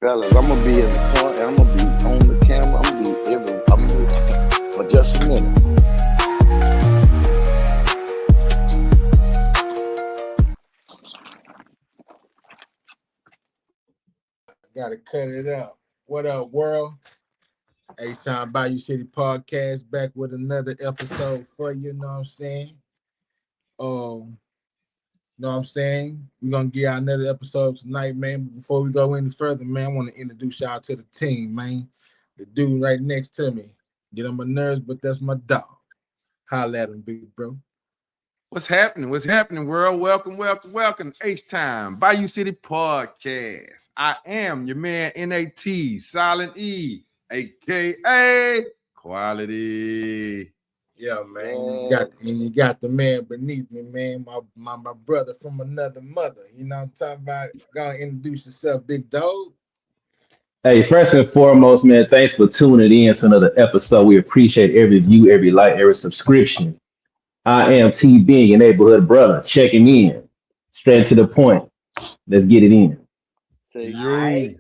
Fellas, I'm gonna be in the car and I'm gonna be on the camera. I'm gonna be everywhere. I'm gonna be for just a minute. Gotta cut it out. What up, world? H-Time Bayou City Podcast back with another episode for you, know what I'm saying? Know what I'm saying? We're gonna get out another episode tonight, man. But before we go any further, man, I want to introduce y'all to the team, man. The dude right next to me. Get on my nerves, but that's my dog. Holla at him, big bro. What's happening? What's happening, world? Welcome. H-Time Bayou City Podcast. I am your man, N-A-T, Silent E, a.k.a. Quality. Yeah, man. You got the man beneath me, man. My brother from another mother. You know what I'm talking about? Go and introduce yourself, big dog. Hey, first and foremost, man, thanks for tuning in to another episode. We appreciate every view, every like, every subscription. I am T being your neighborhood brother, checking in. Straight to the point. Let's get it in. All right.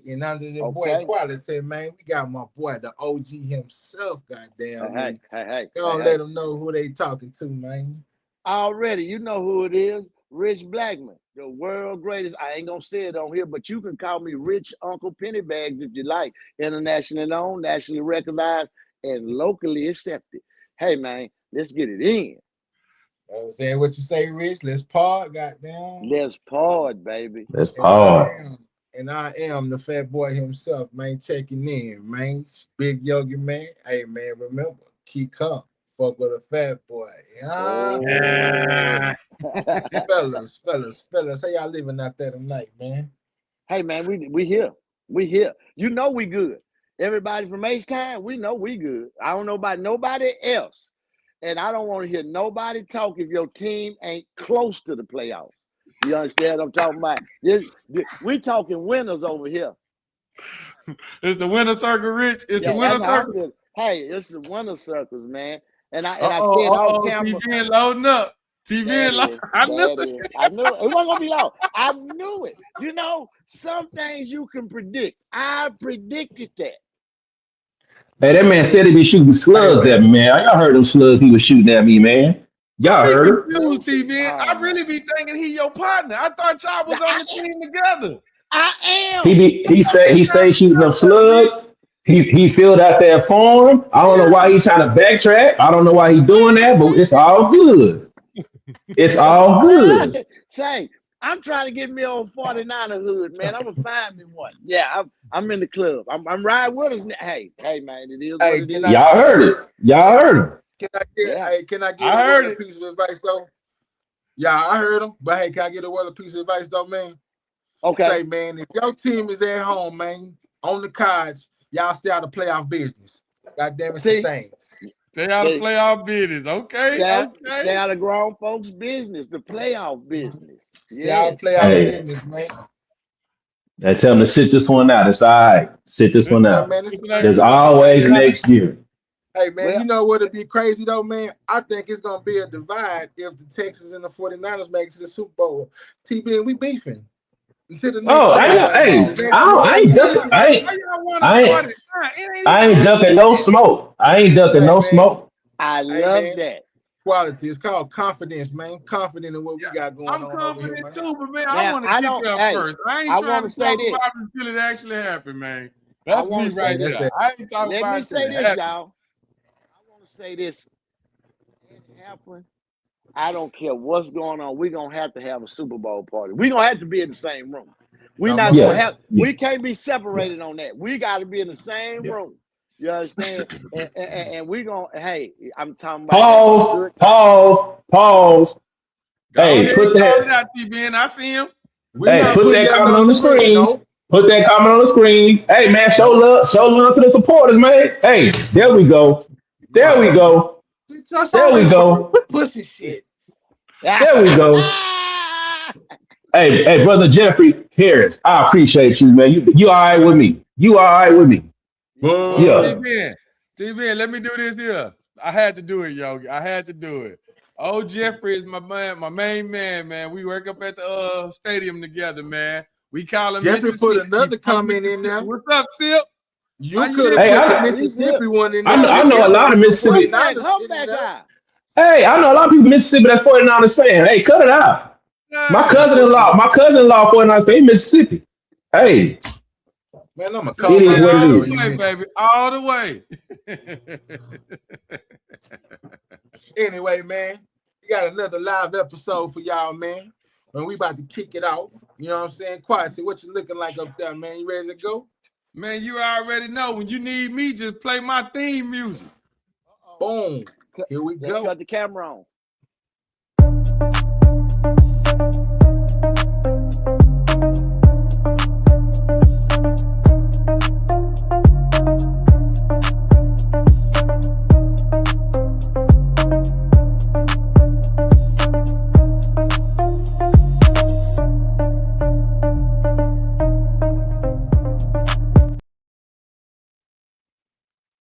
And under the boy Quality, man, we got my boy, the OG himself, goddamn. Hey. Go let them know who they talking to, man. Already, you know who it is. Rich Blackman, the world greatest. I ain't gonna say it on here, but you can call me Rich Uncle Pennybags if you like. Internationally known, nationally recognized, and locally accepted. Hey, man, let's get it in. You know what I'm saying? What you say, Rich? Let's part, goddamn. Let's part, baby. Let's part. And I am the fat boy himself, man, checking in, man. Big Yogi, man. Hey, man, remember, keep calm. Fuck with a fat boy. Yeah. fellas, how y'all living out there tonight, man? Hey, man, we here. We here. You know we good. Everybody from H-Time, we know we good. I don't know about nobody else. And I don't want to hear nobody talk if your team ain't close to the playoffs. You understand what I'm talking about? We talking winners over here. It's the winner circle, Rich. It's the winner circle. Hey, it's the winner circles, man. And I said off camera. TV loading up. TV loading. I knew it. It wasn't gonna be long. I knew it. You know, some things you can predict. I predicted that. Hey, that man said he be shooting slugs at me, man. Y'all heard them slugs he was shooting at me, man. Y'all heard him. I really be thinking he your partner. I thought y'all was on the team together. I am. He stay shooting them slugs. He filled out that form. I don't know why he's trying to backtrack. I don't know why he's doing that, but it's all good. It's all good. Say, I'm trying to get me on 49er hood, man. I'm gonna find me one. Yeah, I'm in the club. I'm riding with us. Hey, man, it is. Hey, y'all heard it. Y'all heard it. Can I get a piece of advice though? Yeah, I heard him. But hey, can I get a piece of advice though, man? Okay. Say, man, if your team is at home, man, on the cards, y'all stay out of playoff business. God damn it, stay out of playoff business. Okay. Stay out of grown folks' business, the playoff business. Stay out of playoff business, man. I tell them to sit this one out. It's all right. Sit this one out. Man, there's always next year. Hey, man, you know what would be crazy, though, man? I think it's going to be a divide if the Texans and the 49ers make it to the Super Bowl. TB and we beefing. I ain't ducking no smoke. Smoke. I love that. Quality. It's called confidence, man. Confident in what we got going on. I'm confident here, too, but man, I want to get there first. I ain't trying to talk about it until it actually happened, man. That's me right there. I ain't talking about it. Let me say this, y'all. I want to say this. It happened. I don't care what's going on. We're gonna have to have a Super Bowl party. We're gonna have to be in the same room. We're not gonna have. We can't be separated on that. We got to be in the same room. You understand? and we're gonna. Hey, I'm talking about. Pause. Hey, put that. I see him. Hey, put that comment on the screen. Put that comment on the screen. Hey, man, show love to the supporters, man. Hey, there we go. There we go. Pussy shit. There we go. Hey, brother Jeffrey Harris, I appreciate you, man. You all right with me? Yeah. TVN, let me do this here. I had to do it, Yogi. I had to do it. Oh, Jeffrey is my man, my main man, man. We work up at the stadium together, man. We call him Jeffrey Mississippi. put another comment in there. What's up, Sip? You could have put the Mississippi one in there. I know a lot of Mississippi. Hey, I know a lot of people in Mississippi that's 49ers fan. Hey, cut it out. My cousin-in-law 49ers fan, Mississippi. Hey. Man, I'm a all the way, baby. All the way. Anyway, man, we got another live episode for y'all, man. And we about to kick it off. You know what I'm saying? Quality, what you looking like up there, man? You ready to go? Man, you already know. When you need me, just play my theme music. Boom. Here we go. Cut the camera on.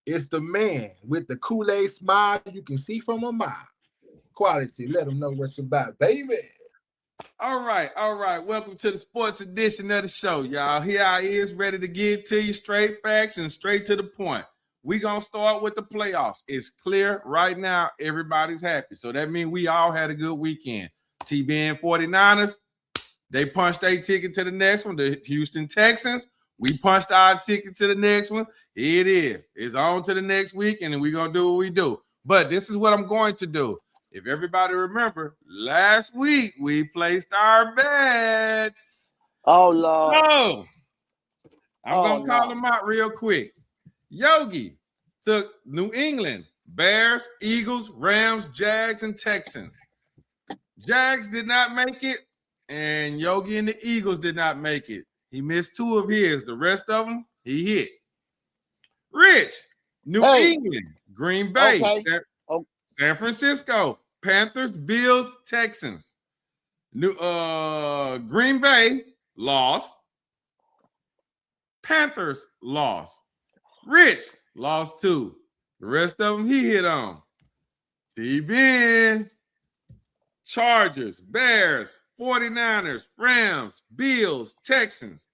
It's the man with the Kool-Aid smile you can see from a mile. Quality, let them know what's about, baby. All right. Welcome to the sports edition of the show, y'all. Here I is, ready to get to you straight facts and straight to the point. We're going to start with the playoffs. It's clear right now everybody's happy. So that means we all had a good weekend. TBN 49ers, they punched their ticket to the next one. The Houston Texans, we punched our ticket to the next one. It is. It's on to the next week, and then we're going to do what we do. But this is what I'm going to do. If everybody remember, last week we placed our bets. Oh, Lord. So, I'm going to call them out real quick. Yogi took New England, Bears, Eagles, Rams, Jags, and Texans. Jags did not make it, and Yogi and the Eagles did not make it. He missed two of his. The rest of them, he hit. Rich, New England, Green Bay, San Francisco, Panthers, Bills, Texans. Green Bay lost. Panthers lost. Rich lost two. The rest of them he hit on. T-Ben, Chargers, Bears, 49ers, Rams, Bills, Texans.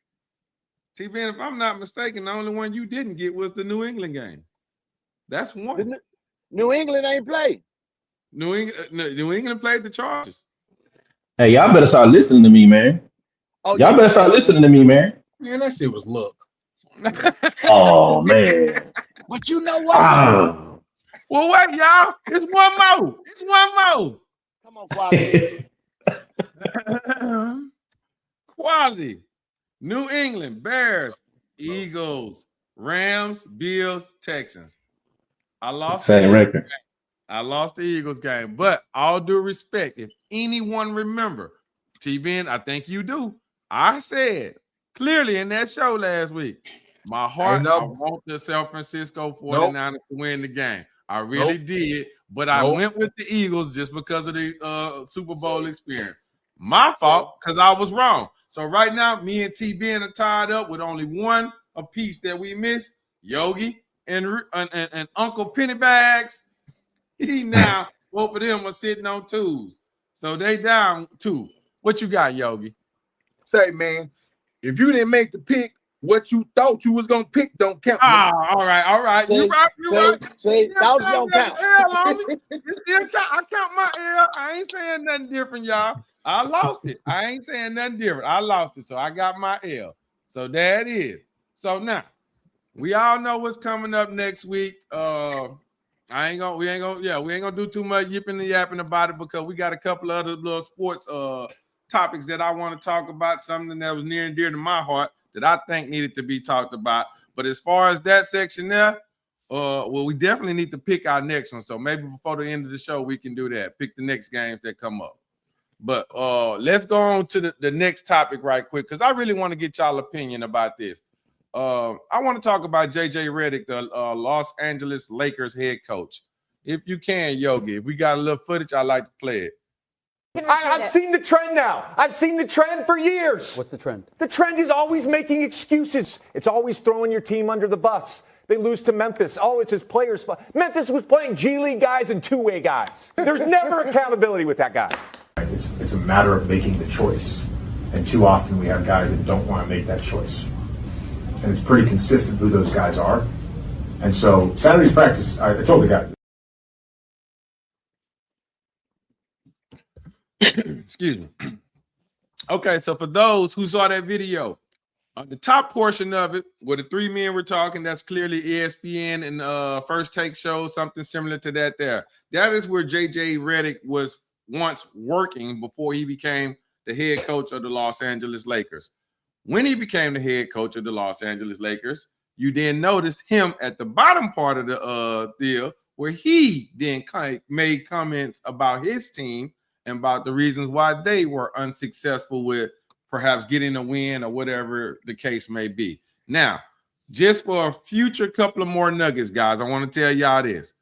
T-Ben, if I'm not mistaken, the only one you didn't get was the New England game. That's one. New England ain't played. New England played the Chargers. Hey, y'all better start listening to me, man. Y'all better start listening to me, man. Man, that shit was luck. Oh, man. But you know what? Well, wait, y'all. It's one more. Come on, Quality. Quality. New England, Bears, Eagles, Rams, Bills, Texans. I lost same record. I lost the Eagles game, but all due respect, if anyone remember, T-Ben, I think you do. I said clearly in that show last week, my heart, I want the San Francisco 49ers to win the game. I really did, but I went with the Eagles just because of the Super Bowl experience. My fault, because I was wrong. So right now, me and T-Ben are tied up with only one apiece that we missed. Yogi and Uncle Pennybags. He now, both of them are sitting on twos. So they down two. What you got, Yogi? Say, man, if you didn't make the pick, what you thought you was gonna pick don't count. All right. You right. See, thoughts don't count. It still count. I count my L. I ain't saying nothing different, y'all. I lost it. I ain't saying nothing different. I lost it, so I got my L. So there it is. So now we all know what's coming up next week. We ain't gonna do too much yipping and yapping about it because we got a couple of other little sports topics that I want to talk about, something that was near and dear to my heart that I think needed to be talked about. But as far as that section there, we definitely need to pick our next one. So maybe before the end of the show, we can do that. Pick the next games that come up. But let's go on to the next topic right quick because I really want to get y'all opinion about this. I want to talk about J.J. Reddick, the Los Angeles Lakers head coach. If you can, Yogi, if we got a little footage, I'd like to play it. I've seen the trend now. I've seen the trend for years. What's the trend? The trend is always making excuses. It's always throwing your team under the bus. They lose to Memphis. Oh, it's his players' fault. Memphis was playing G League guys and two-way guys. There's never accountability with that guy. It's a matter of making the choice. And too often we have guys that don't want to make that choice. And it's pretty consistent who those guys are. And so Saturday's practice, I told the guys. Excuse me. Okay, so for those who saw that video, on the top portion of it, where the three men were talking, that's clearly ESPN and First Take show, something similar to that there. That is where J.J. Reddick was once working before he became the head coach of the Los Angeles Lakers. When he became the head coach of the Los Angeles Lakers, you then noticed him at the bottom part of the deal, where he then made comments about his team and about the reasons why they were unsuccessful with perhaps getting a win or whatever the case may be. Now, just for a future couple of more nuggets, guys, I want to tell y'all this.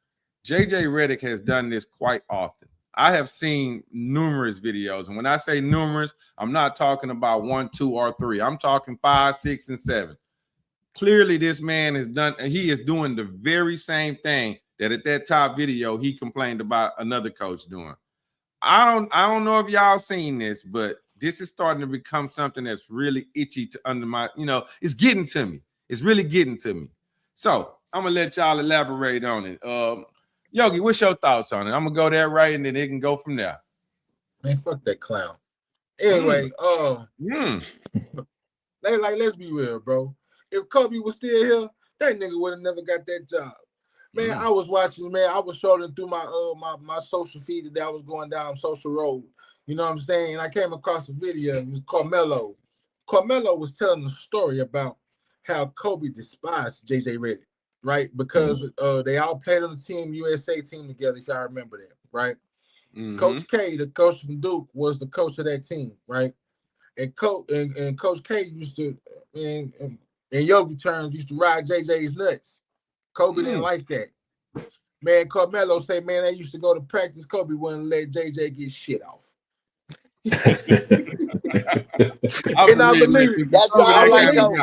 J.J. Reddick has done this quite often. I have seen numerous videos. And when I say numerous, I'm not talking about 1, 2, or 3. I'm talking 5, 6, and 7. Clearly, this man has done, he is doing the very same thing that at that top video he complained about another coach doing. I don't know if y'all seen this, but this is starting to become something that's really itchy to under my, it's getting to me. It's really getting to me. So I'm gonna let y'all elaborate on it. Yogi, what's your thoughts on it? I'm gonna go there right, and then it can go from there. Man, fuck that clown. Anyway, let's be real, bro. If Kobe was still here, that nigga would have never got that job. Man, I was watching, man. I was scrolling through my social feed that I was going down Social Road. You know what I'm saying? And I came across a video. It was Carmelo. Carmelo was telling a story about how Kobe despised J.J. Reddick, right? Because they all played on the Team USA team together, if y'all remember that, right? Coach K, the coach from Duke, was the coach of that team, right? And Coach K used to, in Yogi terms, used to ride JJ's nuts. Kobe didn't like that. Man, Carmelo say, man, they used to go to practice. Kobe wouldn't let JJ get shit off. And I believe it. That sounds like Kobe.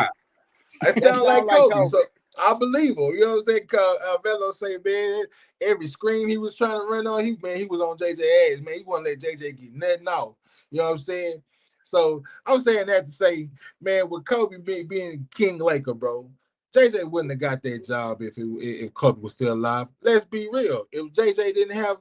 That sounds like Kobe. So I believe him. You know what I'm saying? Melo say, man, every screen he was trying to run on, he was on JJ ass. Man, he wouldn't let JJ get nothing off. You know what I'm saying? So I'm saying that to say, man, with Kobe being King Laker, bro, JJ wouldn't have got that job if Kobe was still alive. Let's be real. If JJ didn't have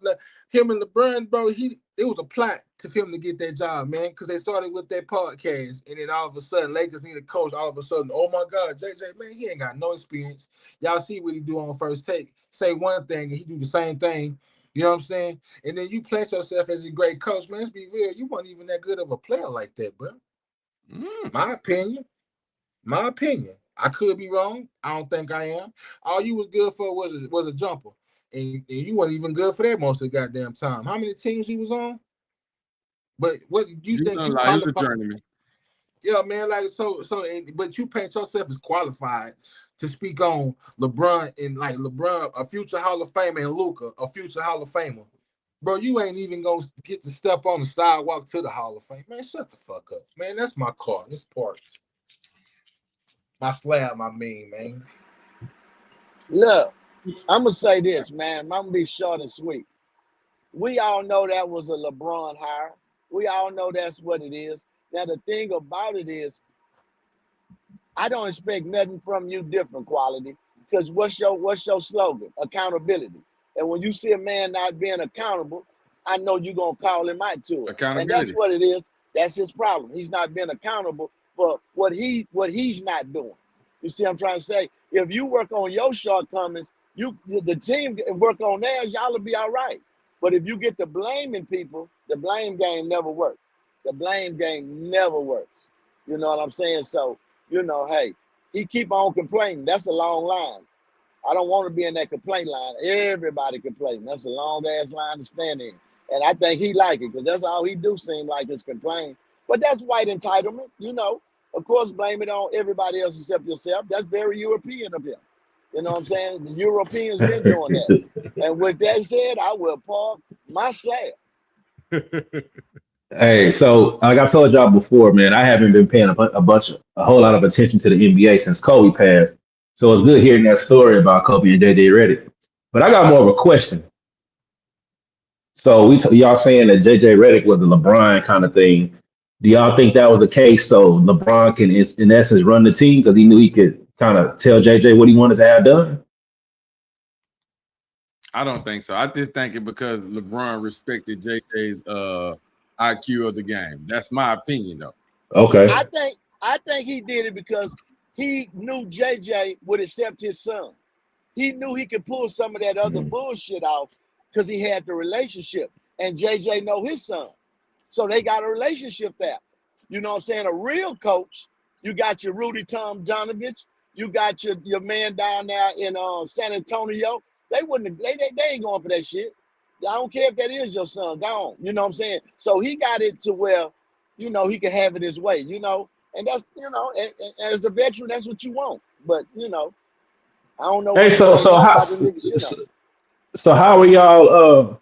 him and LeBron, bro, it was a plot to him to get that job, man, because they started with that podcast, and then all of a sudden, Lakers need a coach. All of a sudden, oh my God, JJ, man, he ain't got no experience. Y'all see what he do on First Take. Say one thing, and he do the same thing. You know what I'm saying? And then you plant yourself as a great coach, man. Let's be real. You weren't even that good of a player like that, bro. My opinion. I could be wrong. I don't think I am. All you was good for was a jumper. And you weren't even good for that most of the goddamn time. How many teams he was on? But what do you think you qualified? Yeah, man, but you paint yourself as qualified to speak on LeBron and like LeBron, a future Hall of Famer, and Luka, a future Hall of Famer. Bro, you ain't even gonna get to step on the sidewalk to the Hall of Fame. Man, shut the fuck up. Man, that's my car. This parts. My slab, I mean, man. Look, I'm gonna say this, man. I'm gonna be short and sweet. We all know that was a LeBron hire. We all know that's what it is. Now the thing about it is, I don't expect nothing from you different, Quality. Because what's your slogan? Accountability. And when you see a man not being accountable, I know you're gonna call him out to it. And that's what it is. That's his problem. He's not being accountable for what he's not doing. You see what I'm trying to say? If you work on your shortcomings, the team work on theirs, y'all will be all right. But if you get to blaming people, the blame game never works. The blame game never works. You know what I'm saying? So, hey, he keep on complaining. That's a long line. I don't want to be in that complaint line. Everybody complaining. That's a long ass line to stand in. And I think he like it because that's all he do seem like is complain. But that's white entitlement, Of course, blame it on everybody else except yourself. That's very European of him. You know what I'm saying? The Europeans been doing that. And with that said, I will park my slab. Hey, so like I told y'all before, man, I haven't been paying a whole lot of attention to the NBA since Kobe passed. So it's good hearing that story about Kobe and J.J. Reddick. But I got more of a question. So y'all saying that J.J. Reddick was a LeBron kind of thing. Do y'all think that was the case so LeBron can, in essence, run the team because he knew he could kind of tell JJ what he wanted to have done? I don't think so. I just think it because LeBron respected JJ's IQ of the game. That's my opinion, though. Okay. I think he did it because he knew JJ would accept his son. He knew he could pull some of that other bullshit off because he had the relationship. And JJ know his son. So they got a relationship there. You know what I'm saying? A real coach, you got your Rudy Tomjanovich, you got your man down there in San Antonio. They wouldn't they ain't going for that shit. I don't care if that is your son, gone. You know what I'm saying? So he got it to where, you know, he can have it his way, you know. And that's, you know, and as a veteran, that's what you want. But, you know, I don't know Hey, what to so say so now how about the nigga shit on. so how are y'all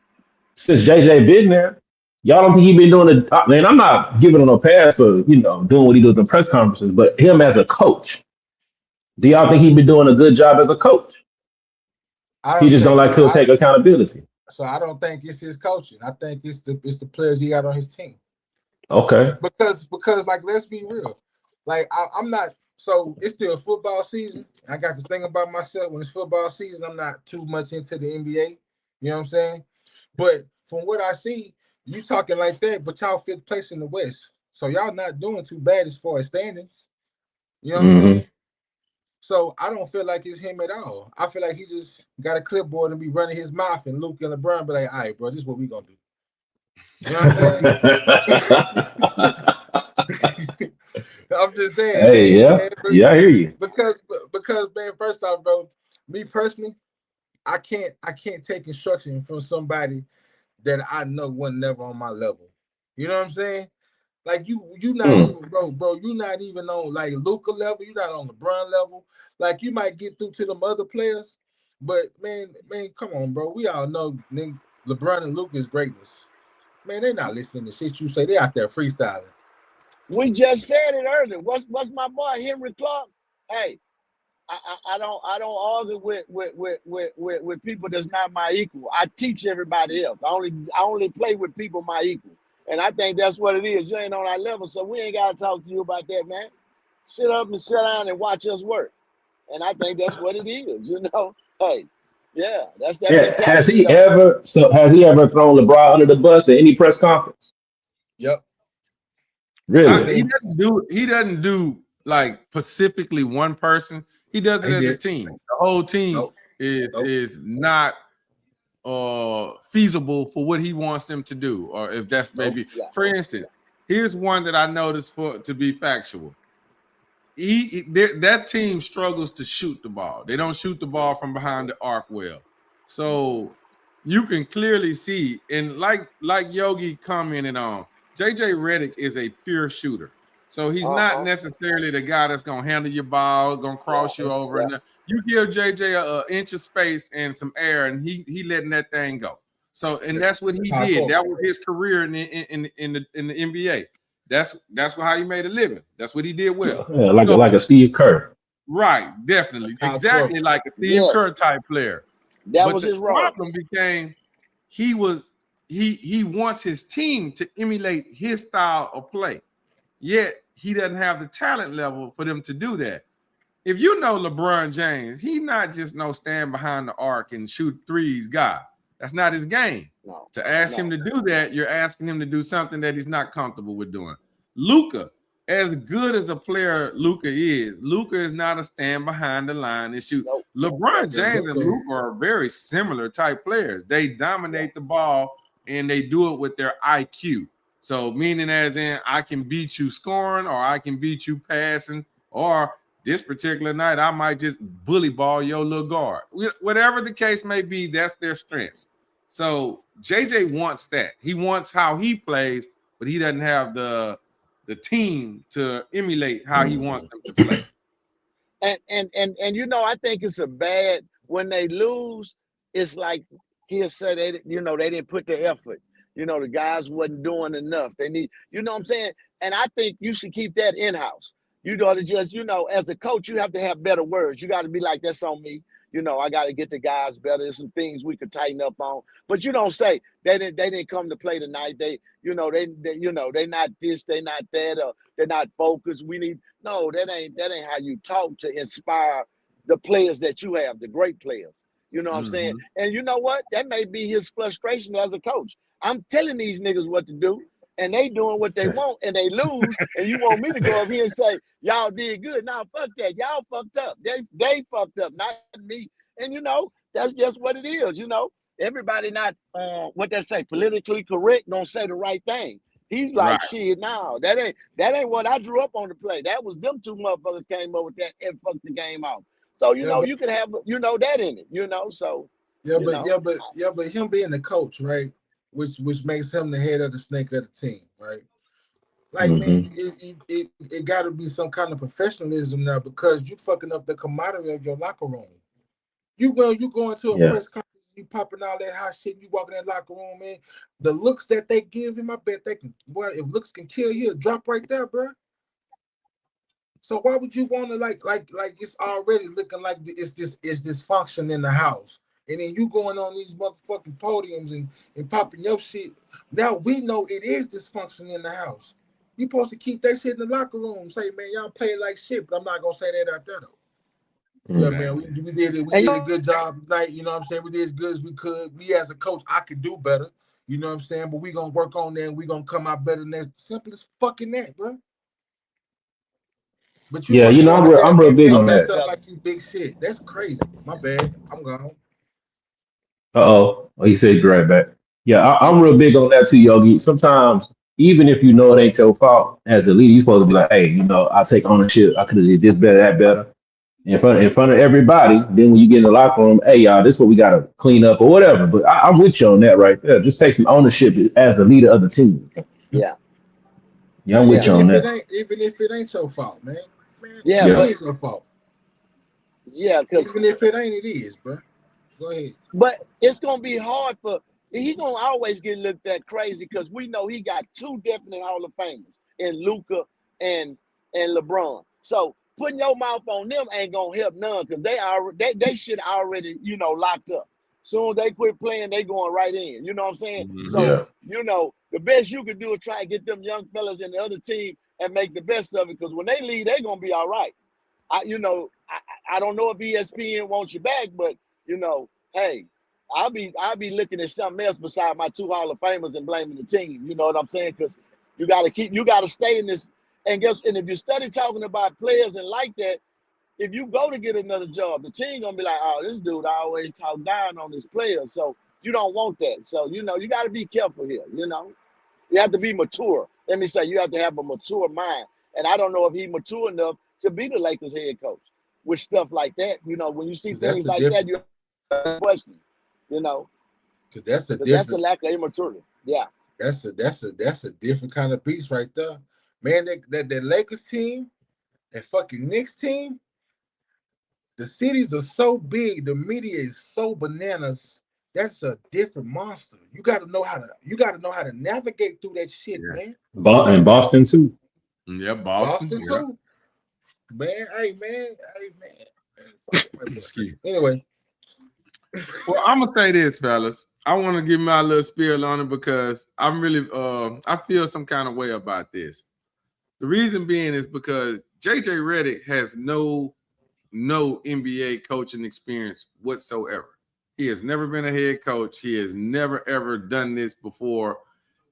since JJ been there? Y'all don't think he been doing it? Man, I'm not giving him a pass for doing what he does in press conferences, but him as a coach, do y'all think he been doing a good job as a coach? I He don't just don't think like to take accountability. so. I don't think it's his coaching. I think it's the players he got on his team. Okay. Because like, let's be real. Like, I'm not. So it's still football season. I got this thing about myself. When it's football season, I'm not too much into the NBA. You know what I'm saying? But from what I see, you talking like that, but y'all fifth place in the West. So y'all not doing too bad as far as standings. You know what I'm saying? So I don't feel like it's him at all. I feel like he just got a clipboard and be running his mouth, and Luke and LeBron be like, all right, bro, this is what we gonna do. You know what I'm saying? I'm just saying, Hey, yeah, man, I hear you. because man, first off, bro, me personally, I can't take instruction from somebody that I know was never on my level. You know what I'm saying? Like you not even, bro, you not even on like Luka level. You not on LeBron level. Like you might get through to them other players, but man, come on, bro. We all know LeBron and Luka is greatness. Man, they not listening to shit you say. They out there freestyling. We just said it earlier. What's my boy Henry Clark? Hey, I don't argue with people that's not my equal. I teach everybody else. I only play with people my equal. And I think that's what it is. You ain't on our level, so we ain't gotta talk to you about that, man. Sit up and sit down and watch us work. And I think that's what it is, you know. Hey, yeah, that's that Yeah. Has mentality he though. ever thrown LeBron under the bus at any press conference? Yep. Really? He doesn't do like specifically one person. He does it as a team. The whole team is not feasible for what he wants them to do, or if that's maybe for instance, here's one that I noticed to be factual. That team struggles to shoot the ball. They don't shoot the ball from behind the arc well. So you can clearly see, and like Yogi commented on, JJ Reddick is a pure shooter. So he's not necessarily the guy that's gonna handle your ball, gonna cross you over. And you give JJ an inch of space and some air, and he letting that thing go. So, and that's what he did. That was his career in the NBA. That's how he made a living. That's what he did well. Yeah, like a Steve Kerr. Right, definitely, exactly like a Steve Kerr type player. That was his role. The problem became he wants his team to emulate his style of play, yet he doesn't have the talent level for them to do that. If you know LeBron James, he's not just no stand behind the arc and shoot threes guy. That's not his game. To ask him to do that, you're asking him to do something that he's not comfortable with doing. Luka, as good as a player Luka is not a stand behind the line and shoot. LeBron James and Luka are very similar type players. They dominate the ball and they do it with their IQ. So meaning as in I can beat you scoring, or I can beat you passing, or this particular night I might just bully ball your little guard. Whatever the case may be, that's their strengths. So JJ wants that. He wants how he plays, but he doesn't have the team to emulate how he wants them to play. And you know, I think it's a bad when they lose. It's like he'll say they didn't put the effort. You know, the guys wasn't doing enough. They need, you know what I'm saying? And I think you should keep that in-house. You got to just, as a coach, you have to have better words. You got to be like, that's on me. I got to get the guys better. There's some things we could tighten up on. But you don't say they didn't come to play tonight. They not this, they not that, or they're not focused. No, that ain't how you talk to inspire the players that you have, the great players. You know what I'm saying? And you know what? That may be his frustration as a coach. I'm telling these niggas what to do, and they doing what they want, and they lose, and you want me to go up here and say, y'all did good. Nah, fuck that. Y'all fucked up. They fucked up, not me. And, that's just what it is, Everybody not, what they say, politically correct, don't say the right thing. He's like, shit, no, that ain't what I drew up on the play. That was them two motherfuckers came up with that and fucked the game off. So, you can have, that in it, so. But him being the coach, right? Which makes him the head of the snake of the team, right? Like, man, it got to be some kind of professionalism now, because you fucking up the commodity of your locker room. You go into a press conference, you popping all that hot shit, you walk in that locker room, man. The looks that they give him, I bet they can. Boy, if looks can kill you, drop right there, bro. So why would you want to like it's already looking like it's dysfunction in the house, and then you going on these motherfucking podiums and popping your shit. Now we know it is dysfunction in the house. You supposed to keep that shit in the locker room. Say, man, y'all play like shit, but I'm not gonna say that out there though. Yeah, man, we did it. We did a good job tonight. You know what I'm saying? We did as good as we could. Me as a coach, I could do better. You know what I'm saying? But we gonna work on that, and we gonna come out better than that. Simple as fucking that, bro. But I'm real big on that. Like big shit. That's crazy. My bad. I'm gone. Oh, he said right back. Yeah, I'm real big on that too, Yogi. Sometimes, even if you know it ain't your fault, as the leader, you're supposed to be like, hey, I take ownership. I could have did this better, that better. In front of everybody. Then when you get in the locker room, hey, y'all, this is what we got to clean up or whatever. But I'm with you on that right there. Just take some ownership as the leader of the team. Yeah. Yeah, I'm with you on that. Even if it ain't your fault, man. Yeah, it is your fault. Yeah, because even if it ain't, it is, bro. Go ahead. But it's gonna be hard he's gonna always get looked at crazy, because we know he got two definite Hall of Famers in Luka and LeBron. So putting your mouth on them ain't gonna help none, because they shit already locked up. Soon as they quit playing, they going right in. You know what I'm saying? So the best you can do is try to get them young fellas in the other team and make the best of it, because when they leave, they're gonna be all right. I don't know if ESPN wants you back, but hey, I'll be looking at something else beside my two Hall of Famers and blaming the team. You know what I'm saying? Because you got to stay in this. And if you study talking about players and like that, if you go to get another job, the team gonna be like, oh, this dude always talk down on his players. So you don't want that. So you got to be careful here. You have to be mature. Let me say, you have to have a mature mind. And I don't know if he's mature enough to be the Lakers head coach with stuff like that. When you see things like that, you have to question. Because that's a lack of immaturity. Yeah. That's a different kind of beast right there. Man, that Lakers team, that fucking Knicks team, the cities are so big, the media is so bananas. That's a different monster. You gotta know how to navigate through that shit, man. And Boston too. Yeah, Boston too. Man, hey man. Anyway. Well, I'm gonna say this, fellas. I want to give my little spiel on it, because I'm really I feel some kind of way about this. The reason being is because JJ Reddick has no NBA coaching experience whatsoever. He has never been a head coach. He has never ever done this before,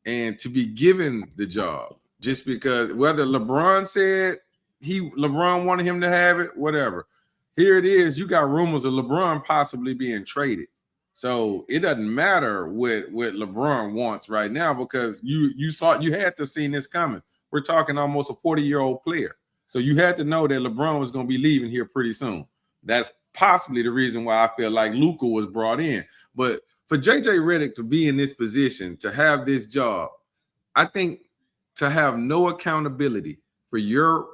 and to be given the job just because whether LeBron said LeBron wanted him to have it, whatever. Here it is. You got rumors of LeBron possibly being traded. So it doesn't matter what LeBron wants right now, because you had to have seen this coming. We're talking almost a 40-year-old player. So you had to know that LeBron was going to be leaving here pretty soon. That's possibly the reason why I feel like Luka was brought in. But for JJ Reddick to be in this position, to have this job, I think to have no accountability for your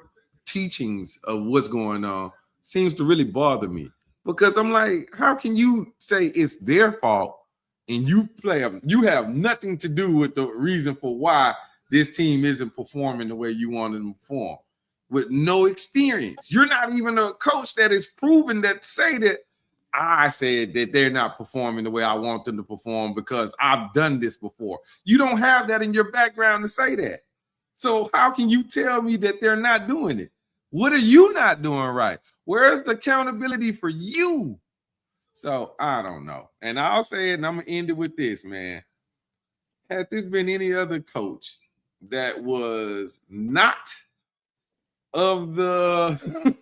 teachings of what's going on seems to really bother me, because I'm like, how can you say it's their fault and you have nothing to do with the reason for why this team isn't performing the way you want them to perform? with no experience. You're not even a coach that is proven that say that I said that they're not performing the way I want them to perform because I've done this before. You don't have that in your background to say that. So how can you tell me that they're not doing it? What are you not doing right? Where's the accountability for you? So I don't know. And I'll say it, and I'm going to end it with this, man. Had this been any other coach that was not of the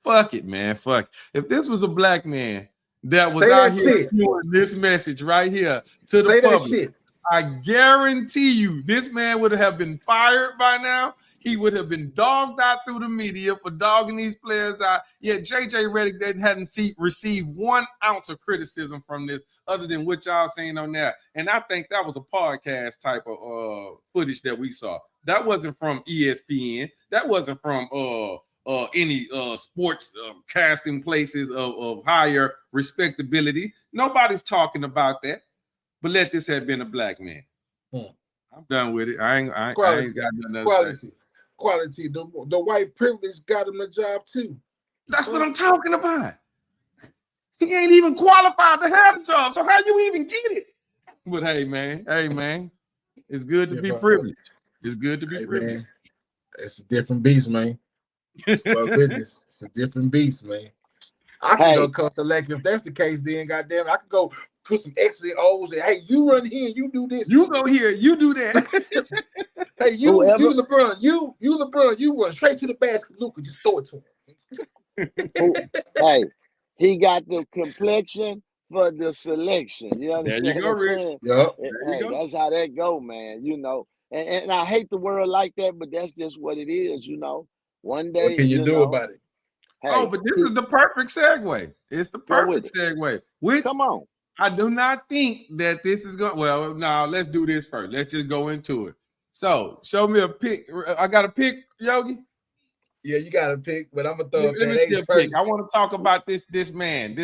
fuck it, man. Fuck. If this was a black man that was out here doing this message right here to the public, I guarantee you this man would have been fired by now. He would have been dogged out through the media for dogging these players out. Yeah, JJ Reddick hadn't received 1 ounce of criticism from this other than what y'all seen on there. And I think that was a podcast type of footage that we saw. That wasn't from ESPN. That wasn't from any sports casting places of higher respectability. Nobody's talking about that. But let this have been a black man. I'm done with it. I ain't got nothing else to say. Quality. The white privilege got him a job too. That's what I'm talking about. He ain't even qualified to have a job. So how you even get it? But hey, man, it's good to be privileged. It's good to be privileged. Man, it's a different beast, man. It's a different beast, man. I can go coach elect if that's the case. Then goddamn, I could go put some X's and O's and hey, you run here, you do this. You go here, you do that. Hey, you LeBron, you LeBron, you run straight to the basket. Luka, just throw it to him. Hey, he got the complexion for the selection. You understand? There you go, Rich. Yep. That's how that go, man. You know, and I hate the world like that, but that's just what it is. You know, one day. What can you do about it? Hey, but this is the perfect segue. It's the perfect segue. Which come on. I do not think that this is going. Well, now let's do this first. Let's just go into it. So, show me a pick. I got a pick, Yogi. Yeah, you got a pick, but I'm gonna throw. Let me still pick. I want to talk about this man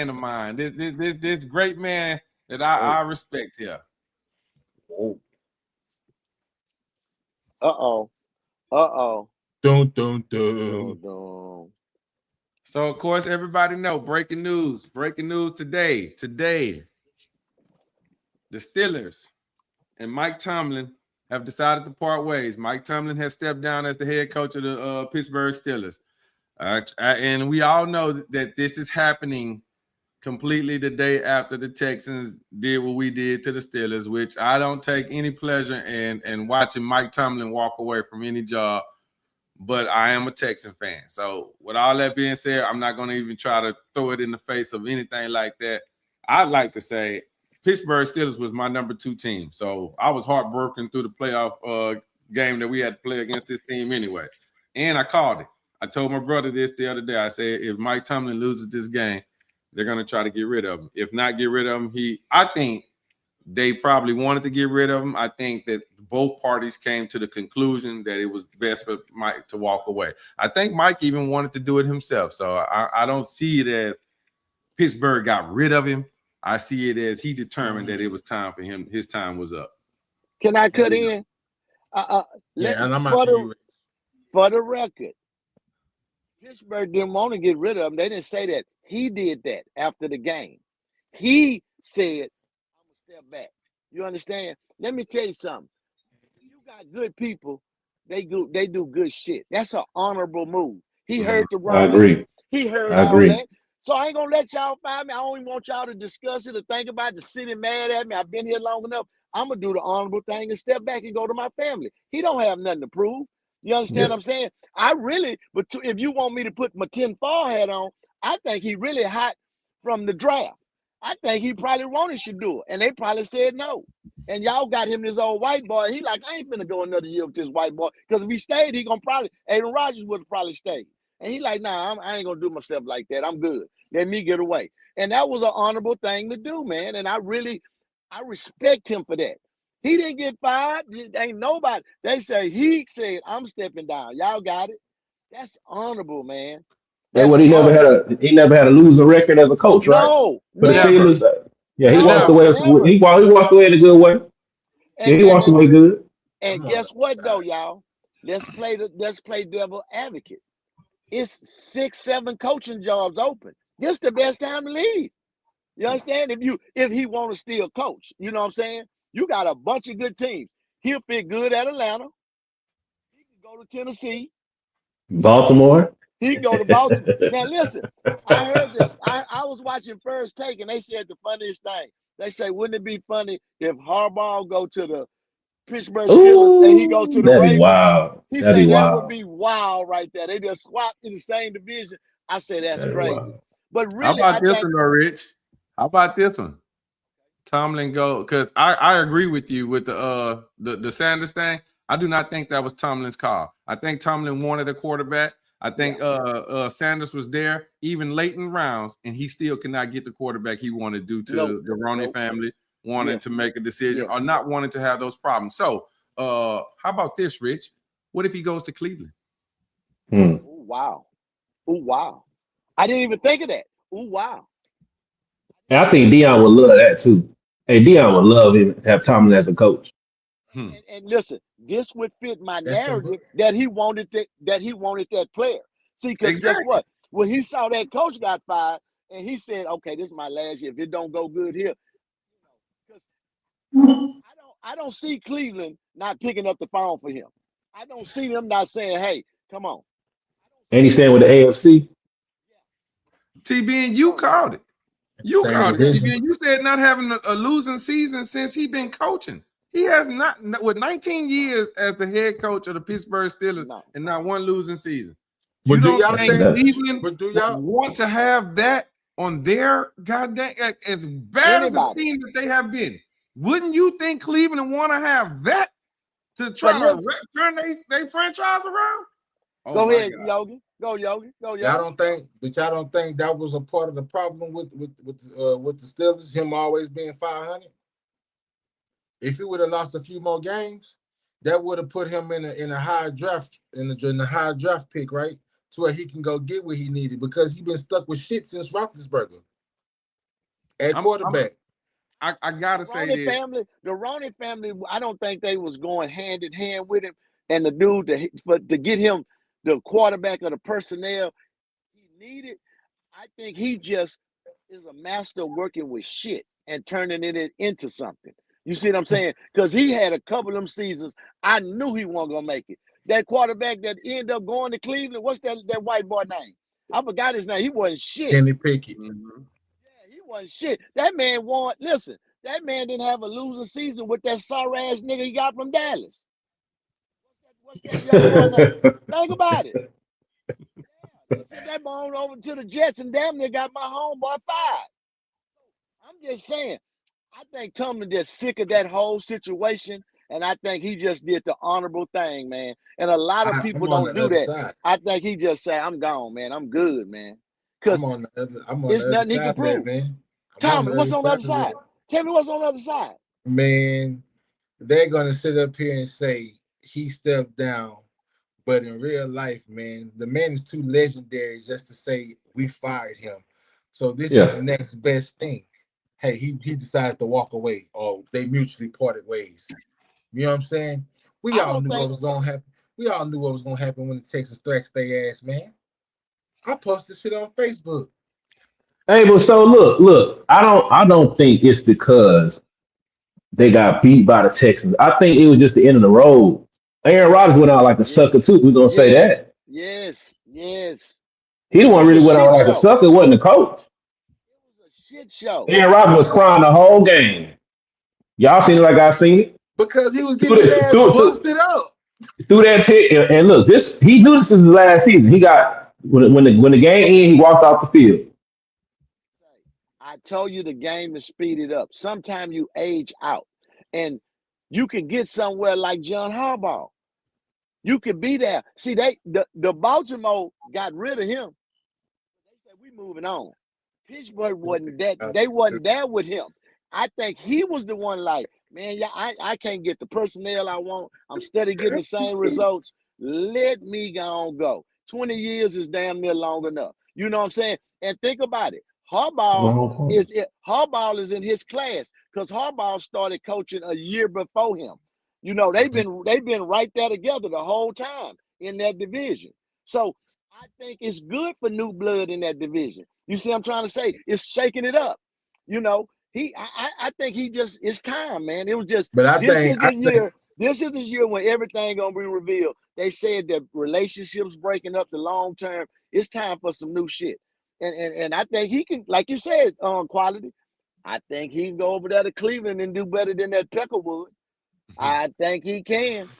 of mine, this great man that I respect here. Dun. So, of course, everybody know breaking news today. Today, the Steelers and Mike Tomlin have decided to part ways. Mike Tomlin has stepped down as the head coach of the Pittsburgh Steelers. And we all know that this is happening completely the day after the Texans did what we did to the Steelers, which I don't take any pleasure in watching Mike Tomlin walk away from any job. But I am a Texan fan. So with all that being said, I'm not going to even try to throw it in the face of anything like that. I'd like to say Pittsburgh Steelers was my number 2 team. So I was heartbroken through the playoff game that we had to play against this team anyway. And I called it. I told my brother this the other day. I said, if Mike Tomlin loses this game, they're going to try to get rid of him. If not get rid of him, I think they probably wanted to get rid of him. I think that both parties came to the conclusion that it was best for Mike to walk away. I think Mike even wanted to do it himself. So I don't see it as Pittsburgh got rid of him. I see it as he determined that it was time for him. His time was up. Can I cut in? And I'm for the record, Pittsburgh didn't want to get rid of him. They didn't say that. He did that after the game. He said, I'm going to step back. You understand? Let me tell you something. You got good people, they do good shit. That's an honorable move. He heard the wrong. I agree. He heard all that. So I ain't going to let y'all find me. I don't even want y'all to discuss it or think about the city mad at me. I've been here long enough. I'm going to do the honorable thing and step back and go to my family. He don't have nothing to prove. You understand what I'm saying? But if you want me to put my tinfoil hat on, I think he really hot from the draft. I think he probably wanted Shador, and they probably said no. And y'all got him this old white boy. He like, I ain't finna go another year with this white boy. Because if he stayed, he gonna probably, Aaron Rodgers would have probably stayed. And he like, nah, I ain't gonna do myself like that. I'm good. Let me get away. And that was an honorable thing to do, man. And I respect him for that. He didn't get fired. Ain't nobody. They say he said, I'm stepping down. Y'all got it. That's honorable, man. That's what he never had a losing record as a coach, right? No, but the Steelers, he walked away. He walked away in a good way. He walked away good. And guess what, though, y'all? let's play devil advocate. It's 6, 7 coaching jobs open. This is the best time to leave. You understand? If he want to still coach, you know what I'm saying? You got a bunch of good teams. He'll fit good at Atlanta. He can go to Tennessee. Baltimore. He can go to Baltimore. Now listen, I heard that I was watching First Take and they said the funniest thing. They say, wouldn't it be funny if Harbaugh go to the Pittsburgh Steelers and he go to the That'd be Ravens? wild. He That'd said be that wild. would be wild right there. They just swapped in the same division. I say that's crazy. Wild. But How really, about this one, though, Rich? How about this one? Tomlin go, because I agree with you with the Sanders thing. I do not think that was Tomlin's call. I think Tomlin wanted a quarterback. I think Sanders was there even late in rounds, and he still cannot get the quarterback he wanted due to the Roney family wanting to make a decision or not wanting to have those problems. So how about this, Rich? What if he goes to Cleveland? Oh, wow. Oh, wow. I didn't even think of that. Oh, wow. And I think Deion would love that too. Hey, Deion would love him to have Tomlin as a coach. And listen, this would fit my narrative that he wanted that player. See, because guess what? When he saw that coach got fired, and he said, "Okay, this is my last year. If it don't go good here," I don't see Cleveland not picking up the phone for him. I don't see them not saying, "Hey, come on." And he's staying with the AFC. TB, and you called it. You Same called it. division. TB, and you said not having a losing season since he been coaching. He has not, with 19 years as the head coach of the Pittsburgh Steelers and not one losing season. But You do don't y'all think think? Cleveland But do y'all want to have that on their goddamn, as bad as the team that they have been? Wouldn't you think Cleveland want to have that to try to turn their franchise around? Oh, go ahead, Yogi. Go, Yogi. Go, Yogi. Y'all don't think that was a part of the problem with the Steelers, him always being 500? If he would have lost a few more games, that would have put him in a high draft in the high draft pick, right? To where he can go get what he needed, because he's been stuck with shit since Roethlisberger at quarterback. I gotta say this. The Roney family, I don't think they was going hand in hand with him and the dude to get him the quarterback or the personnel he needed. I think he just is a master working with shit and turning it into something. You see what I'm saying? Because he had a couple of them seasons, I knew he wasn't gonna make it. That quarterback that ended up going to Cleveland, what's that white boy name? I forgot his name. He wasn't shit. Kenny Pickett. Yeah, he wasn't shit. That man won. Listen, that man didn't have a losing season with that sorry ass nigga he got from Dallas. What's that young boy name? Think about it. They sent that bone over to the Jets and damn near got my homeboy fired. I'm just saying, I think Tomlin just sick of that whole situation, and I think he just did the honorable thing, man. And a lot of people don't do that. Side. I think he just said, "I'm gone, man. I'm good, man." Because it's nothing he can prove. Man. Tommy, what's on the other side? Tell me what's on the other side. Man, they're gonna sit up here and say he stepped down, but in real life, man, the man is too legendary just to say we fired him. So this is the next best thing. Hey, he decided to walk away, or they mutually parted ways. You know what I'm saying? We all knew what was gonna happen. We all knew what was gonna happen when the Texans thrashed their ass, man. I posted shit on Facebook. Hey, but so look, I don't think it's because they got beat by the Texans. I think it was just the end of the road. Aaron Rodgers went out like a sucker too. We're gonna say that. Yes. He the one really went out like a sucker. It wasn't the coach. It was a shit show. Aaron Rodgers was crying the whole game. Y'all seen it like I seen it? Because he was getting his ass busted up. Through that pick, and look, he knew this was his last season. He got when the game ended, he walked off the field. I told you the game is speeded up. Sometimes you age out, and you can get somewhere like John Harbaugh. You could be there. See, the Baltimore got rid of him. They said we moving on. Pittsburgh wasn't that. They wasn't there with him. I think he was the one like, man, I can't get the personnel I want. I'm steady getting the same results. Let me go. 20 years is damn near long enough. You know what I'm saying? And think about it. Harbaugh is in his class because Harbaugh started coaching a year before him. You know, they've been right there together the whole time in that division. So I think it's good for new blood in that division. You see what I'm trying to say? It's shaking it up. You know, I think it's time, man. It was just this is the year when everything gonna be revealed. They said that relationships breaking up the long term. It's time for some new shit. And I think he can, like you said, quality. I think he can go over there to Cleveland and do better than that Peckerwood. I think he can.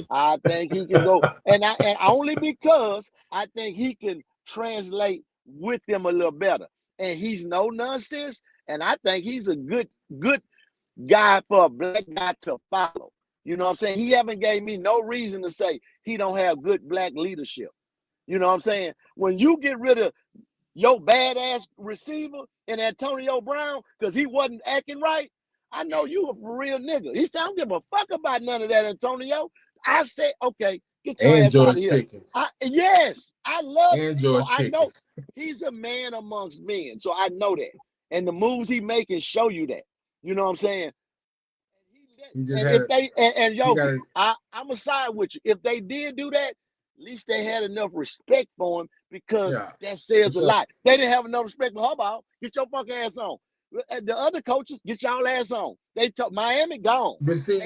I think he can go, and only because I think he can translate with them a little better. And he's no nonsense, and I think he's a good guy for a black guy to follow. You know what I'm saying? He haven't gave me no reason to say he don't have good black leadership. You know what I'm saying? When you get rid of your badass receiver and Antonio Brown because he wasn't acting right, I know you a real nigga. He said, I don't give a fuck about none of that, Antonio. I said, okay, get your ass out of here. Yes, I love him. So I know he's a man amongst men. So I know that. And the moves he making show you that. You know what I'm saying? I'm a side with you. If they did do that, at least they had enough respect for him because that says a lot. They didn't have enough respect for Harbaugh. Get your fucking ass on. The other coaches, get y'all ass on. They took Miami gone. But look,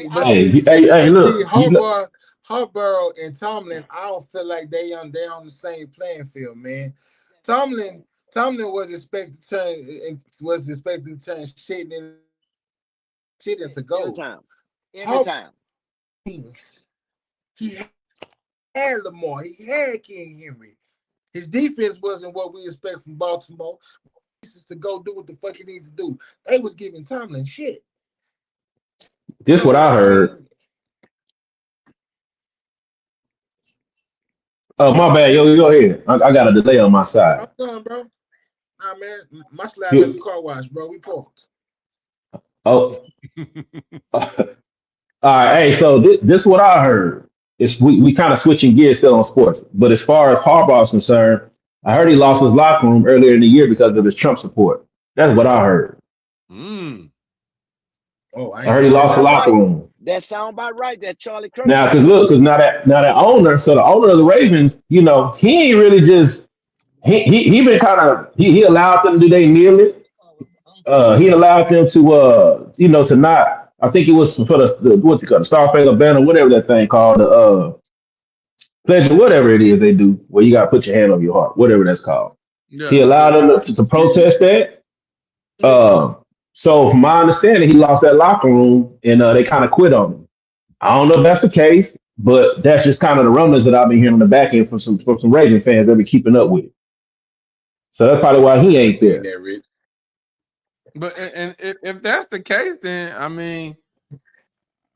Harbaugh and Tomlin, I don't feel like they on the same playing field, man. Tomlin was expected to turn shit into gold. Every time. He had Lamar. He had King Henry. His defense wasn't what we expect from Baltimore. To go do what the fuck he needs to do. They was giving Tomlin shit. This what I heard. Oh, my bad. Yo, go ahead. I got a delay on my side. I'm done, bro. Nah, man. My slab at the car wash, bro. We parked. Oh. All right. Hey, so this what I heard. We kind of switching gears still on sports. But as far as Harbaugh is concerned, I heard he lost his locker room earlier in the year because of his Trump support. That's what I heard. Oh, I heard he lost the locker room. That sound about right. That Charlie Kirk. Now, because now that owner, so the owner of the Ravens, you know, he ain't really just he been kind of he allowed them to do they kneeling. He allowed them to to not. I think it was for the what's it called, the Star Spangled Banner, whatever that thing called, the pledge, whatever it is they do, where you got to put your hand on your heart, whatever that's called. Yeah. He allowed them to protest that. So from my understanding, he lost that locker room and they kind of quit on him. I don't know if that's the case, but that's just kind of the rumors that I've been hearing on the back end from some Ravens fans that been keeping up with it. So that's probably why he ain't there. But and if that's the case, then I mean,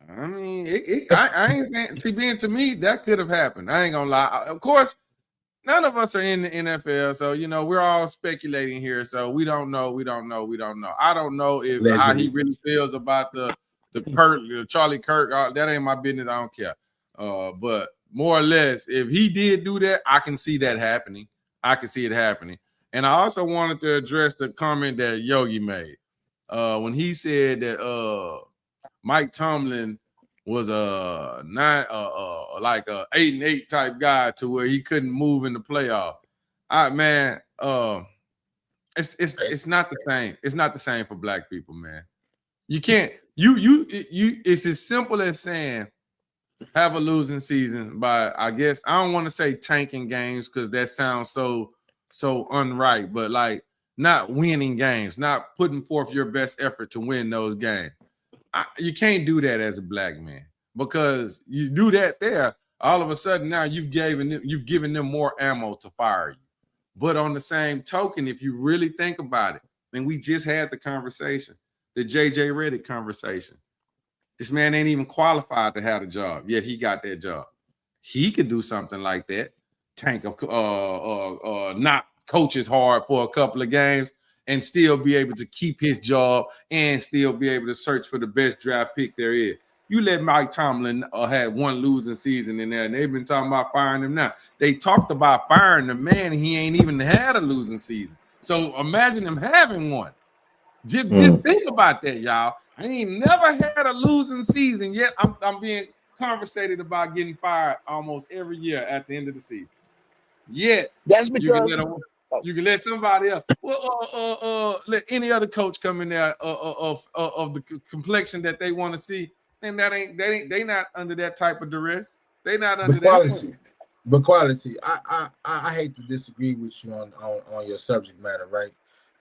I ain't saying to me that could have happened. I ain't gonna lie. Of course, none of us are in the NFL, so you know we're all speculating here. So we don't know. I don't know if how he really feels about the Charlie Kirk. That ain't my business. I don't care. But more or less, if he did do that, I can see that happening. I can see it happening. And I also wanted to address the comment that Yogi made when he said that Mike Tomlin was like a 8-8 type guy to where he couldn't move in the playoff. It's not the same. It's not the same for black people, man. You can't. You. It's as simple as saying have a losing season by, I guess I don't want to say tanking games because that sounds so unright, but like not winning games, not putting forth your best effort to win those games. You can't do that as a black man, because you do that there, all of a sudden now you've given them more ammo to fire you. But on the same token, if you really think about it, then we just had the conversation, the JJ Reddick conversation. This man ain't even qualified to have a job, yet he got that job. He could do something like that. Tank not coach as hard for a couple of games and still be able to keep his job and still be able to search for the best draft pick there is. You let Mike Tomlin had one losing season in there, and they've been talking about firing him now. They talked about firing the man, and he ain't even had a losing season. So imagine him having one. Just think about that, y'all. I ain't never had a losing season yet. I'm being conversated about getting fired almost every year at the end of the season. Yet that's because you can let somebody else. Let any other coach come in there of the complexion that they want to see. And they not under that type of duress. They not under that. But quality. I hate to disagree with you on your subject matter, right?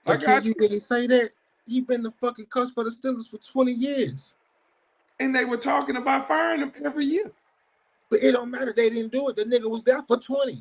But can you really say that? He been the fucking coach for the Steelers for 20 years. And they were talking about firing him every year. But it don't matter. They didn't do it. The nigga was there for 20.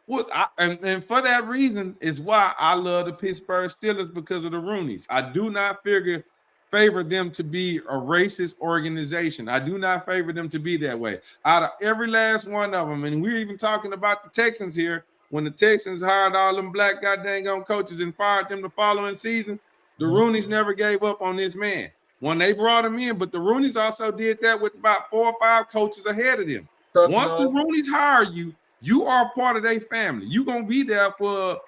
Well, and for that reason is why I love the Pittsburgh Steelers, because of the Rooneys. I do not favor them to be a racist organization. I do not favor them to be that way. Out of every last one of them, and we're even talking about the Texans here, when the Texans hired all them black goddamn coaches and fired them the following season, the Rooneys never gave up on this man when they brought him in. But the Rooneys also did that with about 4 or 5 coaches ahead of them. Once the Rooneys hire you, you are part of their family. You're going to be there for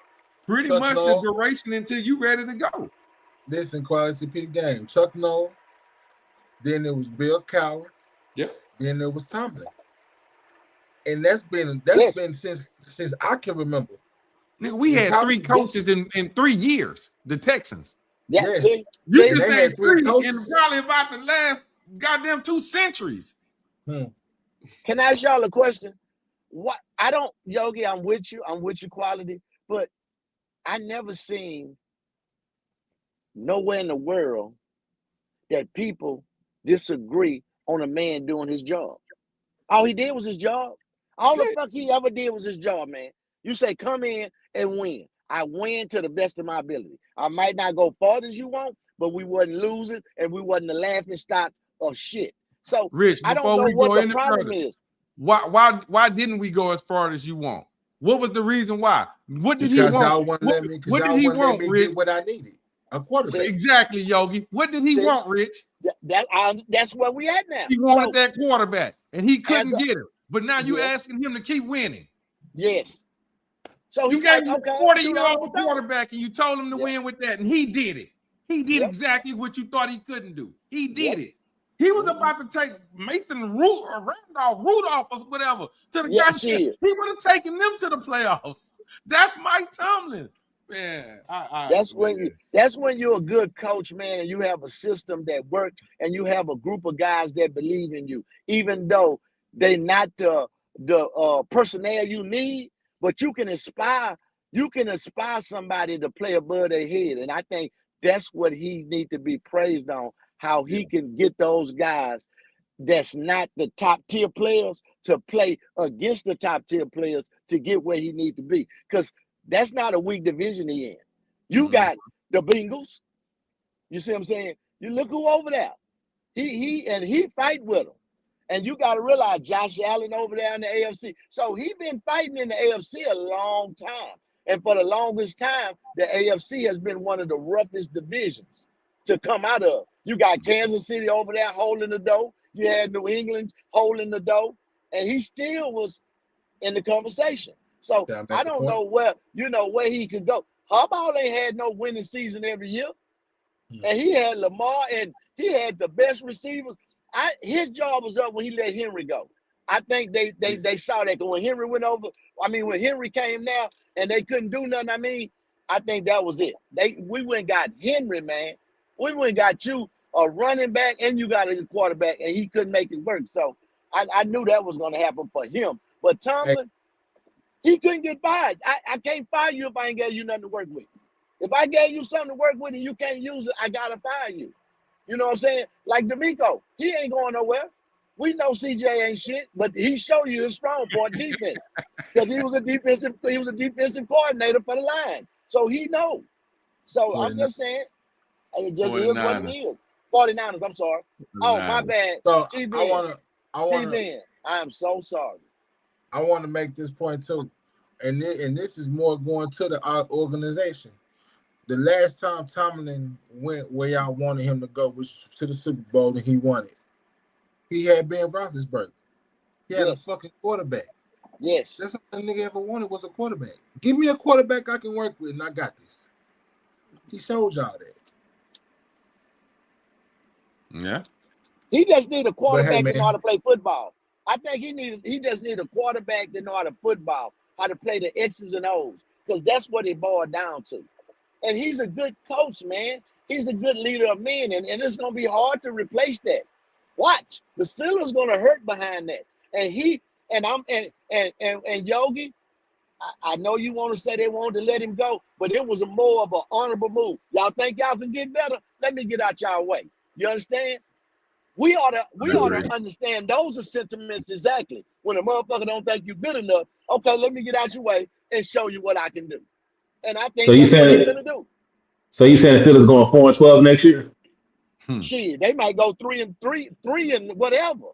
pretty much the duration until you're ready to go. Listen, quality peak game. Chuck Noll. Then it was Bill Cowher. Yep. Then it was Tomlin. And that's been since I can remember. Nigga, we had 3 coaches in 3 years. The Texans. Yes. You just named 3 in probably about the last goddamn 2 centuries. Can I ask y'all a question? What I don't, Yogi, I'm with you, quality, but I never seen nowhere in the world that people disagree on a man doing his job. All he did was his job. All the fuck he ever did was his job, man. You say come in and win. I win to the best of my ability. I might not go far as you want, but we wasn't losing and we wasn't the laughing stock of shit. So Rich, I don't know what the problem is. Why didn't we go as far as you want? What was the reason why? What did he want? What did he want, Rich? What I needed. A quarterback. Exactly, Yogi. What did he want, Rich? That's where we at now. He wanted that quarterback, and he couldn't get him. But now you asking him to keep winning. Yes. So you gave him a 40-year-old quarterback, and you told him to win with that, and he did it. He did exactly what you thought he couldn't do. He did it. He was about to take Mason Rudolph or whatever to the championship. He would have taken them to the playoffs. That's Mike Tomlin. Man, that's when you're a good coach, man, and you have a system that works, and you have a group of guys that believe in you, even though they're not the personnel you need, but you can inspire somebody to play above their head, and I think that's what he needs to be praised on. How he can get those guys that's not the top tier players to play against the top tier players to get where he needs to be. Because that's not a weak division he in. You got the Bengals. You see what I'm saying? You look who over there. He fight with them. And you got to realize Josh Allen over there in the AFC. So he been fighting in the AFC a long time. And for the longest time, the AFC has been one of the roughest divisions to come out of. You got Kansas City over there holding the door. You had New England holding the door. And he still was in the conversation. So I don't know where he could go. Harbaugh ain't had no winning season every year. And he had Lamar and he had the best receivers. His job was up when he let Henry go. I think they saw that when Henry went over. I mean, when Henry came now and they couldn't do nothing, I think that was it. We went and got Henry, man. We went and got you a running back and you got a quarterback, and he couldn't make it work. So I knew that was going to happen for him. But Tomlin, he couldn't get fired. I can't fire you if I ain't gave you nothing to work with. If I gave you something to work with and you can't use it, I got to fire you. You know what I'm saying? Like D'Amico, he ain't going nowhere. We know CJ ain't shit, but he showed you his strong point defense because he was a defensive coordinator for the Lions, so he know. So I'm just saying, it just is what it is. 49ers. I'm sorry. Oh, my bad. So T-Ben, I am so sorry. I want to make this point too, and this is more going to the organization. The last time Tomlin went where y'all wanted him to go was to the Super Bowl, and he won it. He had Ben Roethlisberger. He had a fucking quarterback. Yes. That's what the nigga ever wanted was a quarterback. Give me a quarterback I can work with, and I got this. He showed y'all that. Yeah. He just need a quarterback to know how to play football. I think he just need a quarterback that know how to football, how to play the X's and O's, because that's what it boiled down to. And he's a good coach, man. He's a good leader of men, and it's gonna be hard to replace that. Watch, the Steelers gonna hurt behind that. And Yogi, I know you want to say they wanted to let him go, but it was more of an honorable move. Y'all think y'all can get better? Let me get out y'all way. You understand? We ought to understand those are sentiments exactly. When a motherfucker don't think you're good enough, okay, let me get out your way and show you what I can do. And I think that's what he's gonna do. So you saying the Steelers going 4-12 next year? Shit, they might go 3-3 and whatever.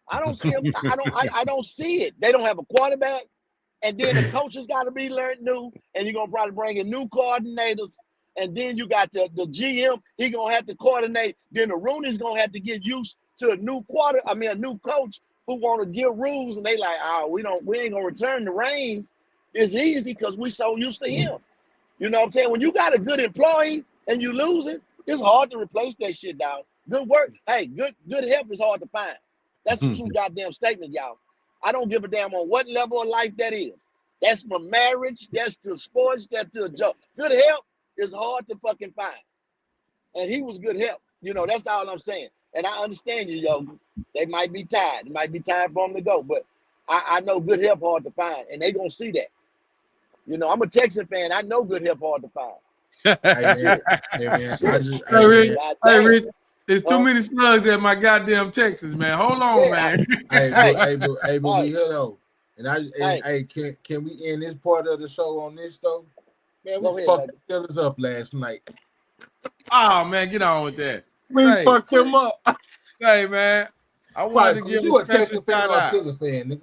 I don't see them. I don't see it. They don't have a quarterback, and then the coaches got to be learned new, and you're gonna probably bring in new coordinators, and then you got the GM. He gonna have to coordinate. Then the Rooney's gonna have to get used to a new coach who want to give rules, and they like, oh, we ain't gonna return the reins. It's easy because we so used to him. You know what I'm saying? When you got a good employee and you lose it, it's hard to replace that shit, dog. Good work. Hey, good help is hard to find. That's a true goddamn statement, y'all. I don't give a damn on what level of life that is. That's from marriage, that's to sports, that's to a job. Good help is hard to fucking find. And he was good help. You know, that's all I'm saying. And I understand you, yo. They might be tired. It might be time for them to go. But I know good help hard to find. And they going to see that. You know, I'm a Texan fan. I know good help hard to find. Hey, Rich, there's too many slugs at my goddamn Texas, man. Hold on, man. But we here though. And can we end this part of the show on this though? Man, we fucked the Steelers up last night. Oh man, get on with that. We fucked them up. Hey man, I wanted to give you a special shout out. Fan, nigga.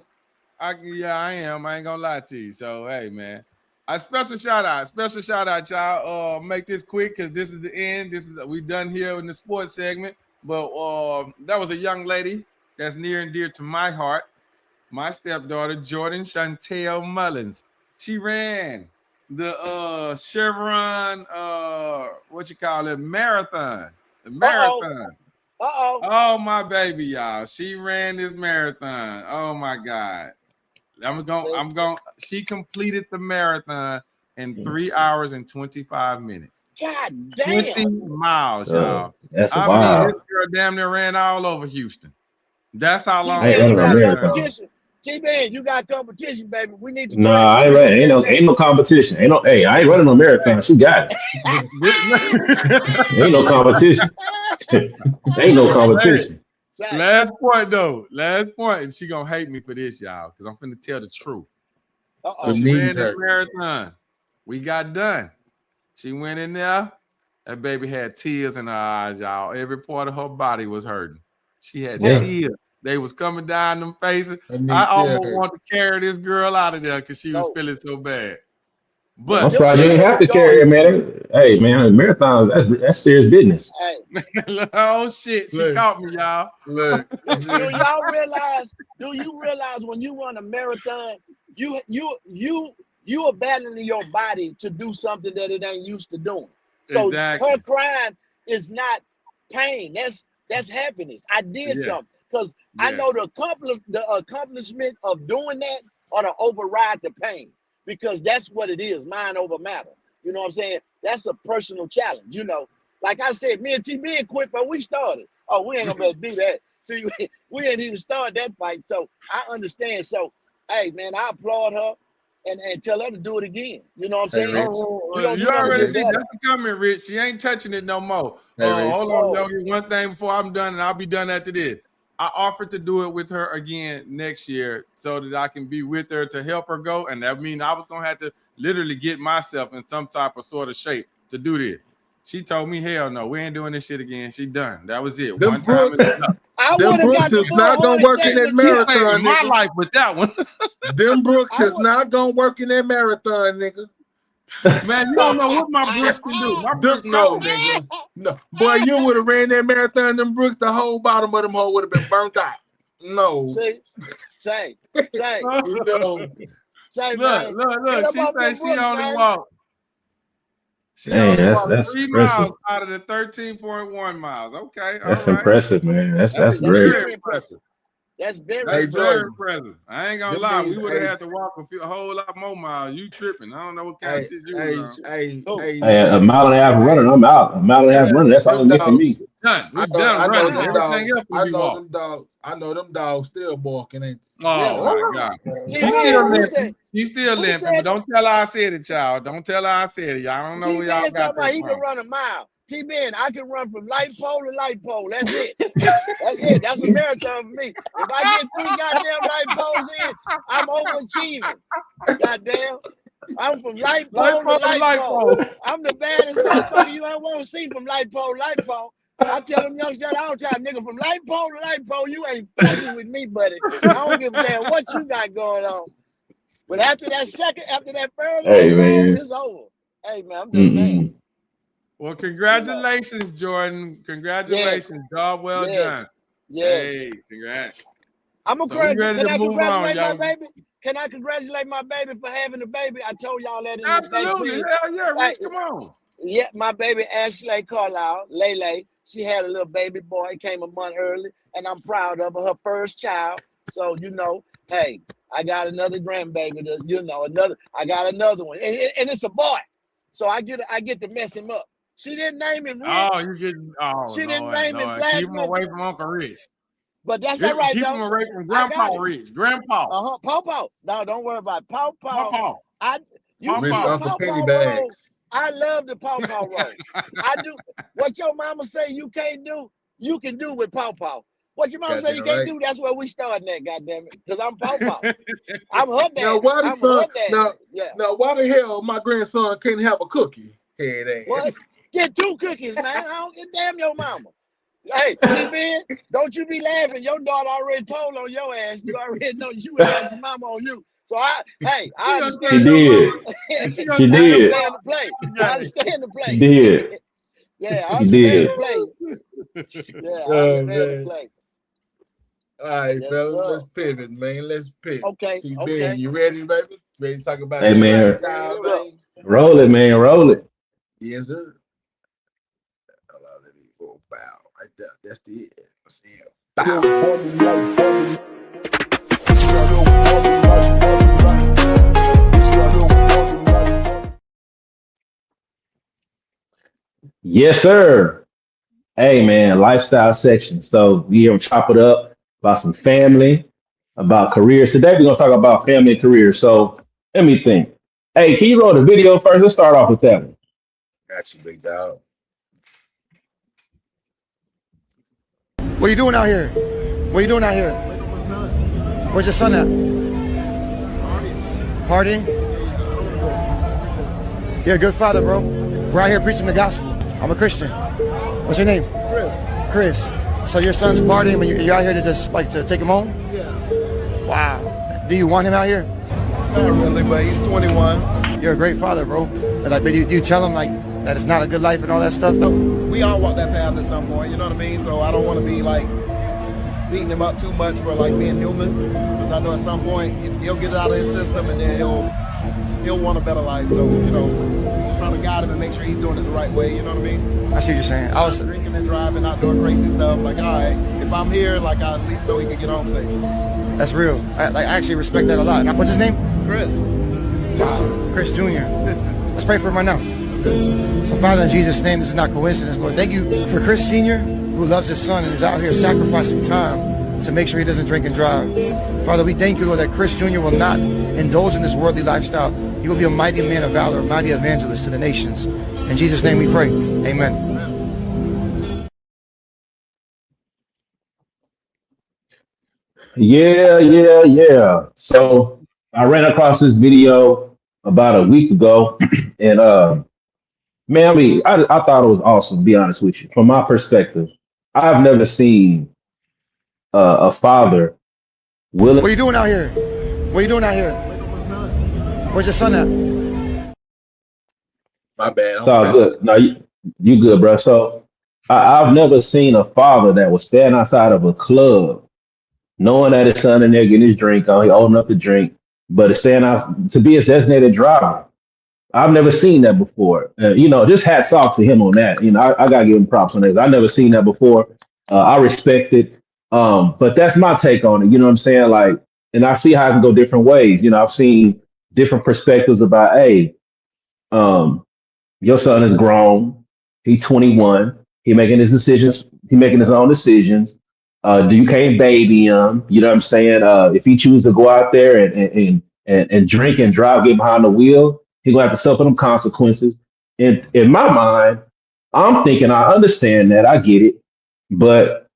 I am. I ain't gonna lie to you. So hey man. A special shout out, y'all. Make this quick because this is the end. We done here in the sports segment. But that was a young lady that's near and dear to my heart. My stepdaughter, Jordan Chantel Mullins. She ran the Chevron marathon. The marathon. Oh my baby, y'all. She ran this marathon. Oh my God. She completed the marathon in 3 hours and 25 minutes. God damn. 20 miles, y'all. That's wild. This girl damn near ran all over Houston. That's how long. T-Man, you got competition, baby. We need to. Nah, I ain't running. Ain't no competition. I ain't running no marathon. She got it. Ain't no competition. Ain't no competition. Last point, and she gonna hate me for this, y'all, because I'm finna tell the truth. So she ran this marathon. We got done. She went in there. That baby had tears in her eyes, y'all. Every part of her body was hurting. She had tears. They was coming down them faces. I almost want to carry this girl out of there because she was feeling so bad. But I'm surprised you didn't have to carry her, man. Hey, man, a marathon, that's serious business. Hey. Oh shit, she caught me, y'all. Look. Do you realize when you run a marathon, you abandoning your body to do something that it ain't used to doing. So her crying is not pain. That's happiness. I did something. Because I know the accomplishment of doing that ought to override the pain. Because that's what it is, mind over matter. You know what I'm saying? That's a personal challenge. You know, like I said, me and T.B. quit, but we started. Oh, we ain't gonna be able to do that. See, we ain't even started that fight. So I understand. So, hey, man, I applaud her and tell her to do it again. You know what I'm saying? You already see that's the comment, Rich. She ain't touching it no more. Hold on, Yogi. One thing before I'm done, and I'll be done after this. I offered to do it with her again next year so that I can be with her to help her go. And that means I was going to have to literally get myself in some type of sort of shape to do this. She told me, hell no, we ain't doing this shit again. She done. That was it. One time is enough. Them Brooks is not going to work in that marathon, my life with that one. Them Brooks is not going to work in that marathon, nigga. Man, you don't know what my Brooks can do. My Brooks nigga. No. Boy, you would have ran that marathon, them Brooks, the whole bottom of them hole would have been burnt out. No. Say. You know. Say, look. She said she only walked. She only walked 3 miles out of the 13.1 miles. Okay, that's impressive, man. That's great. Very impressive. That's very That's very Jordan. impressive. I ain't gonna Them lie. niggas- We would have hey. had to walk a whole lot more miles. You tripping? I don't know what kind of shit you was on. Hey, Hey, a mile and a half running, I'm out. A mile and a half running, that's all it get for me. Done. We I done know running. them Everything dogs. else will be walked. I know them dogs still barking. Ain't Oh my God. See, She's still who limping. said- She's still who limping, said but don't tell her I said it, y'all. Don't tell her I said it. Y'all don't know where y'all T-Ben got talking about that he can from. run a mile. T-Ben, I can run from light pole to light pole. That's it. That's it. That's a marathon for me. If I get 3 goddamn light poles in, I'm overachieving. Goddamn. I'm from light pole to light pole. I'm the baddest motherfucker you ever want to see from light pole to light pole. I tell them youngsters all the time, nigga, from light pole to light pole, you ain't fucking with me, buddy. I don't give a damn what you got going on. But after that first light pole, it's over. Hey, man, I'm just saying. Well, congratulations, Jordan. Congratulations. Job well done. Yes. Hey, congrats. I'm a So we ready to move on, my y'all. baby? Can I congratulate my baby for having a baby? I told y'all that in Absolutely. the Hell yeah, Rich, come on. Yeah, my baby Ashley Carlisle, Lele, she had a little baby boy. He came a month early, and I'm proud of her first child. So, you know, hey, I got another grandbaby. I got another one, and it's a boy. So I get to mess him up. She didn't name him Rich. She didn't name him Black. Keep him away from Uncle Rich. But that's all right, Keep though. him away from Grandpa Rich. Grandpa. Pawpaw. No, don't worry about it. Pawpaw. You see Uncle Pawpaw Penny roll. bags. I love the Pawpaw roll. I do. What your mama say you can't do, you can do with Pawpaw. What your mama say you can't do, that's where we starting at, goddammit. Because I'm Pawpaw. I'm her daddy. Now, why I'm her daddy. Now, why the hell my grandson can't have a cookie? Head ass. What? Get 2 cookies, man. I don't give damn your mama. Hey, T-Ben, don't you be laughing. Your daughter already told on your ass. You already know she would have your mama on you. So I understand. She did. She did. I understand the play. I understand the play. She did. Yeah, I understand the play. Yeah, I understand the play. All right, fellas, let's pivot, man. Let's pivot. Okay. T-Ben, you ready, baby? Ready to talk about Hey, man. lifestyle, man? Roll it, man. Roll it. Yes, sir. Let me go bow right there. That's the it. Let's see you. Bow. Yes, sir. Hey, man, lifestyle section. So we gonna chop it up about some family, about careers. Today we're gonna talk about family and careers. So let me think. Hey, can you roll the video first? Let's start off with that one. Got you, big dog. What are you doing out here? What are you doing out here? Where's your son at? Partying? You're a good father, bro. We're out here preaching the gospel. I'm a Christian. What's your name? Chris. So your son's partying, but you're out here to just like to take him home? Yeah. Wow. Do you want him out here? Not really, but he's 21. You're a great father, bro. But do you tell him like that it's not a good life and all that stuff? No, we all walk that path at some point, you know what I mean? So I don't want to be like beating him up too much for like being human, because I know at some point he'll get it out of his system and then he'll want a better life. So, you know, just trying to guide him and make sure he's doing it the right way, you know what I mean? I see what you're saying. I was drinking and driving, not doing crazy stuff. Like, all right, if I'm here, like I at least know he can get home safe. That's real. I actually respect that a lot. What's his name? Chris. Wow, Chris Jr. Let's pray for him right now. So, Father, in Jesus' name, this is not coincidence, Lord. Thank you for Chris Sr., who loves his son and is out here sacrificing time to make sure he doesn't drink and drive. Father, we thank you, Lord, that Chris Jr. will not indulge in this worldly lifestyle. He will be a mighty man of valor, a mighty evangelist to the nations. In Jesus' name we pray. Amen. Yeah. So I ran across this video about a week ago, and man, I mean, I thought it was awesome, to be honest with you. From my perspective, I've never seen a father willing. What are you doing out here? What are you doing out here? Where's your son at? My bad. It's all good. No, you good, bro. So I've never seen a father that would stand outside of a club, knowing that his son in there getting his drink on, he old enough to drink, but to stand out to be his designated driver. I've never seen that before. You know, just hats off to him on that. You know, I gotta give him props on this. I've never seen that before. I respect it. But that's my take on it. You know what I'm saying? Like, and I see how it can go different ways. You know, I've seen different perspectives about, hey, um, your son is grown. He's 21. He making his decisions. He making his own decisions. You can't baby him. You know what I'm saying? If he chooses to go out there and drink and drive, get behind the wheel, he gonna have to suffer them consequences. And in my mind, I'm thinking I understand that. I get it, but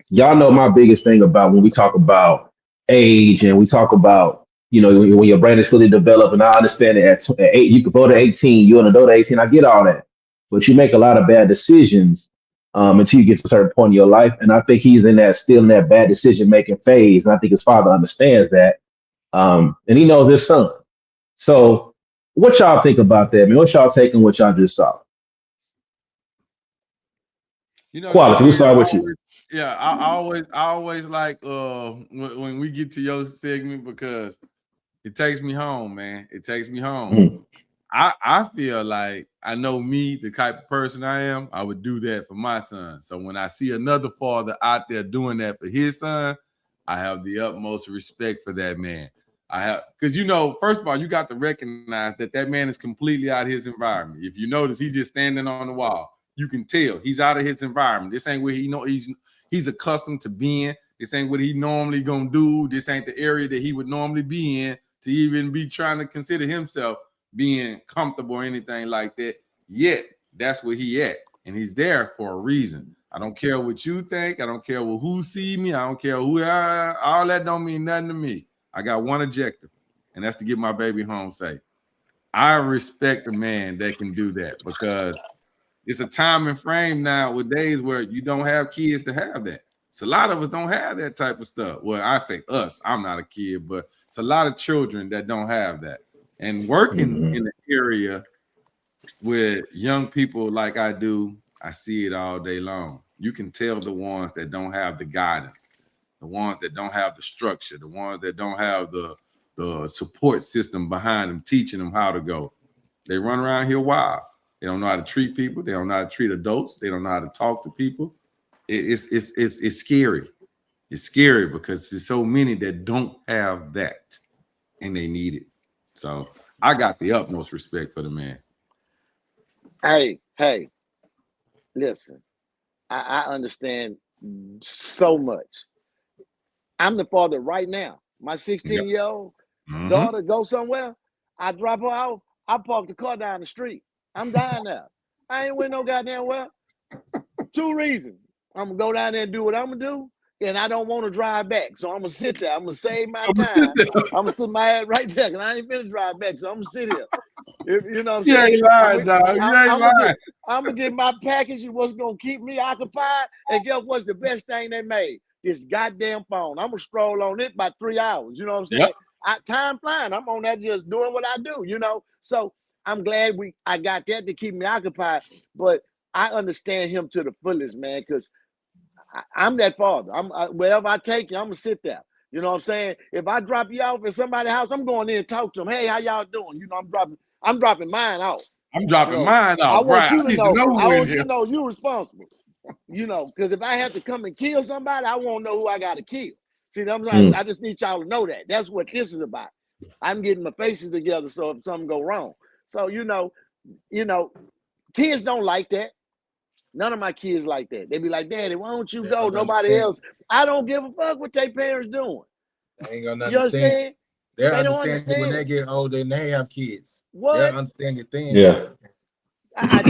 y'all know my biggest thing about when we talk about age and we talk about, you know, when your brain is fully developed, and I understand that at 8, you can go to 18, you're an adult at 18, I get all that. But you make a lot of bad decisions until you get to a certain point in your life. And I think he's still in that bad decision making phase. And I think his father understands that. And he knows his son. So what y'all think about that, man? What y'all taking what y'all just saw? You know, Quality, we start with you. Yeah, I always like when we get to your segment, because it takes me home, man. It takes me home. Mm. I feel like I know me, the type of person I am, I would do that for my son. So when I see another father out there doing that for his son, I have the utmost respect for that man. I have, because, you know, first of all, you got to recognize that man is completely out of his environment. If you notice, he's just standing on the wall. You can tell he's out of his environment. This ain't where he's accustomed to being. This ain't what he normally gonna do. This ain't the area that he would normally be in to even be trying to consider himself being comfortable or anything like that. Yet that's where he at, and he's there for a reason. I don't care what you think. I don't care who see me. I don't care who all that don't mean nothing to me. I got one objective, and that's to get my baby home safe. I respect a man that can do that, because it's a time and frame nowadays where you don't have kids to have that. So a lot of us don't have that type of stuff. Well, I say us, I'm not a kid, but it's a lot of children that don't have that. And working in the area with young people like I do, I see it all day long. You can tell the ones that don't have the guidance, the ones that don't have the structure, the ones that don't have the support system behind them, teaching them how to go. They run around here wild. They don't know how to treat people. They don't know how to treat adults. They don't know how to talk to people. It's scary. It's scary because there's so many that don't have that, and they need it. So I got the utmost respect for the man. Hey, listen, I understand so much. I'm the father right now. My 16-year-old daughter goes somewhere. I drop her off. I park the car down the street. I'm dying now. I ain't went no goddamn well. 2 reasons. I'm going to go down there and do what I'm going to do, and I don't want to drive back. So I'm going to sit there. I'm going to save my time. I'm going to sit my ass right there, because I ain't finna drive back. So I'm going to sit here. You know what I'm saying? You ain't lying, dog. You ain't lying. I'm going to get my package and what's going to keep me occupied. And guess what's the best thing they made? This goddamn phone. I'm going to stroll on it about 3 hours. You know what I'm saying? Yep. Time flying. I'm on that just doing what I do, you know? So I'm glad I got that to keep me occupied. But I understand him to the fullest, man, because I'm that father. Wherever I take you, I'm going to sit there. You know what I'm saying? If I drop you off at somebody's house, I'm going in and talk to them. Hey, how y'all doing? You know, I'm dropping mine off. I'm dropping mine off. I want you to know. I want you to know you're responsible. You know, because if I have to come and kill somebody, I won't know who I got to kill. See, I just need y'all to know that. That's what this is about. I'm getting my faces together so if something go wrong. So, you know, kids don't like that. None of my kids like that. They be like, Daddy, why don't you go? Nobody else. I don't give a fuck what their parents doing. They ain't gonna you understand? They don't understand when they get older and they have kids. What? They'll understand the thing. Yeah. I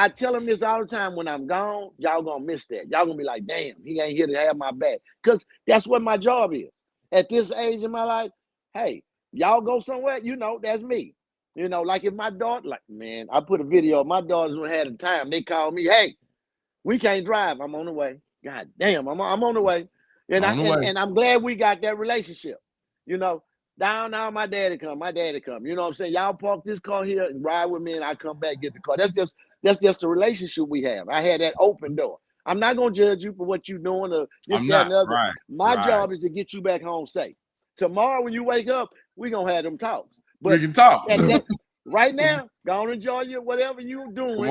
tell them this all the time. When I'm gone, y'all gonna miss that. Y'all gonna be like, damn, he ain't here to have my back. Because that's what my job is. At this age in my life, hey, y'all go somewhere, you know, that's me. You know, like if my daughter, like, man, I put a video of my daughters who had a time. They called me, hey, we can't drive. I'm on the way. God damn, I'm on the way. And I'm glad we got that relationship. You know, down now my daddy come. You know what I'm saying? Y'all park this car here and ride with me, and I come back get the car. That's just the relationship we have. I had that open door. I'm not gonna judge you for what you're doing or this, that, and the other. Right, my job is to get you back home safe. Tomorrow when you wake up, we're gonna have them talks. But we can talk. Right now, go and enjoy your whatever you're doing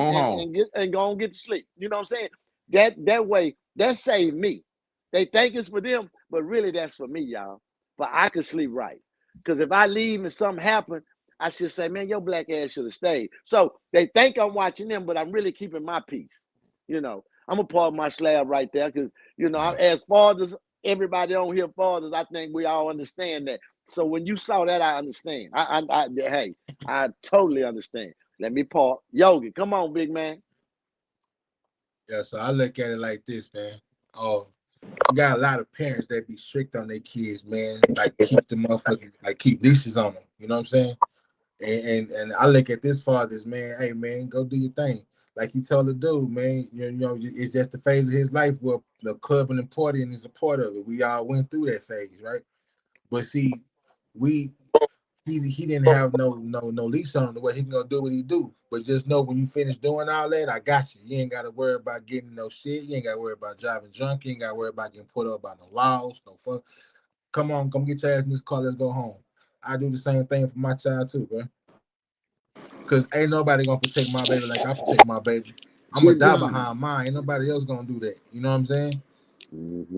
and go and get to sleep. You know what I'm saying? That way, that saved me. They think it's for them, but really that's for me, y'all. But I could sleep right. Because if I leave and something happen, I should say, man, your black ass should have stayed. So they think I'm watching them, but I'm really keeping my peace. You know, I'm a part of my slab right there because, you know, as fathers, everybody on here fathers, I think we all understand that. So when you saw that, I understand. Hey, I totally understand. Let me pause. Yogi, come on, big man. Yeah, so I look at it like this, man. Oh, you got a lot of parents that be strict on their kids, man. Like keep the motherfucking, like keep leashes on them. You know what I'm saying? And I look at this father's, man. Hey, man, go do your thing. Like he told the dude, man. You know, it's just the phase of his life where the clubbing and partying is a part of it. We all went through that phase, right? But see, he didn't have no leash on the way he can go do what he do. But just know when you finish doing all that, I got you. You ain't got to worry about getting no shit. You ain't got to worry about driving drunk. You ain't got to worry about getting put up by no laws, no fuck. Come on, come get your ass in this car. Let's go home. I do the same thing for my child too, bro. Because ain't nobody gonna protect my baby like I protect my baby. I'm gonna die behind mine. Ain't nobody else gonna do that. You know what I'm saying?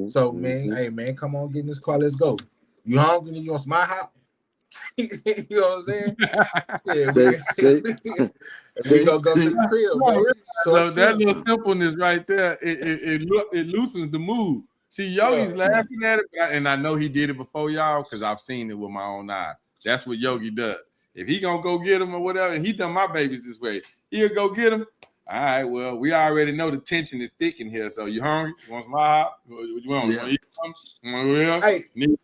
So, man, hey, man, come on, get in this car. Let's go. You hungry? You want some IHOP? You know what I'm saying? Yeah, we gonna go to the crib, baby. So that little simpleness right there, it loosens the mood. See, Yogi's laughing at it, and I know he did it before y'all because I've seen it with my own eyes. That's what Yogi does. If he gonna go get him or whatever, and he done my babies this way, he'll go get him. All right, well, we already know the tension is thick in here. So you hungry? You want some IHOP? What you want? You want to eat something? Hey, man,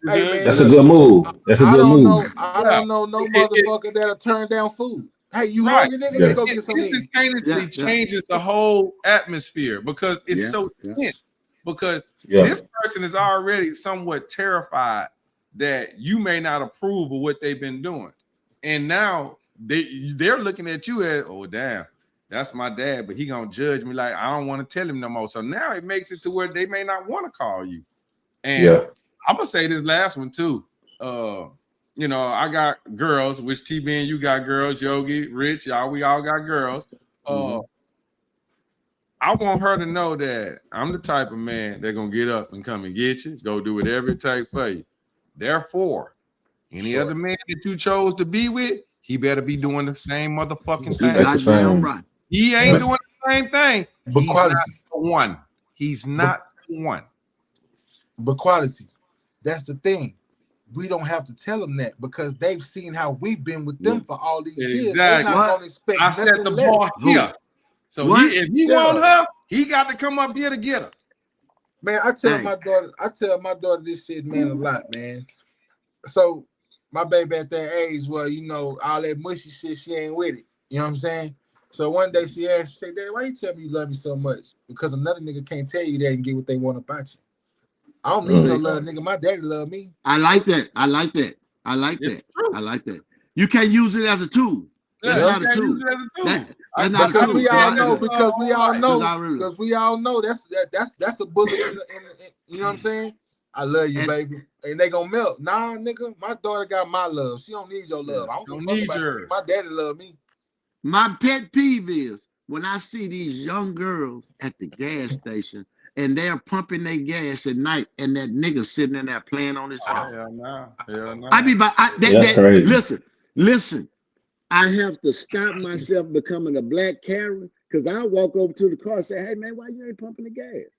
that's a good move. That's a good move. I don't know no motherfucker that'll turn down food. Hey, you hungry, nigga? Let's go get some meat. Instantaneously changes the whole atmosphere because it's so tense. Because this person is already somewhat terrified that you may not approve of what they've been doing. And now they're looking at you as, oh, damn, that's my dad, but he gonna judge me like I don't want to tell him no more. So now it makes it to where they may not want to call you. And I'm gonna say this last one too. You know, I got girls, which TB and you got girls, Yogi, Rich, y'all, we all got girls. I want her to know that I'm the type of man that's gonna get up and come and get you, go do whatever it takes for you. Therefore, any other man that you chose to be with, he better be doing the same motherfucking thing. Right. He ain't doing the same thing. But He's quality. Not the one. He's not the one. But quality. That's the thing. We don't have to tell them that because they've seen how we've been with them for all these years. They're not going to expect I set the bar here. So if he want her, he got to come up here to get her. Man, I tell my daughter this shit, man, a lot, man. So my baby at that age, well, you know, all that mushy shit, she ain't with it. You know what I'm saying? So one day she asked, she said, Daddy, why you tell me you love me so much? Because another nigga can't tell you that and get what they want about you. I don't need your love, nigga. My daddy love me. I like that. You can't use it as a tool. That's not a tool. That's not a tool. Because we all know that's a bullet in you know what I'm saying? I love you, baby. And they gonna melt. Nah, nigga, my daughter got my love. She don't need your love. I don't need her. My daddy love me. My pet peeve is when I see these young girls at the gas station and they're pumping their gas at night and that nigga sitting in there playing on his phone. Hell no. Listen. I have to stop myself becoming a black Karen because I walk over to the car and say, hey, man, why you ain't pumping the gas?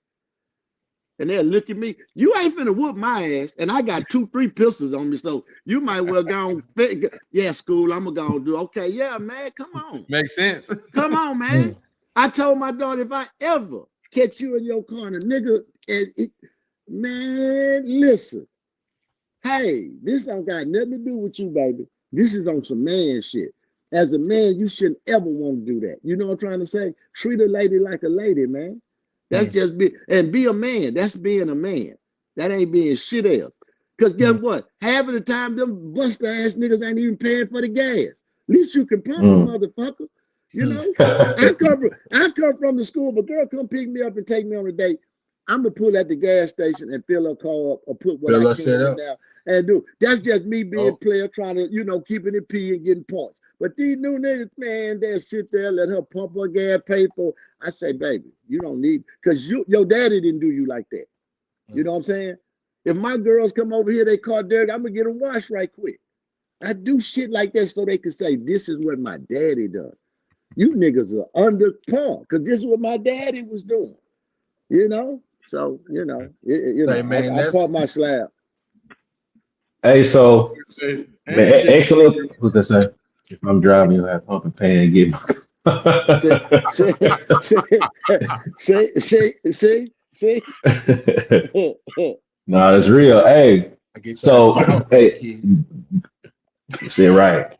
And they'll look at me. You ain't finna whoop my ass. And I got 2-3 pistols on me. So you might well go on. Yeah, school, I'm going to do. Okay, yeah, man, come on. Makes sense. Come on, man. I told my daughter, if I ever catch you in your corner, nigga, man, listen. Hey, this don't got nothing to do with you, baby. This is on some man shit. As a man, you shouldn't ever want to do that. You know what I'm trying to say? Treat a lady like a lady, man. That's just be a man. That's being a man. That ain't being shit else. Because guess what? Half of the time, them buster ass niggas ain't even paying for the gas. At least you can pump a motherfucker. You know? I come from the school. If a girl come pick me up and take me on a date, I'm gonna pull at the gas station and fill her car up or put what I can in there and do. That's just me being a player trying to, you know, keeping it P and getting points. But these new niggas, man, they'll sit there, let her pump her gas, pay for. I say, baby, you don't need, because your daddy didn't do you like that. You know what I'm saying? If my girls come over here, they caught dirty, I'm gonna get them washed right quick. I do shit like that so they can say, this is what my daddy does. You niggas are under par, because this is what my daddy was doing. You know? So, man, I caught my slab. Hey, so man, excellent. Who's that say? If I'm driving, you'll have pump and pay and get. See. No, that's real. Hey, so hey, you said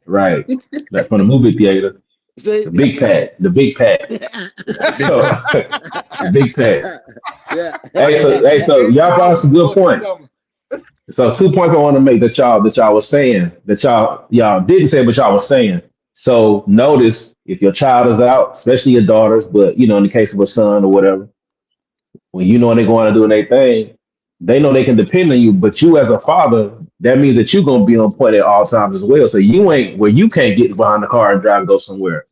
right. That's from the movie theater. See? The big pack. So, the big pack. Yeah. So y'all brought some good points. So 2 points I want to make that y'all was saying that y'all didn't say, but y'all was saying. So notice if your child is out, especially your daughters, but in the case of a son or whatever, when you know they're going to do their thing, they know they can depend on you. But you as a father, that means that you're gonna be on point at all times as well. So you ain't where you can't get behind the car and drive and go somewhere.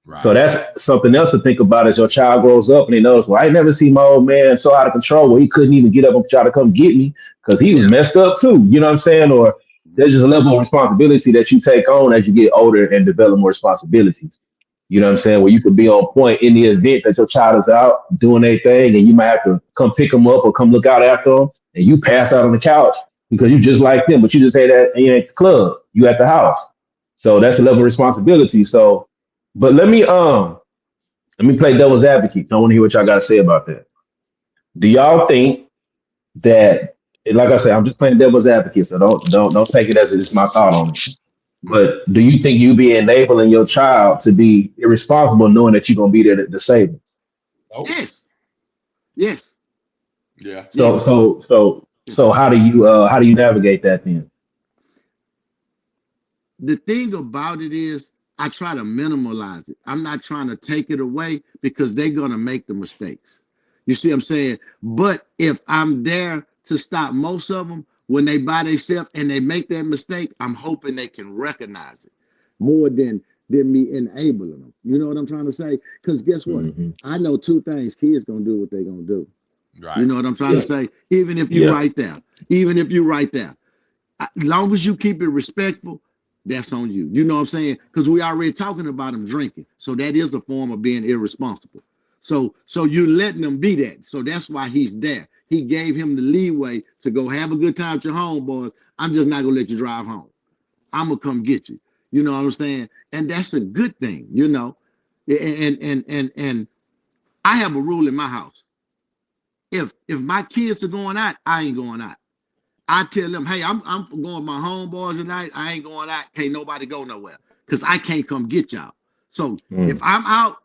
Right. So that's something else to think about as your child grows up and they knows, well, I never see my old man so out of control where he couldn't even get up and try to come get me because he was messed up too. You know what I'm saying? Or there's just a level of responsibility that you take on as you get older and develop more responsibilities. You know what I'm saying? Where you could be on point in the event that your child is out doing their thing and you might have to come pick them up or come look out after them and you pass out on the couch because you just like them, but you just say that you ain't at the club, you at the house. So that's a level of responsibility. So, but let me play devil's advocate. I want to hear what y'all got to say about that. Do y'all think that, like I said, I'm just playing devil's advocate, so don't take it as it's my thought on it. But do you think you be enabling your child to be irresponsible knowing that you're gonna be there to save them? Oh. Yes. Yeah. So how do you navigate that then? The thing about it is I try to minimalize it. I'm not trying to take it away because they're gonna make the mistakes. You see what I'm saying? But if I'm there to stop most of them when they by themselves and they make that mistake, I'm hoping they can recognize it more than me enabling them. You know what I'm trying to say? Because guess what? Mm-hmm. I know two things. Kids gonna do what they're gonna do. Right. You know what I'm trying to say? Even if you're right there. As long as you keep it respectful, that's on you. You know what I'm saying? Because we already talking about them drinking. So that is a form of being irresponsible. So you're letting them be that. So that's why he's there. He gave him the leeway to go have a good time at your homeboys. I'm just not gonna let you drive home. I'm gonna come get you. You know what I'm saying? And that's a good thing, you know. And I have a rule in my house. If my kids are going out, I ain't going out. I tell them, hey, I'm going with my homeboys tonight. I ain't going out. Can't nobody go nowhere because I can't come get y'all. So if I'm out,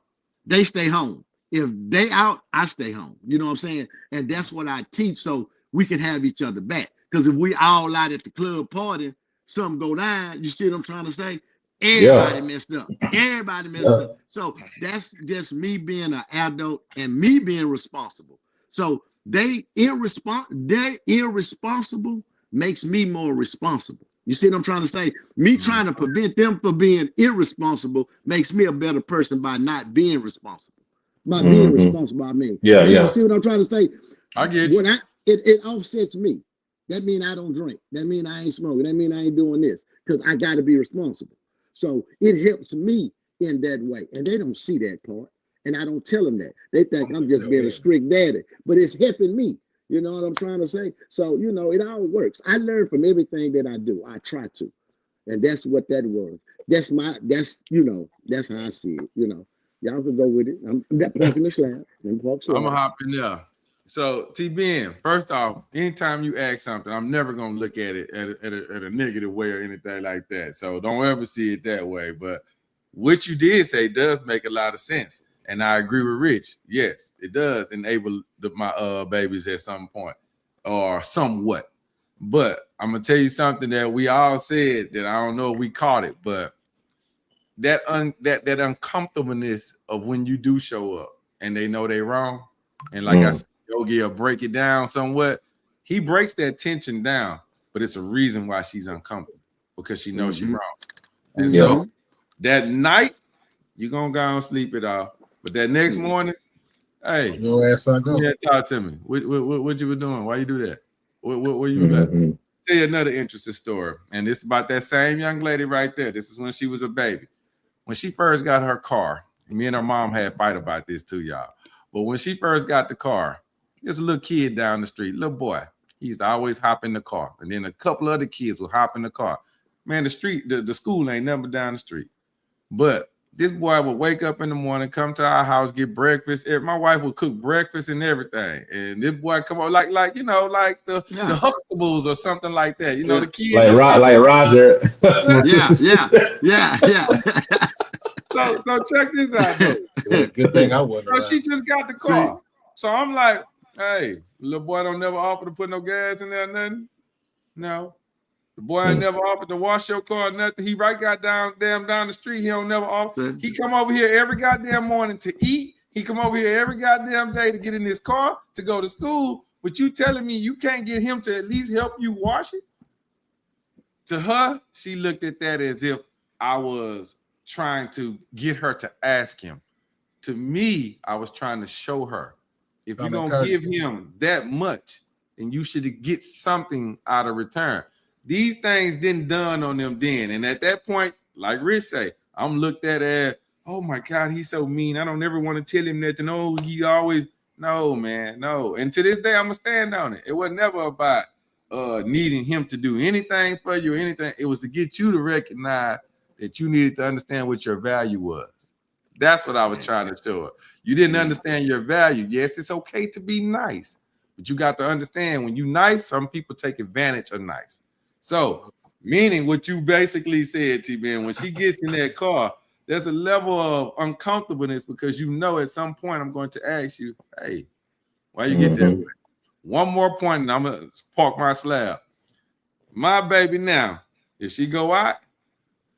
they stay home. If they out, I stay home. You know what I'm saying? And that's what I teach so we can have each other back. Because if we all out at the club party, something go down, you see what I'm trying to say? Everybody messed up. Everybody messed up. So that's just me being an adult and me being responsible. So their irresponsible makes me more responsible. You see what I'm trying to say? Me trying to prevent them from being irresponsible makes me a better person by not being responsible. By being responsible, I mean. You see what I'm trying to say? I get you. It offsets me. That means I don't drink. That means I ain't smoking. That means I ain't doing this because I got to be responsible. So it helps me in that way. And they don't see that part. And I don't tell them that. They think I'm just being a strict daddy. But it's helping me. You know what I'm trying to say? So, you know, it all works. I learn from everything that I do. I try to. And that's what that was. That's how I see it, you know. Y'all can go with it. I'm parking the slab. I'm gonna hop in there. So T-Ben, first off, anytime you ask something, I'm never gonna look at it at a negative way or anything like that. So don't ever see it that way. But what you did say does make a lot of sense. And I agree with Rich. Yes, it does enable my babies at some point or somewhat. But I'm gonna tell you something that we all said that I don't know if we caught it, but that uncomfortableness of when you do show up and they know they're wrong, and like I said, Yogi will break it down somewhat. He breaks that tension down, but it's a reason why she's uncomfortable because she knows she's wrong. And so that night you're gonna go and sleep it off, but that next morning, Hey, Your ass I go. yeah, talk to me. What you were doing? Why you do that? Where you at? Tell you another interesting story, and it's about that same young lady right there. This is when she was a baby. When she first got her car, me and her mom had a fight about this too, y'all. But when she first got the car, there's a little kid down the street, little boy. He used to always hop in the car, and then a couple other kids would hop in the car. Man, the school ain't never down the street. But this boy would wake up in the morning, come to our house, get breakfast. My wife would cook breakfast and everything. And this boy come on like the Huxtables or something like that. The kids like Roger. Yeah. So check this out, though. Good thing I wasn't. So she just got the car. So I'm like, hey, little boy don't never offer to put no gas in there or nothing. No. The boy ain't never offered to wash your car or nothing. He got down the street. He don't never offer. He come over here every goddamn morning to eat. He come over here every goddamn day to get in his car to go to school. But you telling me you can't get him to at least help you wash it? To her, she looked at that as if I was trying to get her to ask him. To me, I was trying to show her, if you don't give him that much, then you should get something out of return. These things didn't dawn on them then. And at that point, like Rich say, I'm looked at as, oh my God, he's so mean. I don't ever want to tell him nothing. Oh, he always, no, man, no. And to this day, I'm going to stand on it. It was never about needing him to do anything for you or anything. It was to get you to recognize that you needed to understand what your value was. That's what I was trying to show her. You didn't understand your value. Yes, it's okay to be nice, but you got to understand when you're nice, some people take advantage of nice. So, meaning what you basically said, T-Ben, when she gets in that car, there's a level of uncomfortableness because at some point I'm going to ask you, hey, why you get that way? One more point and I'm going to park my slab. My baby now, if she go out,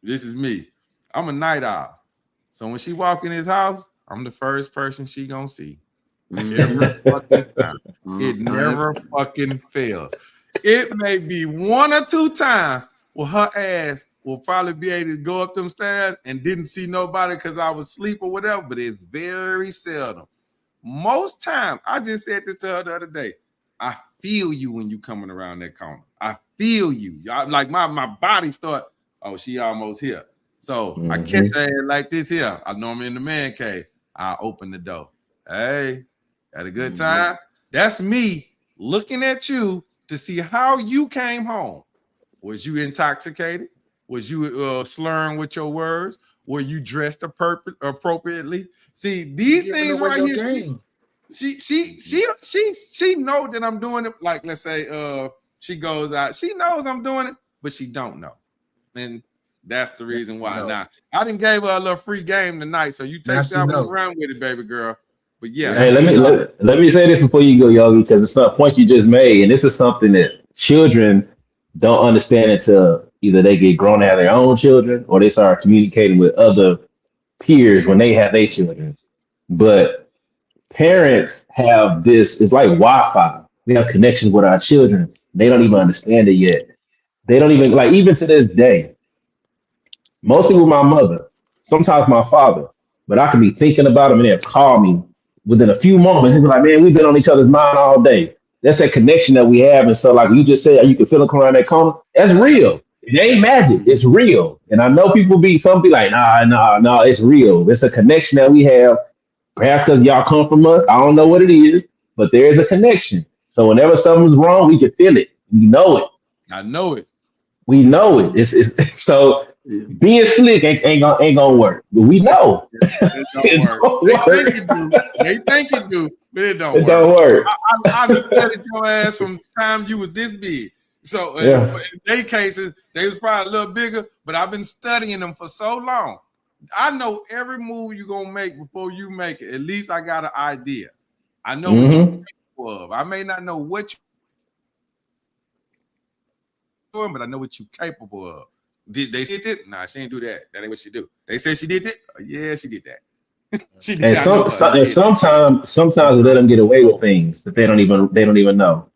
this is me. I'm a night owl. So when she walk in his house, I'm the first person she going to see. Every fucking time. It never fucking fails. It may be one or two times where her ass will probably be able to go up them stairs and didn't see nobody because I was asleep or whatever, but it's very seldom. Most times, I just said this to her the other day, I feel you when you coming around that corner. I feel you. Like my body start, oh, she almost here. So I catch her ass like this here. I know I'm in the man cave. I open the door. Hey, had a good time? That's me looking at you to see how you came home. Was you intoxicated? Was you slurring with your words? Were you dressed appropriately? See, these things right here, she know that I'm doing it. Like, let's say she goes out. She knows I'm doing it, but she don't know. And that's the reason why. Now, I didn't gave her a little free game tonight, so you take that one around with it, baby girl. But yeah. Hey, let me say this before you go, Yogi, because it's a point you just made, and this is something that children don't understand until either they get grown to have their own children or they start communicating with other peers when they have their children. But parents have this, it's like Wi-Fi. We have connections with our children. They don't even understand it yet. They don't even, like, even to this day, mostly with my mother, sometimes my father, but I can be thinking about them and they'll call me within a few moments and be like, man, we've been on each other's mind all day. That's that connection that we have. And so, like you just said, you can feel it come around that corner. That's real. It ain't magic. It's real. And I know people be like, nah, it's real. It's a connection that we have. Perhaps because y'all come from us. I don't know what it is, but there is a connection. So whenever something's wrong, we can feel it. We know it. I know it. We know it. It's so being slick ain't gonna work. But we know. It don't work. They think it do, but it don't work. It don't work. I studied your ass from the time you was this big. So in their cases, they was probably a little bigger, but I've been studying them for so long. I know every move you're gonna make before you make it. At least I got an idea. I know what you're capable of. I may not know what you're doing, but I know what you're capable of. Did they did it? Nah, she ain't do that. That ain't what she do. They said she did it. Yeah, she did that. She did. And sometimes we let them get away with things that they don't even know.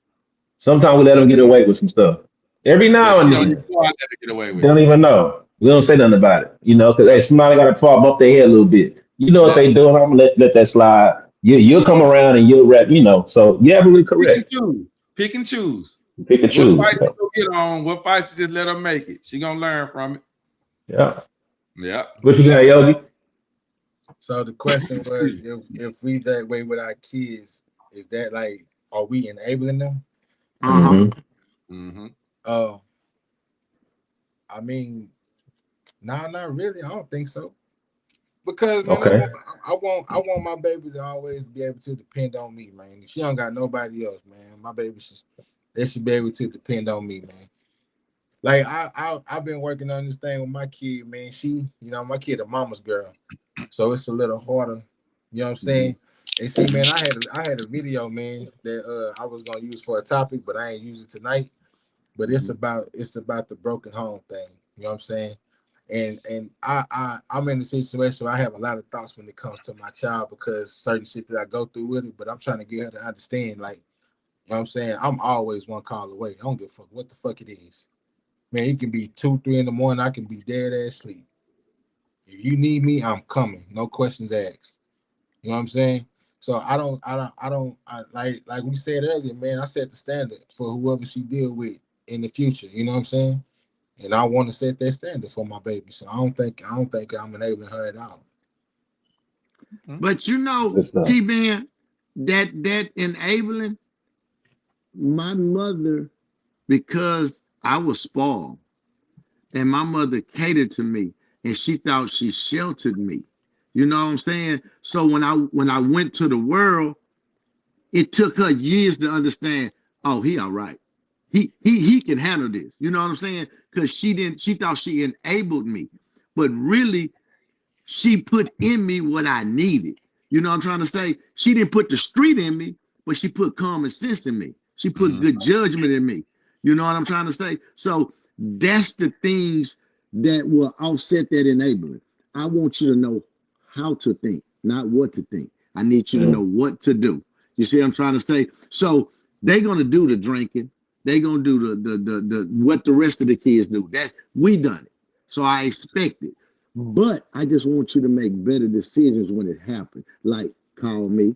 Sometimes we let them get away with some stuff. Every now and then, they don't even know. We don't say nothing about it, because somebody got to bump their head a little bit. You know what they doing? I'm gonna let that slide. you'll come around and you'll rap, So you're absolutely correct. Pick and choose. Pick and choose. What fights she gonna get on? What fights she just let her make it? She gonna learn from it. Yeah. What you got, Yogi? So the question was, if we that way with our kids, is that like, are we enabling them? I mean, not really. I don't think so. Because man, I want my baby to always be able to depend on me, man. If she don't got nobody else, man, my baby should be able to depend on me, man. Like I've been working on this thing with my kid, man. She, my kid a mama's girl, so it's a little harder. You know what I'm saying? And see, man, I had a video, man, that I was gonna use for a topic, but I ain't use it tonight. But it's about the broken home thing. You know what I'm saying? And I'm in a situation where I have a lot of thoughts when it comes to my child because certain shit that I go through with it, but I'm trying to get her to understand, like, you know what I'm saying? I'm always one call away. I don't give a fuck what the fuck it is. Man, it can be 2, 3 in the morning. I can be dead ass sleep. If you need me, I'm coming. No questions asked. You know what I'm saying? So I like we said earlier, man, I set the standard for whoever she deal with in the future. You know what I'm saying? And I want to set that standard for my baby. So I don't think I'm enabling her at all. But T-Man, that enabling my mother, because I was spoiled and my mother catered to me and she thought she sheltered me. You know what I'm saying? So when I went to the world, it took her years to understand, oh, he all right. He can handle this. You know what I'm saying? Because she thought she enabled me. But really, she put in me what I needed. You know what I'm trying to say? She didn't put the street in me, but she put common sense in me. She put good judgment in me. You know what I'm trying to say? So that's the things that will offset that enabling. I want you to know how to think, not what to think. I need you to know what to do. You see what I'm trying to say? So they're gonna do the drinking. They're gonna do the what the rest of the kids do. That we done it. So I expect it. But I just want you to make better decisions when it happens. Like call me,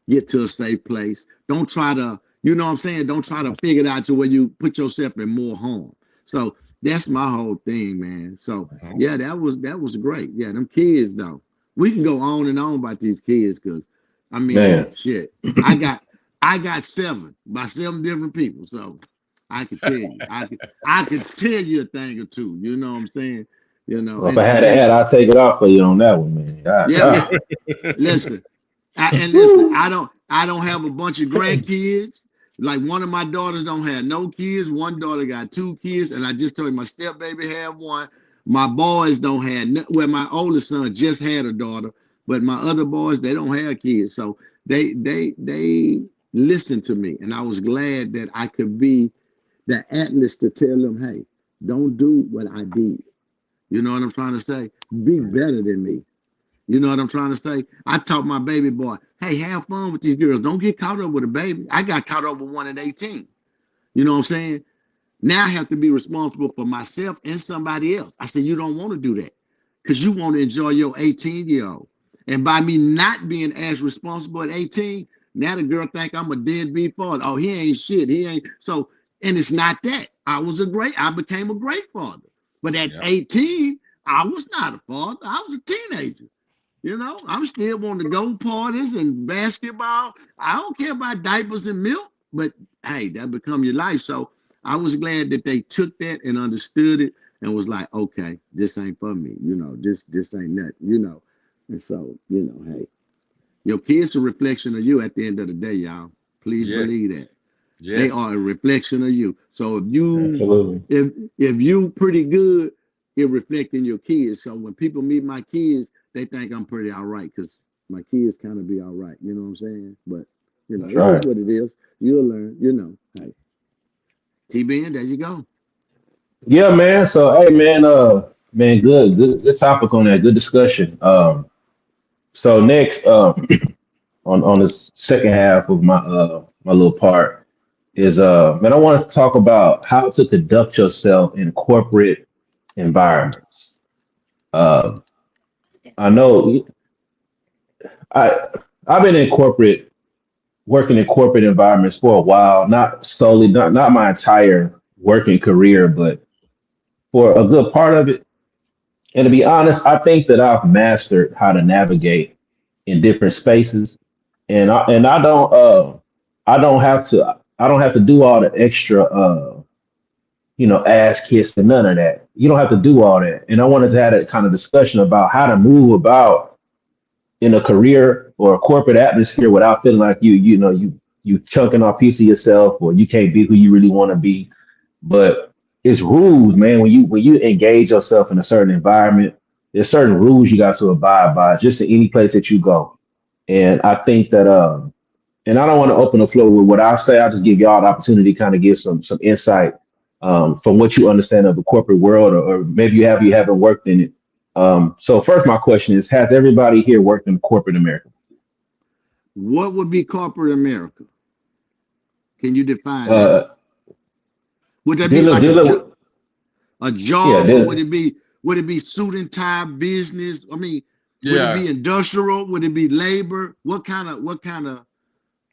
get to a safe place. Don't try to, you know what I'm saying? Don't try to figure it out to where you put yourself in more harm. So that's my whole thing, man. So yeah, that was great. Yeah, them kids though. We can go on and on about these kids because I mean shit. I got 7 by 7 different people. So I could tell you. I could tell you a thing or two. You know what I'm saying? You know, well, if I had a hat, I'll take it off for you on that one, man. Listen, I don't have a bunch of grandkids. Like one of my daughters don't have no kids. One daughter got 2 kids, and I just told you my step baby have 1. My boys don't have. Well, my oldest son just had a daughter, but my other boys they don't have kids. So they listen to me, and I was glad that I could be the atlas to tell them, hey, don't do what I did. You know what I'm trying to say? Be better than me. You know what I'm trying to say? I taught my baby boy, hey, have fun with these girls. Don't get caught up with a baby. I got caught up with one at 18. You know what I'm saying? Now I have to be responsible for myself and somebody else. I said, you don't want to do that because you want to enjoy your 18-year-old. And by me not being as responsible at 18, now the girl think I'm a deadbeat father. Oh, he ain't shit. He ain't. So, and it's not that. I became a great father. But at 18, I was not a father. I was a teenager. You know, I'm still wanting to go parties and basketball. I don't care about diapers and milk, but hey, that become your life. So I was glad that they took that and understood it and was like, okay, this ain't for me. You know, this ain't nothing, you know. And so, you know, hey, your kids are a reflection of you at the end of the day, y'all. Please believe that. Yes. They are a reflection of you. So if you pretty good, it reflecting your kids. So when people meet my kids, they think I'm pretty all right because my kids kind of be all right. You know what I'm saying? But you know, that's what it is. You'll learn. You know, hey, T-Ben, there you go. Yeah, man. So hey, man, good topic on that. Good discussion. So next, on this second half of my my little part is man, I wanted to talk about how to conduct yourself in corporate environments. I know I I've been in corporate, working in corporate environments for a while, not solely, not my entire working career, but for a good part of it. And to be honest, I think that I've mastered how to navigate in different spaces, and I don't have to do all the extra ass kiss and none of that. You don't have to do all that. And I wanted to have a kind of discussion about how to move about in a career or a corporate atmosphere without feeling like you chunking off a piece of yourself or you can't be who you really want to be. But it's rules, man. When you engage yourself in a certain environment, there's certain rules you got to abide by just in any place that you go. And I think that and I don't want to open the floor with what I say. I just give y'all the opportunity to kind of give some insight from what you understand of the corporate world, or maybe you haven't worked in it. So first, my question is: has everybody here worked in corporate America? What would be corporate America? Can you define that? Uh, Would that be dealer, like dealer, a yeah, job, or dealer. would it be suit and tie business? I mean, would it Yeah. be industrial? Would it be labor? What kind of what kind of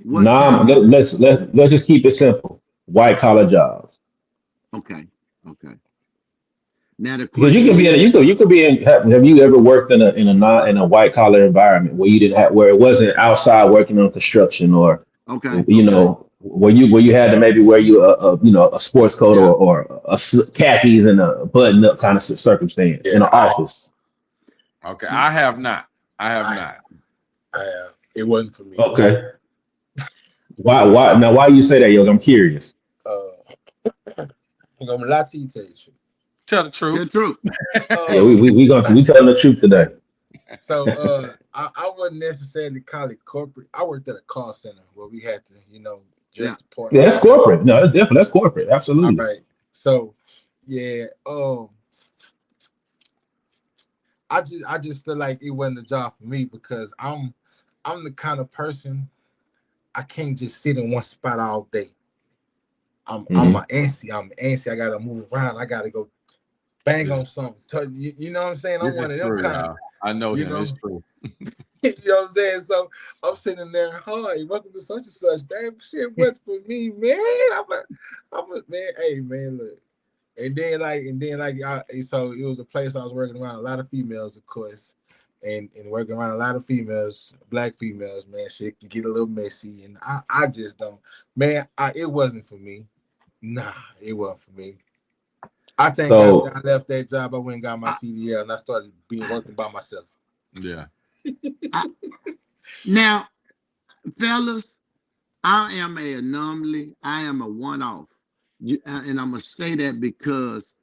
Let's just keep it simple. White collar jobs. okay, okay. Now the Because you question can be in is, you could be in. Have you ever worked in a white collar environment where you didn't have where it wasn't outside working on construction, or okay, where you had to maybe wear you a sports coat, Yeah. or khakis and a button up kind of circumstance in Yeah, an office? Okay. I have not. I have I, not. it wasn't for me. Okay. Why you say that, yo? I'm curious. I'm gonna lie to you, tell you the truth. Tell the truth. that's true. Yeah, we telling the truth today. So I wouldn't necessarily call it corporate. I worked at a call center where we had to, dress Yeah. the part. Yeah, that's corporate. No, that's definitely that's corporate. All Absolutely. right. So yeah, I just feel like it wasn't a job for me because I'm the kind of person I can't just sit in one spot all day. I'm antsy. I gotta move around. I gotta go bang on something. You know what I'm saying? I'm This one is of them true, kind. y'all. I know You him. know, It's true. you know what I'm saying? So I'm sitting there, hi, welcome to such and such. Damn shit, what's for me, man? I'm a man. Hey, man, look. And then so it was a place I was working around a lot of females, of course, and working around a lot of females, black females, man, shit can get a little messy, and I just don't, man. It wasn't for me. Nah, it wasn't for me. I think after So I left that job, I went and got my CDL, and I started working by myself. Yeah. Now, fellas, I am a anomaly. I am a one-off. And I'm gonna say that because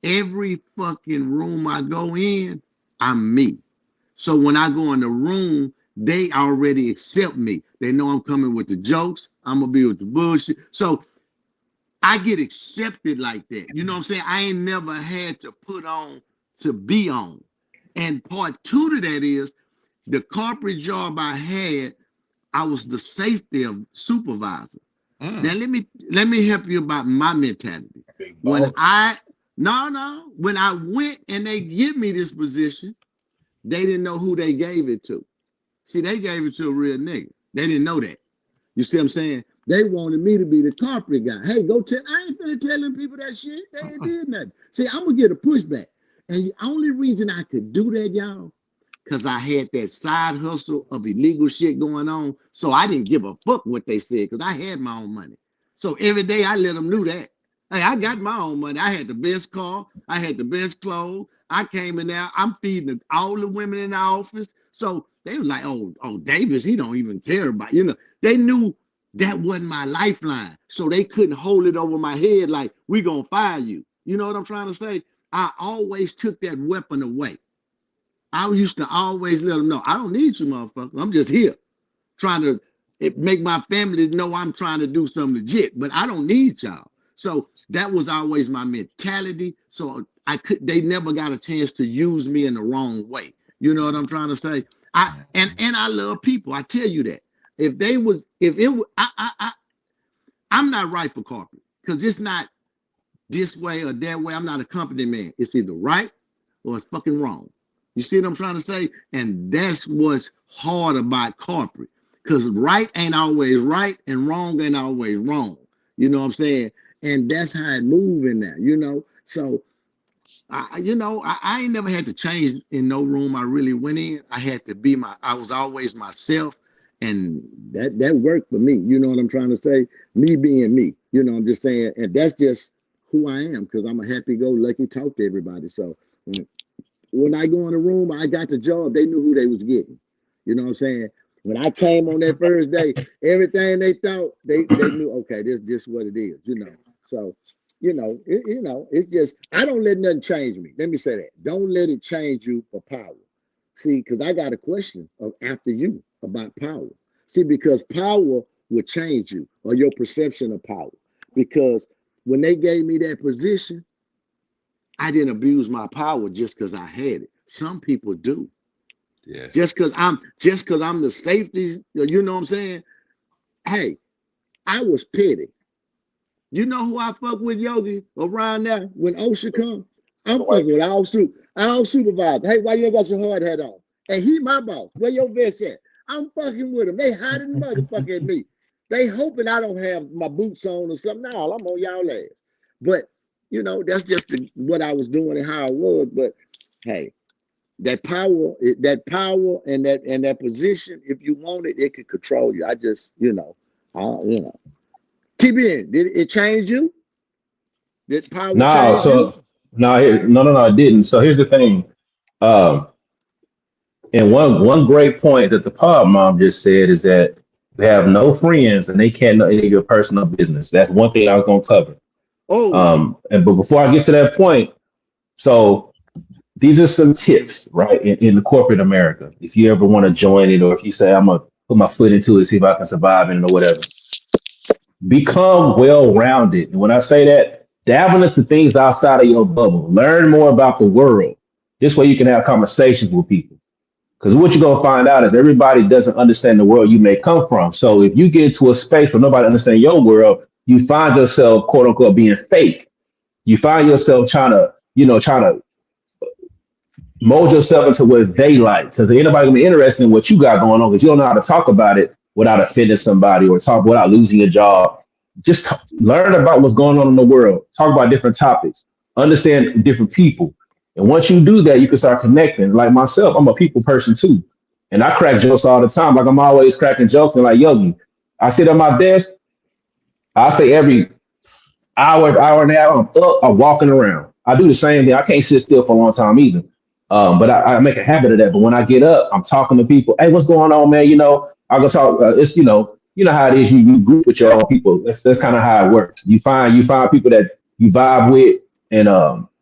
every fucking room I go in, I'm me. So when I go in the room, they already accept me. They know I'm coming with the jokes. I'm gonna be with the bullshit. So I get accepted like that. You know what I'm saying? I ain't never had to put on to be on. And part two to that is the corporate job I had, I was the safety of supervisor. Now let me help you about my mentality. When when I went and they give me this position, they didn't know who they gave it to. See, they gave it to a real nigga. They didn't know that. You see what I'm saying? They wanted me to be the corporate guy. Hey, go tell. I ain't finna telling people that shit. They ain't did nothing. See, I'm gonna get a pushback. And the only reason I could do that, y'all, because I had that side hustle of illegal shit going on. So I didn't give a fuck what they said because I had my own money. So every day I let them know that. Hey, I got my own money. I had the best car. I had the best clothes. I came in there. I'm feeding all the women in the office. So they were like, oh, Davis, he don't even care about, they knew that wasn't my lifeline. So they couldn't hold it over my head like, we gonna fire you. You know what I'm trying to say? I always took that weapon away. I used to always let them know, I don't need you, motherfucker. I'm just here trying to make my family know I'm trying to do something legit, but I don't need y'all. So that was always my mentality. So they never got a chance to use me in the wrong way. You know what I'm trying to say? And I love people. I tell you that. I'm not right for corporate because it's not this way or that way. I'm not a company man. It's either right or it's fucking wrong. You see what I'm trying to say? And that's what's hard about corporate. Because right ain't always right and wrong ain't always wrong. You know what I'm saying? And that's how it moving now, you know? So, I ain't never had to change in no room I really went in. I had to be I was always myself. And that worked for me. You know what I'm trying to say? Me being me. You know what I'm just saying? And that's just who I am because I'm a happy-go-lucky, talk to everybody. So when I go in the room, I got the job. They knew who they was getting. You know what I'm saying? When I came on that first day, everything they thought, they knew, okay, this what it is, you know. So, it's just, I don't let nothing change me. Let me say that. Don't let it change you for power. See, because I got a question after you about power. See, because power will change you or your perception of power. Because when they gave me that position, I didn't abuse my power just because I had it. Some people do. Yes. Just because I'm the safety, you know what I'm saying? Hey, I was petty. You know who I fuck with, Yogi, around there when OSHA come? I'm fucking with all supervisors. Hey, why you ain't got your hard hat on? And he my boss. Where your vest at? I'm fucking with him. They hiding motherfucker at me. They hoping I don't have my boots on or something. No, I'm on y'all ass. But, that's just what I was doing and how I was. But, hey, that power and that position, if you want it, it could control you. I just, TBN, did it change you? Did power change you? No, it didn't. So here's the thing. And one great point that the pod mom just said is that you have no friends and they can't know any of your personal business. That's one thing I was gonna cover. But before I get to that point, so these are some tips, right, in the corporate America. If you ever want to join it, or if you say I'm gonna put my foot into it, see if I can survive in it or whatever, become well-rounded. And when I say that, dabble into things outside of your bubble. Learn more about the world. This way you can have conversations with people. Because what you're gonna find out is everybody doesn't understand the world you may come from. So if you get into a space where nobody understands your world, you find yourself, quote unquote, being fake. You find yourself trying to mold yourself into what they like, because anybody gonna be interested in what you got going on, because you don't know how to talk about it without offending somebody or talk without losing your job. Just learn about what's going on in the world. Talk about different topics. Understand different people. And once you do that, you can start connecting. Like myself, I'm a people person too. And I crack jokes all the time. Like I'm always cracking jokes. And like, Yogi, I sit at my desk, I say every hour and a half, I'm up, I'm walking around. I do the same thing. I can't sit still for a long time either. But I make a habit of that. But when I get up, I'm talking to people. Hey, what's going on, man? I go talk. It's you know how it is. You group with your own people. That's kind of how it works. You find people that you vibe with, and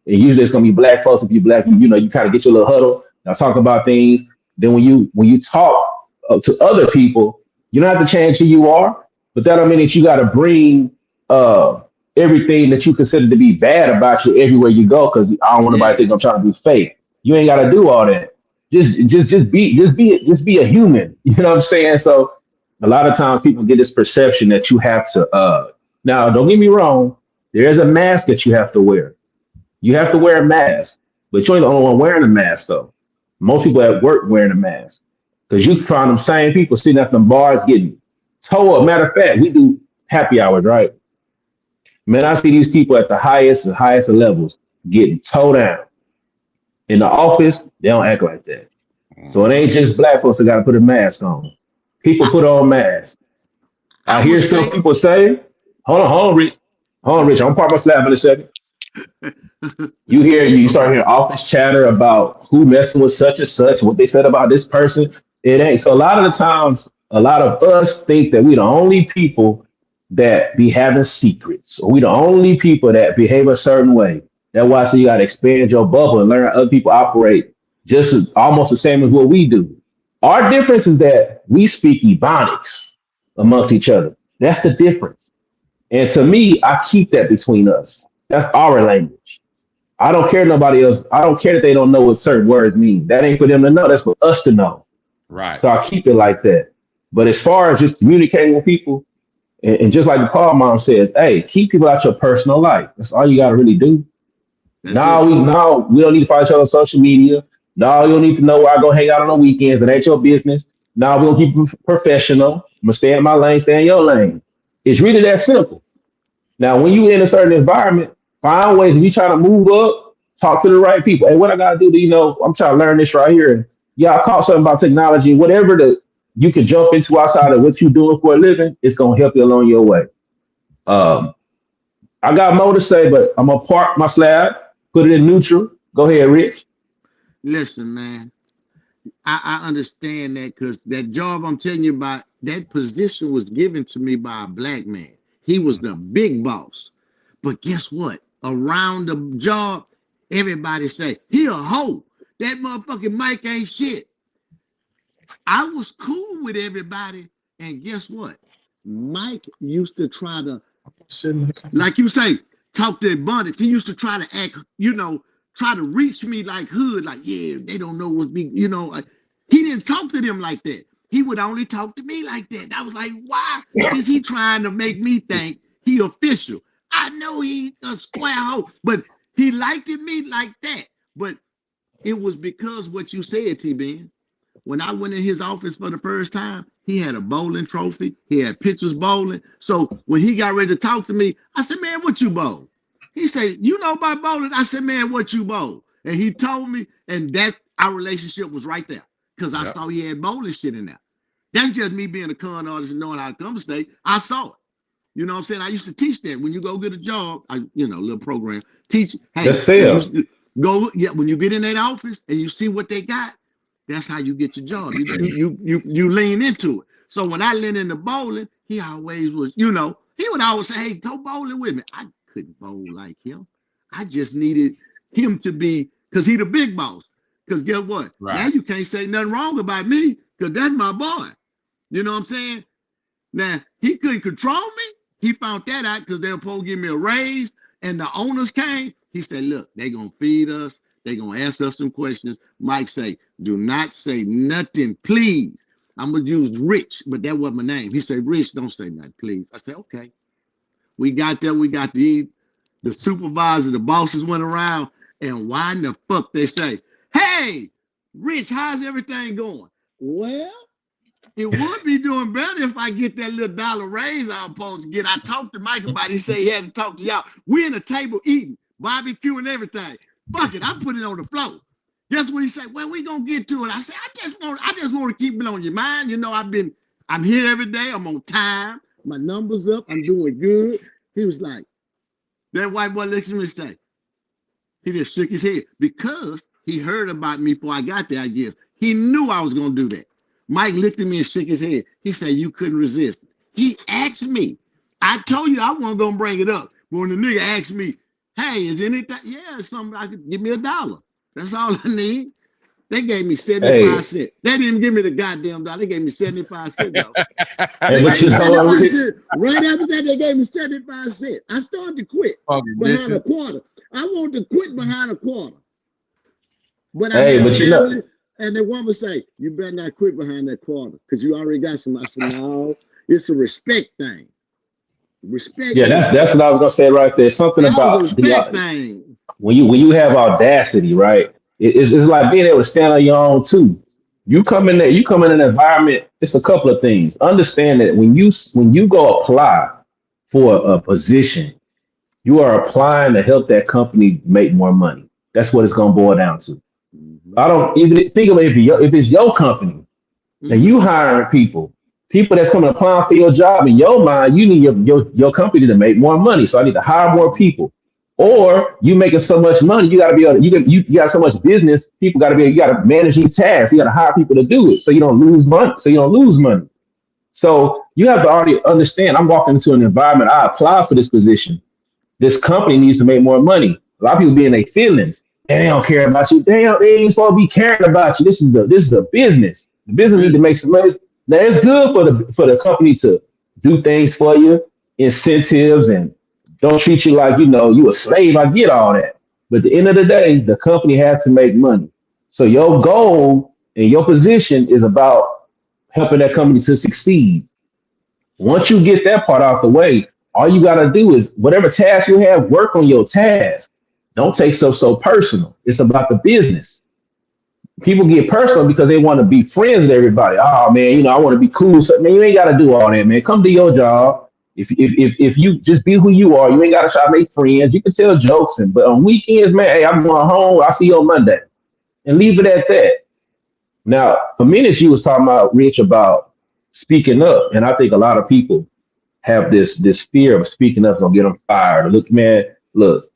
usually it's gonna be black folks. If you black, you kind of get your little huddle. Now talk about things. Then when you talk to other people, you don't have to change who you are, but that don't mean that you got to bring everything that you consider to be bad about you everywhere you go. Because I don't want nobody to think I'm trying to be fake. You ain't got to do all that. Just be a human. You know what I'm saying? So a lot of times people get this perception that you have to. Now, don't get me wrong. There is a mask that you have to wear. You have to wear a mask, but you ain't the only one wearing a mask though. Most people at work wearing a mask because you find the same people sitting at them bars getting towed up. Matter of fact, we do happy hours, right? Man, I see these people at the highest of levels getting towed down. In the office, they don't act like that. So it ain't just black folks that got to put a mask on. People put on masks. I hear some people say, hold on, Rich. I'm gonna park my slab in a second. You start hearing office chatter about who messing with such and such, what they said about this person. It ain't. So a lot of the times, a lot of us think that we the only people that be having secrets, or we the only people that behave a certain way. That's why you gotta expand your bubble and learn how other people operate almost the same as what we do. Our difference is that we speak Ebonics amongst each other. That's the difference. And to me, I keep that between us. That's our language. I don't care nobody else. I don't care that they don't know what certain words mean. That ain't for them to know. That's for us to know. Right. So I keep it like that. But as far as just communicating with people, and just like the Paul mom says, hey, keep people out your personal life. That's all you got to really do. Now we don't need to follow each other on social media. No, you don't need to know where I go hang out on the weekends. That ain't your business. No, we're gonna keep it professional. I'm gonna stay in my lane, stay in your lane. It's really that simple. Now, when you in a certain environment, find ways. If you try to move up, talk to the right people. Hey, what I gotta do to, I'm trying to learn this right here. And yeah, I caught something about technology, whatever you can jump into outside of what you're doing for a living, it's gonna help you along your way. I got more to say, but I'm gonna park my slab, put it in neutral. Go ahead, Rich. Listen, man, I understand that because that job I'm telling you about, that position was given to me by a black man. He was the big boss. But guess what? Around the job, everybody say, he a hoe. That motherfucking Mike ain't shit. I was cool with everybody. And guess what? Mike used to try to, like you say, talk to abundance. He used to try to act, try to reach me like hood, like, yeah, they don't know what's big, he didn't talk to them like that. He would only talk to me like that. I was like, why is he trying to make me think he official? I know he a square hole, but he liked me like that. But it was because what you said, T-Ben. When I went in his office for the first time, he had a bowling trophy. He had pictures bowling. So when he got ready to talk to me, I said, man, what you bowl? He said, you know about bowling? I said, man, what you bowl? And he told me, and that our relationship was right there because I saw he had bowling shit in there. That's just me being a con artist and knowing how to conversate. I saw it. You know what I'm saying? I used to teach that when you go get a job, little program, teach. Hey, when you get in that office and you see what they got, that's how you get your job. You lean into it. So when I leaned into bowling, he always was, he would always say, hey, go bowling with me. I couldn't bowl like him. I just needed him to be, because he the big boss. Because guess what? Right. Now you can't say nothing wrong about me because that's my boy. You know what I'm saying? Now, he couldn't control me. He found that out because they were supposed to give me a raise and the owners came. He said, look, they're going to feed us. They're going to ask us some questions. Mike say, do not say nothing, please. I'm going to use Rich, but that wasn't my name. He said, Rich, don't say nothing, please. I said, okay. We got there. We got the supervisor, the bosses went around, and why in the fuck they say, hey, Rich, how's everything going? Well, it would be doing better if I get that little dollar raise I'm supposed to get. I talked to Mike about it. He said he hadn't talked to y'all. We're in a table eating, barbecue and everything. Fuck it, I put it on the floor. Guess what he said? Well, we gonna get to it. I said, I just want to keep it on your mind. I'm here every day. I'm on time. My numbers up. I'm doing good. He was like, that white boy looked at me and say, he just shook his head because he heard about me before I got there, I guess. He knew I was gonna do that. Mike looked at me and shook his head. He said, you couldn't resist. He asked me. I told you I wasn't gonna bring it up. But when the nigga asked me, hey, is anything? Yeah, something I could give me $1. That's all I need. They gave me 75 cents. They didn't give me the goddamn dollar. They gave me 75 cents though. Right after that, they gave me 75 cents. I started to quit behind a quarter. I wanted to quit behind a quarter. But I had a family, and the woman say, you better not quit behind that quarter because you already got some. I said, no, it's a respect thing. Respect. Yeah, that's what I was gonna say right there. Something about respect thing. When you have audacity, right? It's like being able to stand on your own too. You come in an environment. It's a couple of things. Understand that when you go apply for a position, you are applying to help that company make more money. That's what it's gonna boil down to. I don't even think of it if it's your company and you hiring people that's coming applying for your job. In your mind, you need your company to make more money. So I need to hire more people. Or you making so much money, you got to be able. You got so much business. People got to be. You got to manage these tasks. You got to hire people to do it, so you don't lose money. So you have to already understand. I'm walking into an environment. I applied for this position. This company needs to make more money. A lot of people be in their feelings. And they don't care about you. They ain't supposed to be caring about you. This is a business. The business need to make some money. Now it's good for the company to do things for you, incentives, and don't treat you like you a slave. I get all that, but at the end of the day, the company has to make money. So your goal and your position is about helping that company to succeed. Once you get that part out the way, all you got to do is whatever task you have, work on your task. Don't take stuff so personal. It's about the business. people get personal because they want to be friends with everybody. Oh man, I want to be cool. So, man, you ain't got to do all that, man. Come do your job. If you just be who you are, you ain't got to try to make friends. You can tell jokes, but on weekends, man, hey, I'm going home. I'll see you on Monday, and leave it at that. Now, a minute you was talking about Rich about speaking up, and I think a lot of people have this fear of speaking up is gonna get them fired. Look, man, look,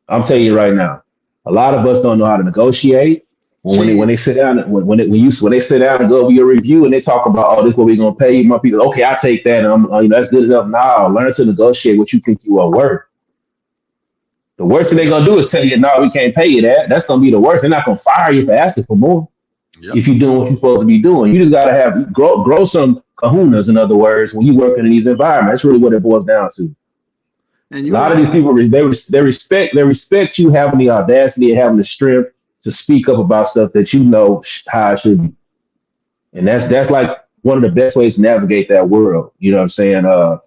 I'm telling you right now, a lot of us don't know how to negotiate. When they sit down when they sit down and go over your review and they talk about, oh, this is what we're gonna pay you, my people. Okay, I take that, and that's good enough. Now learn to negotiate what you think you are worth. The worst thing they're gonna do is tell you, no, we can't pay you that. That's gonna be the worst. They're not gonna fire you for asking for more. Yep. If you're doing what you're supposed to be doing, you just gotta grow some kahunas. In other words, when you work in these environments, that's really what it boils down to. And a lot of these people, they respect you having the audacity and having the strength to speak up about stuff that you know how it should be. And that's like one of the best ways to navigate that world. You know what I'm saying? I'll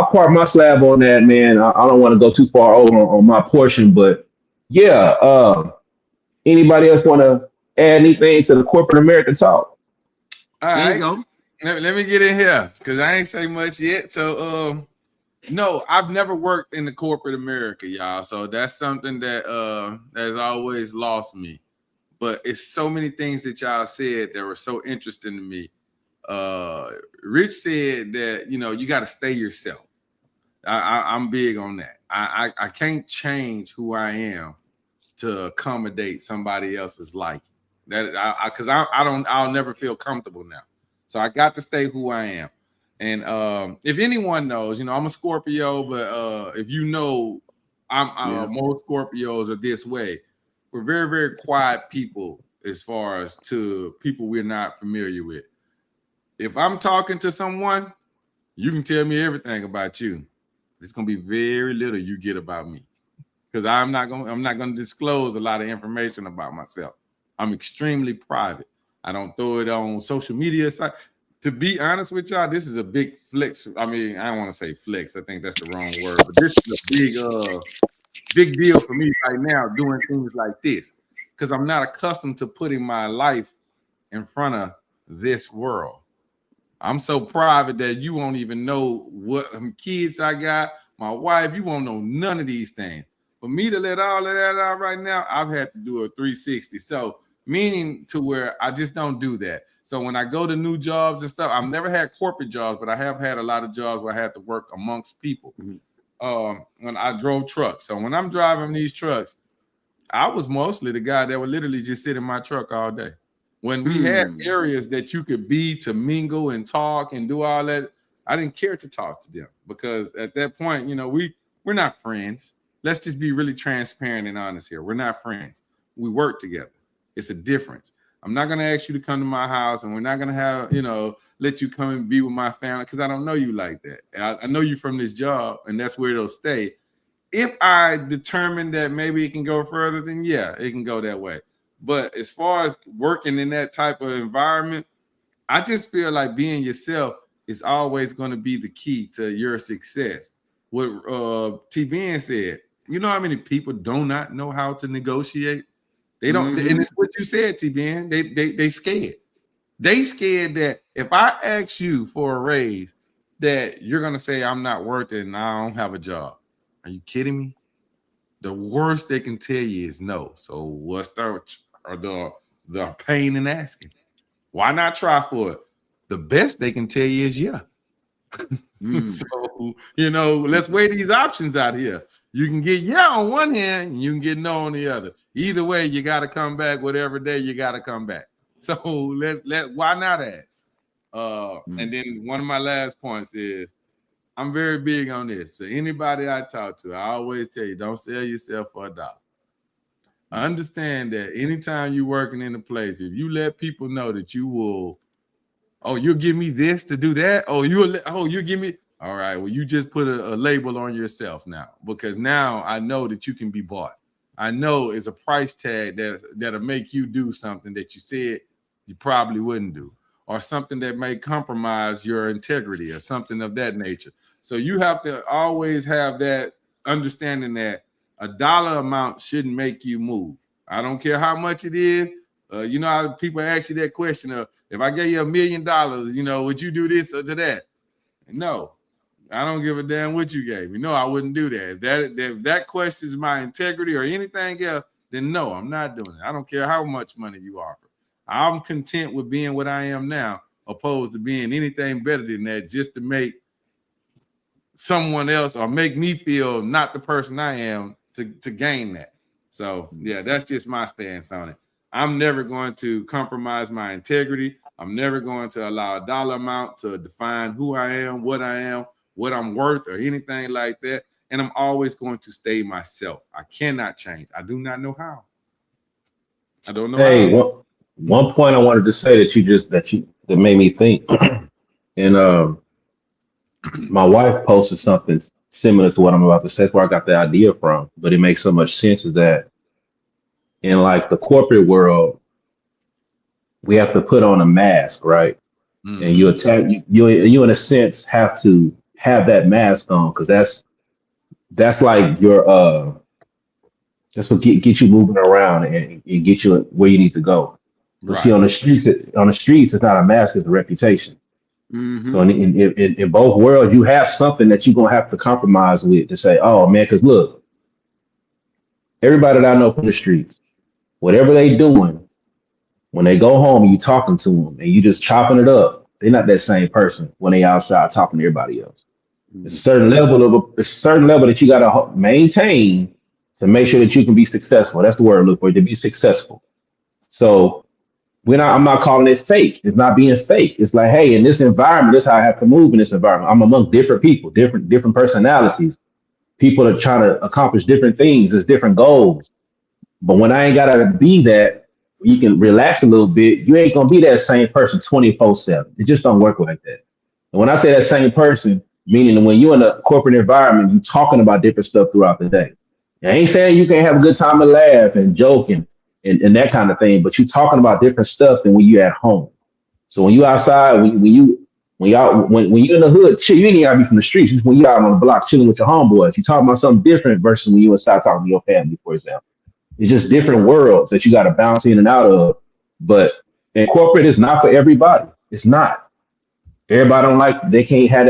park my slab on that, man. I don't want to go too far over on my portion, but anybody else want to add anything to the corporate American talk? All right, go. Let me get in here because I ain't say much yet. So, no, I've never worked in the corporate America, y'all. So that's something that has always lost me. But it's so many things that y'all said that were so interesting to me. Rich said that you got to stay yourself. I'm big on that. I can't change who I am to accommodate somebody else's liking. Because I'll never feel comfortable now. So I got to stay who I am. And if anyone knows, I'm a Scorpio, but if most Scorpios are this way. We're very, very quiet people as far as to people we're not familiar with. If I'm talking to someone, you can tell me everything about you. It's gonna be very little you get about me. Because I'm not gonna disclose a lot of information about myself. I'm extremely private. I don't throw it on social media. To be honest with y'all, this is a big flex. I mean, I don't want to say flex. I think that's the wrong word. But this is a big deal for me right now doing things like this. Because I'm not accustomed to putting my life in front of this world. I'm so private that you won't even know what kids I got, my wife. You won't know none of these things. For me to let all of that out right now, I've had to do a 360. So meaning to where I just don't do that. So when I go to new jobs and stuff, I've never had corporate jobs, but I have had a lot of jobs where I had to work amongst people. When I drove trucks. So when I'm driving these trucks, I was mostly the guy that would literally just sit in my truck all day. When we had areas that you could be to mingle and talk and do all that, I didn't care to talk to them because at that point, we're not friends. Let's just be really transparent and honest here. We're not friends. We work together. It's a difference. I'm not going to ask you to come to my house and we're not going to have, let you come and be with my family because I don't know you like that. I know you from this job and that's where it'll stay. If I determine that maybe it can go further, then yeah, it can go that way. But as far as working in that type of environment, I just feel like being yourself is always going to be the key to your success. What T-Ben said, you know how many people do not know how to negotiate? They don't, and it's what you said, T-Ben. They scared. They scared that if I ask you for a raise, that you're gonna say I'm not worth it and I don't have a job. Are you kidding me? The worst they can tell you is no. So what's the pain in asking? Why not try for it? The best they can tell you is yeah. So, let's weigh these options out here. You can get yeah on one hand, and you can get no on the other. Either way, you got to come back. Whatever day, you got to come back. So why not ask? And then one of my last points is I'm very big on this. So anybody I talk to, I always tell you, don't sell yourself for $1. I understand that anytime you're working in a place, if you let people know that you will, you'll give me this to do that. You'll give me. All right. Well, you just put a label on yourself now, because now I know that you can be bought. I know it's a price tag that'll make you do something that you said you probably wouldn't do, or something that may compromise your integrity or something of that nature. So you have to always have that understanding that a dollar amount shouldn't make you move. I don't care how much it is. You know how people ask you that question of, if I gave you $1 million, you know, would you do this or to that? No, I don't give a damn what you gave me. No, I wouldn't do that. If that questions my integrity or anything else, then no, I'm not doing it. I don't care how much money you offer. I'm content with being what I am now, opposed to being anything better than that, just to make someone else or make me feel not the person I am to gain that. So yeah, that's just my stance on it. I'm never going to compromise my integrity. I'm never going to allow a dollar amount to define who I am, what I'm worth, or anything like that. And I'm always going to stay myself. I cannot change. I do not know how. I don't know how. One point I wanted to say that made me think. And my wife posted something similar to what I'm about to say, where I got the idea from, but it makes so much sense, is that in like the corporate world, we have to put on a mask, right? Mm-hmm. And you in a sense have to have that mask on, because that's like your that's what get you moving around and get you where you need to go. But see, on the streets, it's not a mask; it's a reputation. Mm-hmm. So in both worlds, you have something that you're gonna have to compromise with to say, "Oh man," because look, everybody that I know from the streets, whatever they doing, when they go home and you talking to them and you just chopping it up, they're not that same person when they outside talking to everybody else. Mm-hmm. It's a certain level that you gotta maintain to make sure that you can be successful. That's the word I look for, to be successful. So I'm not calling it fake. It's not being fake. It's like, hey, in this environment, this is how I have to move in this environment. I'm among different people, different personalities. People are trying to accomplish different things. There's different goals. But when I ain't gotta be that, you can relax a little bit. You ain't gonna be that same person 24/7. It just don't work like that. And when I say that same person, meaning when you're in a corporate environment, you're talking about different stuff throughout the day. I ain't saying you can't have a good time and laugh and joking and that kind of thing, but you're talking about different stuff than when you're at home. So when you outside, when you're in the hood, chill, you ain't gotta be from the streets. Just when you're out on the block chilling with your homeboys, you're talking about something different versus when you inside talking to your family, for example. It's just different worlds that you got to bounce in and out of. But in corporate, it's not for everybody. It's not. Everybody they can't have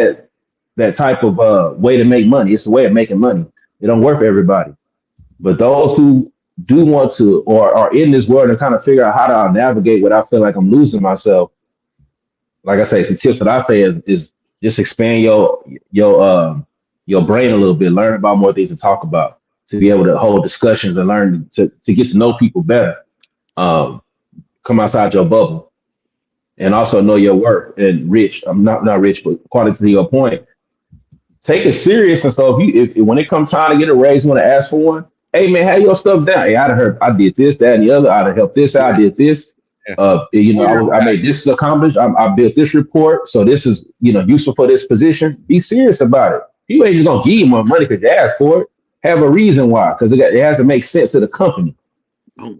that type of way to make money. It's a way of making money. It don't work for everybody. But those who do want to or are in this world and kind of figure out how to navigate without feeling like I'm losing myself, like I say, some tips that I say is just expand your brain a little bit, learn about more things to talk about, to be able to hold discussions and learn to get to know people better. Come outside your bubble and also know your worth. And Rich, I'm not Rich, but according to your point, take it serious. And so if when it comes time to get a raise, you want to ask for one, hey man, have your stuff down. Hey, I did this, that, and the other. I'd have helped this out. I did this. Yes. I made this accomplished. I built this report. So this is, useful for this position. Be serious about it. You ain't just gonna give you more money because you asked for it. Have a reason why, because it has to make sense to the company. Oh.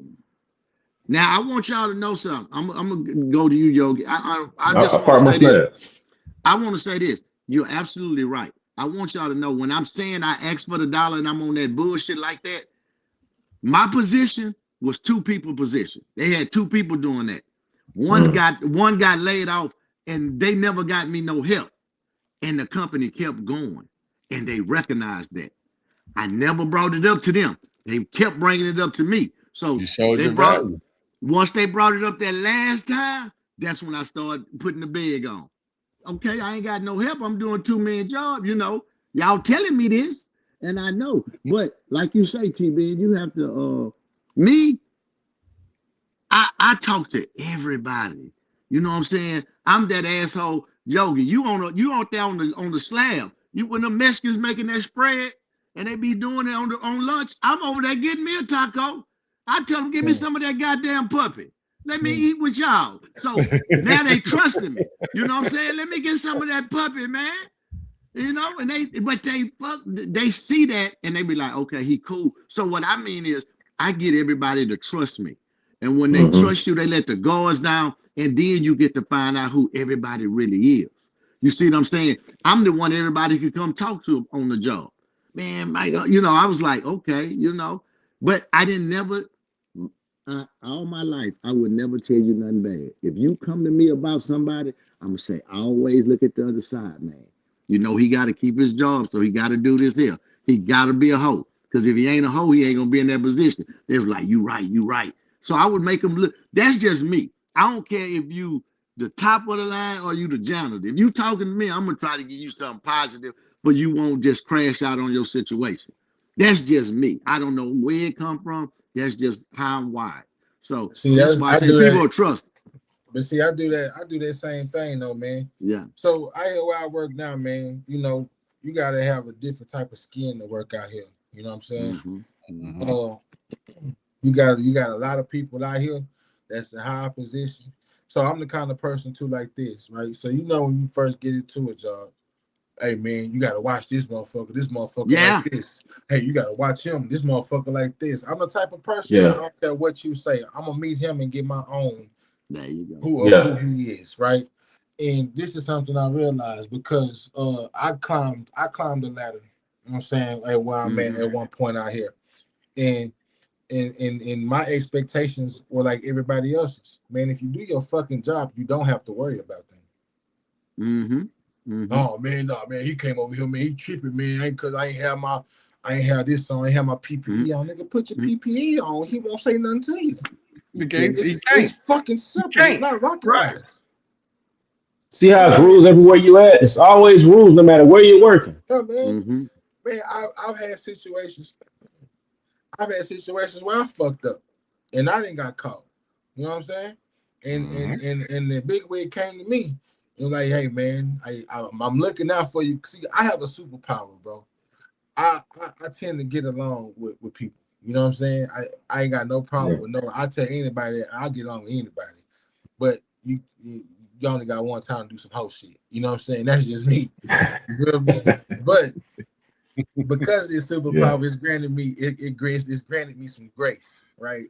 Now I want y'all to know something. I'm gonna go to you, Yogi. I just want to say this. I want to say this. You're absolutely right. I want y'all to know, when I'm saying I asked for the dollar and I'm on that bullshit like that, my position was 2 people position. They had 2 people doing that. One got laid off and they never got me no help. And the company kept going and they recognized that. I never brought it up to them. They kept bringing it up to me. So you showed your value. Once they brought it up that last time, that's when I started putting the bag on. Okay, I ain't got no help. I'm doing 2-man job. Y'all telling me this, and I know. But like you say, TB, you have to. I talk to everybody. You know what I'm saying? I'm that asshole Yogi. You out there on the slab. When the Mexicans making that spread and they be doing it on lunch, I'm over there getting me a taco. I tell them, give me some of that goddamn puppy. Let me eat with y'all. So now they trusting me. You know what I'm saying? Let me get some of that puppy, man. And they see that and they be like, okay, he cool. So what I mean is, I get everybody to trust me. And when they trust you, they let the guards down, and then you get to find out who everybody really is. You see what I'm saying? I'm the one everybody could come talk to on the job. Man, Mike, I was like, okay, but I didn't never all my life, I would never tell you nothing bad. If you come to me about somebody, I'm gonna say, always look at the other side, man. You know, he got to keep his job, so he got to do this here. He got to be a hoe. Because if he ain't a hoe, he ain't gonna be in that position. They were like, you right, you right. So I would make him look. That's just me. I don't care if you the top of the line or you the janitor. If you talking to me, I'm gonna try to give you something positive, but you won't just crash out on your situation. That's just me. I don't know where it come from. That's just how I'm wired. So see, that's why I say do people that. are trust. But see, I do that same thing though, man. Yeah. So where I work now, man, you know, you gotta have a different type of skin to work out here. You know what I'm saying? You got a lot of people out here that's in high position. So I'm the kind of person too like this, right? So you know when you first get into a job, hey man, you gotta watch this motherfucker like this. Hey, you gotta watch him, this motherfucker like this. I'm the type of person, I don't care what you say, I'm gonna meet him and get my own there you go. who he is, right? And this is something I realized because I climbed the ladder, you know what I'm saying, at where I'm at one point out here. And my expectations were like everybody else's. Man, if you do your fucking job, you don't have to worry about them. Oh man, no man, he came over here, man. He tripping, man. Ain't cause I ain't have this on, I ain't have my PPE on. Nigga, put your PPE on. He won't say nothing to you. It's fucking simple. It's not rocket science. See how it's rules everywhere you at? It's always rules no matter where you're working. Yeah, man. Man, I've had situations. Where I fucked up and I didn't got caught. You know what I'm saying? And the big wig came to me and like, hey man, I'm looking out for you. See, I have a superpower, bro. I tend to get along with people. You know what I'm saying? I ain't got no problem with I tell anybody that I'll get along with anybody. But you only got one time to do some hoe shit. You know what I'm saying? That's just me. You feel me? But because it's superpower, it's granted me some grace, right?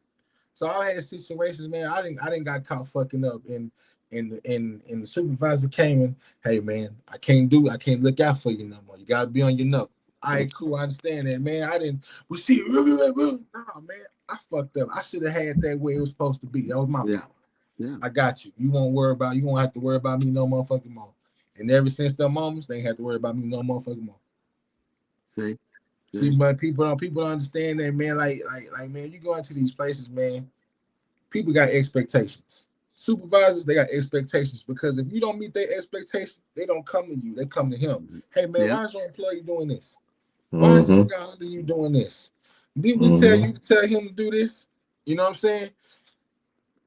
So I had situations, man. I didn't got caught fucking up, and the supervisor came and, hey man, I can't look out for you no more. You gotta be on your note. All right, cool, I understand that, man. We see, nah, man, I fucked up. I should have had that way it was supposed to be. That was my fault. Yeah, I got you. You won't have to worry about me no motherfucking more. And ever since them moments, they ain't have to worry about me no motherfucking more. See, but people don't understand that, man. Like, man, you go into these places, man. People got expectations. Supervisors, they got expectations because if you don't meet their expectations, they don't come to you. They come to him. Hey, man, why is your employee doing this? Why is this guy under you doing this? Did we tell you to tell him to do this? You know what I'm saying?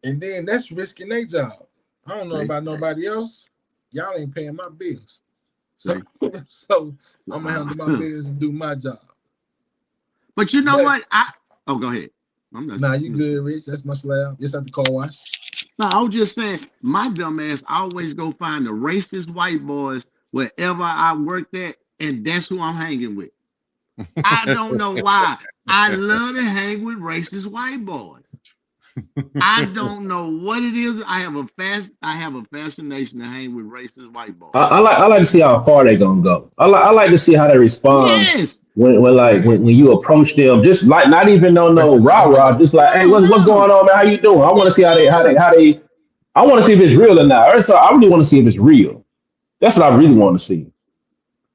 And then that's risking their job. I don't know about nobody else. Y'all ain't paying my bills. So I'm gonna handle my business and do my job. But you know what? Go ahead. Nah, you good, Rich. That's my slab. Just at the car wash. No, I was just saying, my dumb ass always go find the racist white boys wherever I worked at, and that's who I'm hanging with. I don't know why. I love to hang with racist white boys. I don't know what it is. I have a fascination to hang with racist white boys. I like to see how far they're gonna go. I like to see how they respond. Yes. When you approach them, just like not even on no rah-rah, just like, hey, what's going on, man? How you doing? I want to see how they I want to see if it's real or not. Or so I really want to see if it's real. That's what I really want to see.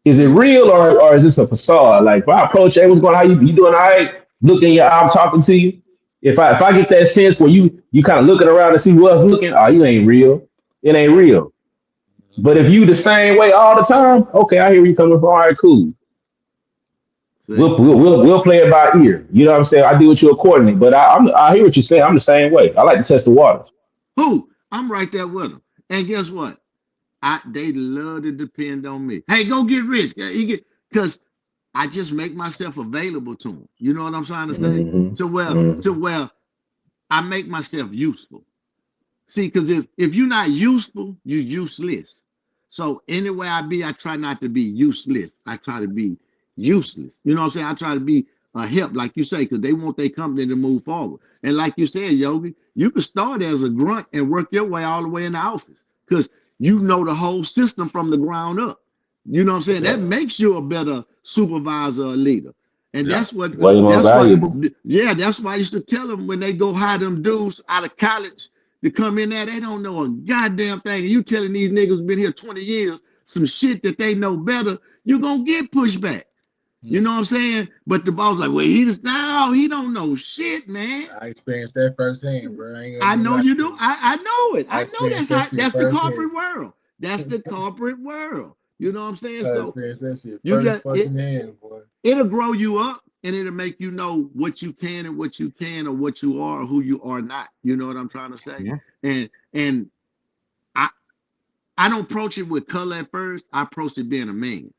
Is it real or is this a facade? Like if I approach, hey, what's going on? How you doing all right? Look in your eye, I'm talking to you. If I get that sense where you kind of looking around to see who else looking, you ain't real. It ain't real. But if you the same way all the time, okay, I hear where you coming from. All right, cool. We'll play it by ear. You know what I'm saying? I deal with you accordingly. But I hear what you're saying. I'm the same way. I like to test the waters. I'm right there with them. And guess what? They love to depend on me. Hey, go get rich. Because I just make myself available to them. You know what I'm trying to say? To where I make myself useful. See, because if you're not useful, you're useless. So anywhere I be, I try not to be useless. I try to be useless. You know what I'm saying? I try to be a help, like you say, because they want their company to move forward. And like you said, Yogi, you can start as a grunt and work your way all the way in the office because you know the whole system from the ground up. You know what I'm saying? That makes you a better supervisor or leader. And that's what way more valuable. That's why I used to tell them when they go hire them dudes out of college to come in there, they don't know a goddamn thing. And you telling these niggas been here 20 years some shit that they know better, you're gonna get pushback. You know what I'm saying? But the boss like, well, he don't know shit, man. I experienced that firsthand, bro. I know you do. I know it. I know that's the corporate firsthand. world. That's the corporate world. You know what I'm saying? I So experienced that shit you first got fucking hand, boy. it'll grow you up and it'll make you know what you can and what you can, or what you are or who you are not. You know what I'm trying to say? Yeah. And I don't approach it with color at first. I approach it being a man.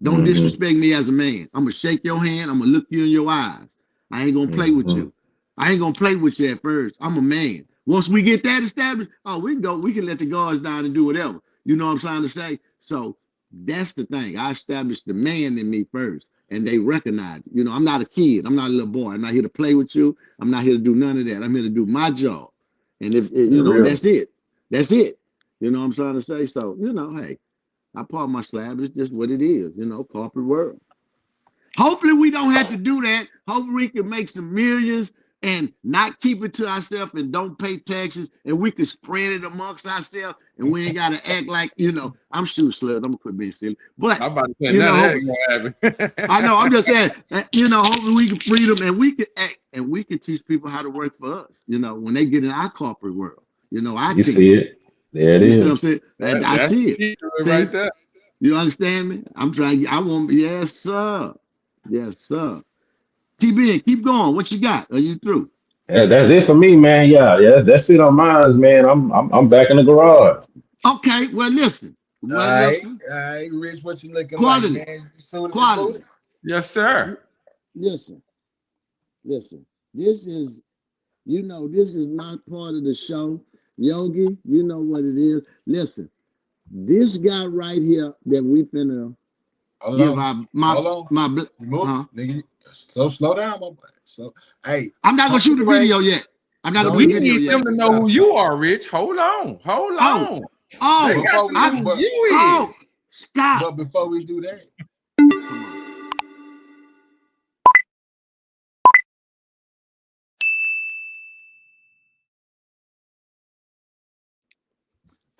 Don't disrespect me as a man. I'm gonna shake your hand. I'm gonna look you in your eyes. I ain't gonna play with you. I ain't gonna play with you at first. I'm a man. Once we get that established, we can go. We can let the guards down and do whatever. You know what I'm trying to say? So that's the thing. I established the man in me first, and they recognize it. You know, I'm not a kid. I'm not a little boy. I'm not here to play with you. I'm not here to do none of that. I'm here to do my job. And if you know, that's it. That's it. You know what I'm trying to say? So, you know, hey, I part my slab. It's just what it is, you know, corporate world. Hopefully we don't have to do that. Hopefully we can make some millions and not keep it to ourselves and don't pay taxes, and we can spread it amongst ourselves, and we ain't got to act like, you know, I'm shooting slut. I'm gonna quit being silly. But I'm about to say, you know, I know, I'm just saying, you know, hopefully we can free them and we can act and we can teach people how to work for us, you know, when they get in our corporate world. You know, you see it. There it is. See what I'm saying? And I see it. Right there. You understand me? I'm trying. I want. Yes, sir. Yes, sir. TB, keep going. What you got? Are you through? Yeah, that's it for me, man. Yeah, that's it on mine, man. I'm back in the garage. Okay. Well, listen. All right, Rich, what you looking Quality. like, man? You Quality. Yes, sir. Listen. This is, you know, this is my part of the show. Yogi, you know what it is. Listen, this guy right here that we finna give nigga. So slow down, my boy. So hey, I'm not gonna shoot the video yet. I'm not gonna We do the video need yet. them to know who you are, Rich. Hold on. Stop. But before we do that,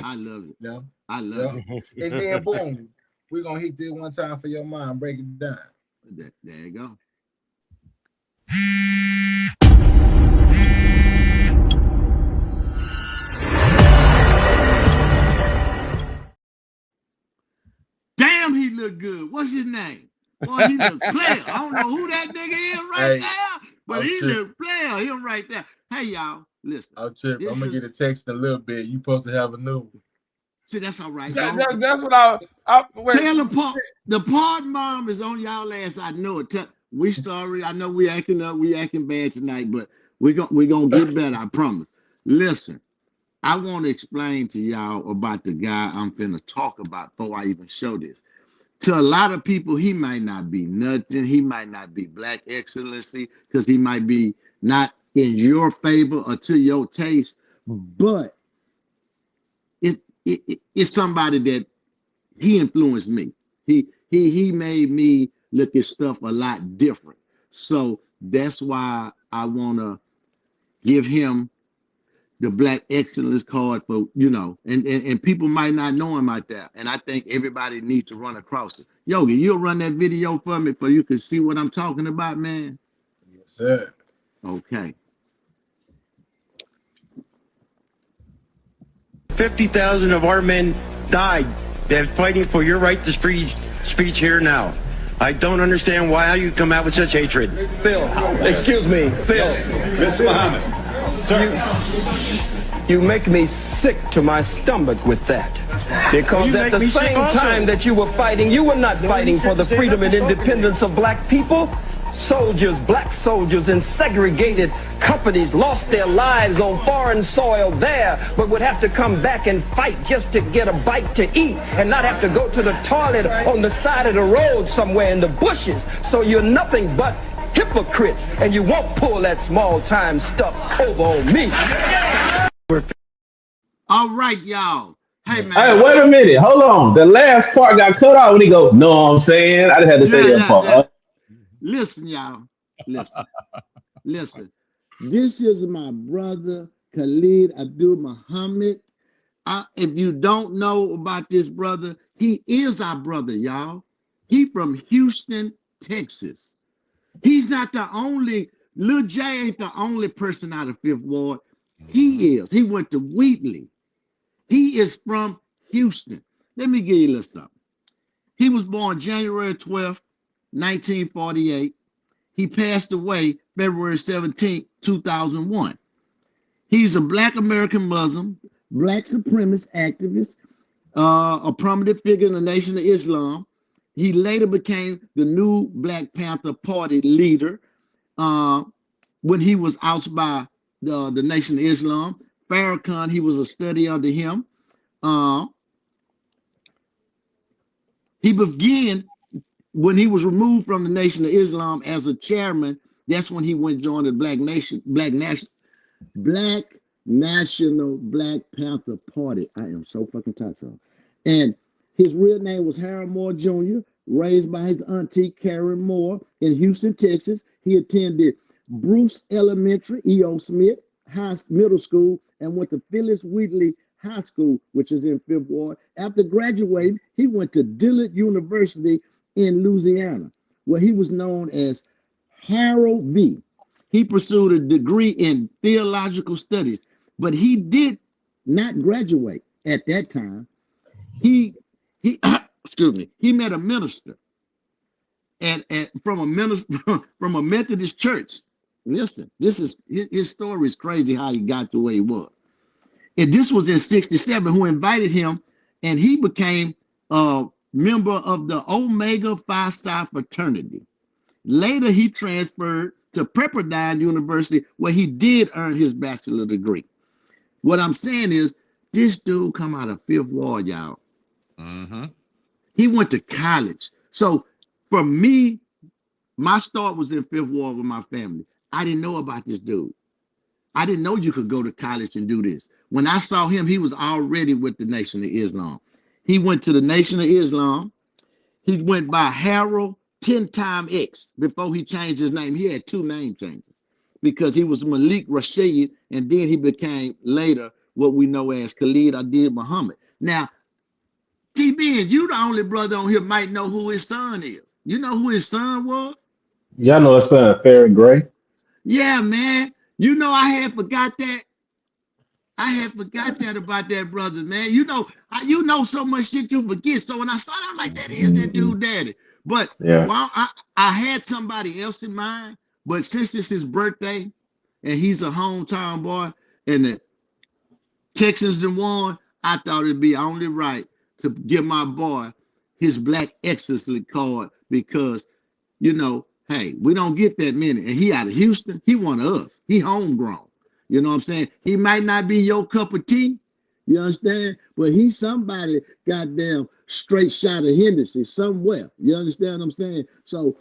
I love it. Yeah. I love it. And then boom, we're gonna hit this one time for your mind. Break it down. There you go. Damn, he look good. What's his name? Boy, he look player. I don't know who that nigga is right there, but he look player. Him right there. Hey, y'all, listen. I'm tripping. I'm gonna get a text in a little bit. You supposed to have a new. See, that's all right. That's what I wait. Tell the pod mom is on y'all ass. I know it. We sorry. I know we acting up. We acting bad tonight, but we gonna get better. I promise. Listen, I want to explain to y'all about the guy I'm finna talk about before I even show this. To a lot of people, he might not be nothing. He might not be black excellency because he might be not in your favor or to your taste, but it's somebody that he influenced me. He made me look at stuff a lot different. So that's why I want to give him the Black Excellence card for, you know, and people might not know him like that. And I think everybody needs to run across it. Yogi, you'll run that video for me so you can see what I'm talking about, man? Yes, sir. Okay. 50,000 of our men died. They're fighting for your right to free speech here now. I don't understand why you come out with such hatred. Phil, excuse me, Phil. Mr. Muhammad, sir. You make me sick to my stomach with that. Because at the same time that you were fighting, you were not fighting for the freedom and independence of black people. Soldiers, black soldiers in segregated companies lost their lives on foreign soil there, but would have to come back and fight just to get a bite to eat and not have to go to the toilet on the side of the road somewhere in the bushes. So you're nothing but hypocrites, and you won't pull that small-time stuff over on me. All right, y'all. Hey, man. Hey, wait a minute. Hold on. The last part got cut out when he go, "No, I'm saying." I just had to say that part. Listen, y'all. Listen. This is my brother Khalid Abdul Muhammad. If you don't know about this brother, he is our brother, y'all. He from Houston, Texas. He's not the only, Lil J ain't the only person out of Fifth Ward. He is. He went to Wheatley. He is from Houston. Let me give you a little something. He was born January 12th, 1948. He passed away February 17th, 2001. He's a Black American Muslim, Black supremacist activist, a prominent figure in the Nation of Islam. He later became the new Black Panther Party leader when he was ousted by the Nation of Islam. Farrakhan, he was a study under him. He began, when he was removed from the Nation of Islam as a chairman, that's when he went and joined the Black National Black Panther Party. I am so fucking tired. And his real name was Harold Moore Jr., raised by his auntie Karen Moore in Houston, Texas. He attended Bruce Elementary, E.O. Smith Middle School, and went to Phyllis Wheatley High School, which is in Fifth Ward. After graduating, he went to Dillard University in Louisiana, where he was known as Harold V. He pursued a degree in theological studies, but he did not graduate at that time. He excuse me, he met a minister and from a Methodist church. Listen, his story is crazy how he got to where he was. And this was in 67, who invited him, and he became a member of the Omega Phi Psi fraternity. Later, he transferred to Pepperdine University, where he did earn his bachelor degree. What I'm saying is, this dude come out of Fifth Ward, y'all. He went to college. So for me, my start was in Fifth Ward with my family. I didn't know about this dude. I didn't know you could go to college and do this. When I saw him, he was already with the Nation of Islam. He went to the Nation of Islam. He went by Harold 10-time X before he changed his name. He had 2 name changes because he was Malik Rashid, and then he became later what we know as Khalid Abdul Muhammad. Now, TB, you the only brother on here might know who his son is. You know who his son was? Y'all know it's fair and gray. Yeah, man. You know, I had forgot that. About that brother, man. You know so much shit you forget. So when I saw that, I'm like, that is that dude daddy. But well, I had somebody else in mind. But since it's his birthday and he's a hometown boy and the Texans done won, I thought it'd be only right to give my boy his Black Excellency card because, you know, hey, we don't get that many. And he out of Houston, he one of us. He homegrown. You know what I'm saying? He might not be your cup of tea, you understand? But he's somebody goddamn straight shot of Hennessy somewhere. You understand what I'm saying? So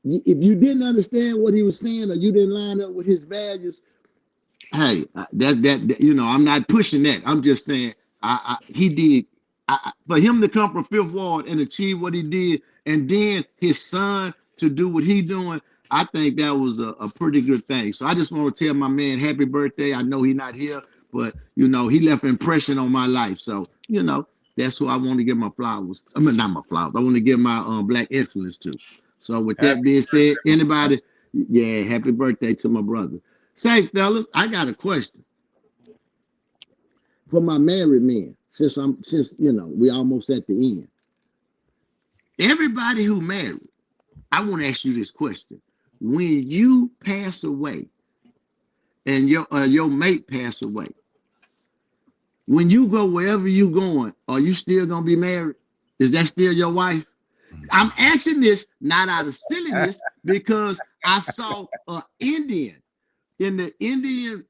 if you didn't understand what he was saying or you didn't line up with his values, hey, that you know, I'm not pushing that. I'm just saying he did. For him to come from Fifth Ward and achieve what he did, and then his son to do what he doing, I think that was a pretty good thing. So I just want to tell my man happy birthday. I know he's not here, but you know, he left an impression on my life. So, you know, that's who I want to give my flowers. I mean, not my flowers. I want to give my Black excellence to. So with that being said, anybody, yeah, happy birthday to my brother. Say, fellas, I got a question for my married men. Since you know, we almost at the end. Everybody who married, I want to ask you this question. When you pass away and your mate pass away, when you go wherever you going, are you still gonna be married? Is that still your wife? I'm asking this not out of silliness because I saw an Indian in the Indian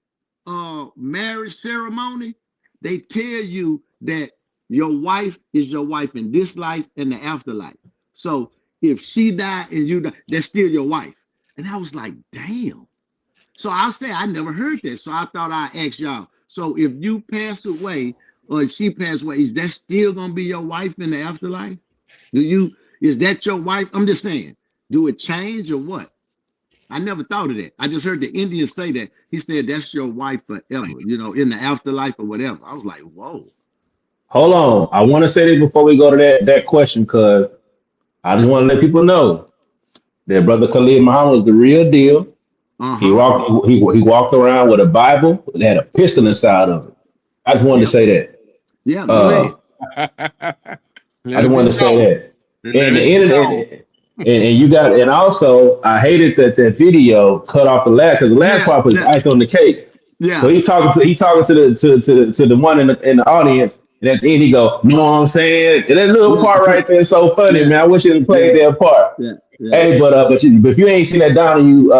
marriage ceremony. They tell you that your wife is your wife in this life and the afterlife. So if she died and you die, that's still your wife. And I was like, damn. So I'll say I never heard that. So I thought I'd ask y'all. So if you pass away or if she passed away, is that still gonna be your wife in the afterlife? Is that your wife? I'm just saying. Do it change or what? I never thought of that. I just heard the Indian say that. He said that's your wife forever, in the afterlife or whatever. I was like, whoa. Hold on. I want to say this before we go to that question, because I just want to let people know that Brother Khalid Muhammad was the real deal. He walked around with a Bible that had a pistol inside of it. I just wanted to say that. Yeah, go ahead. I just wanted to say that. And the internet, and you got, and also I hated that video cut off the last, because the last part was ice on the cake. Yeah. So he talking to the one in the audience, and at the end he go, you know what I'm saying? And that little part right there is so funny, man. I wish you had played that part. Yeah. Hey, but if you ain't seen that down and you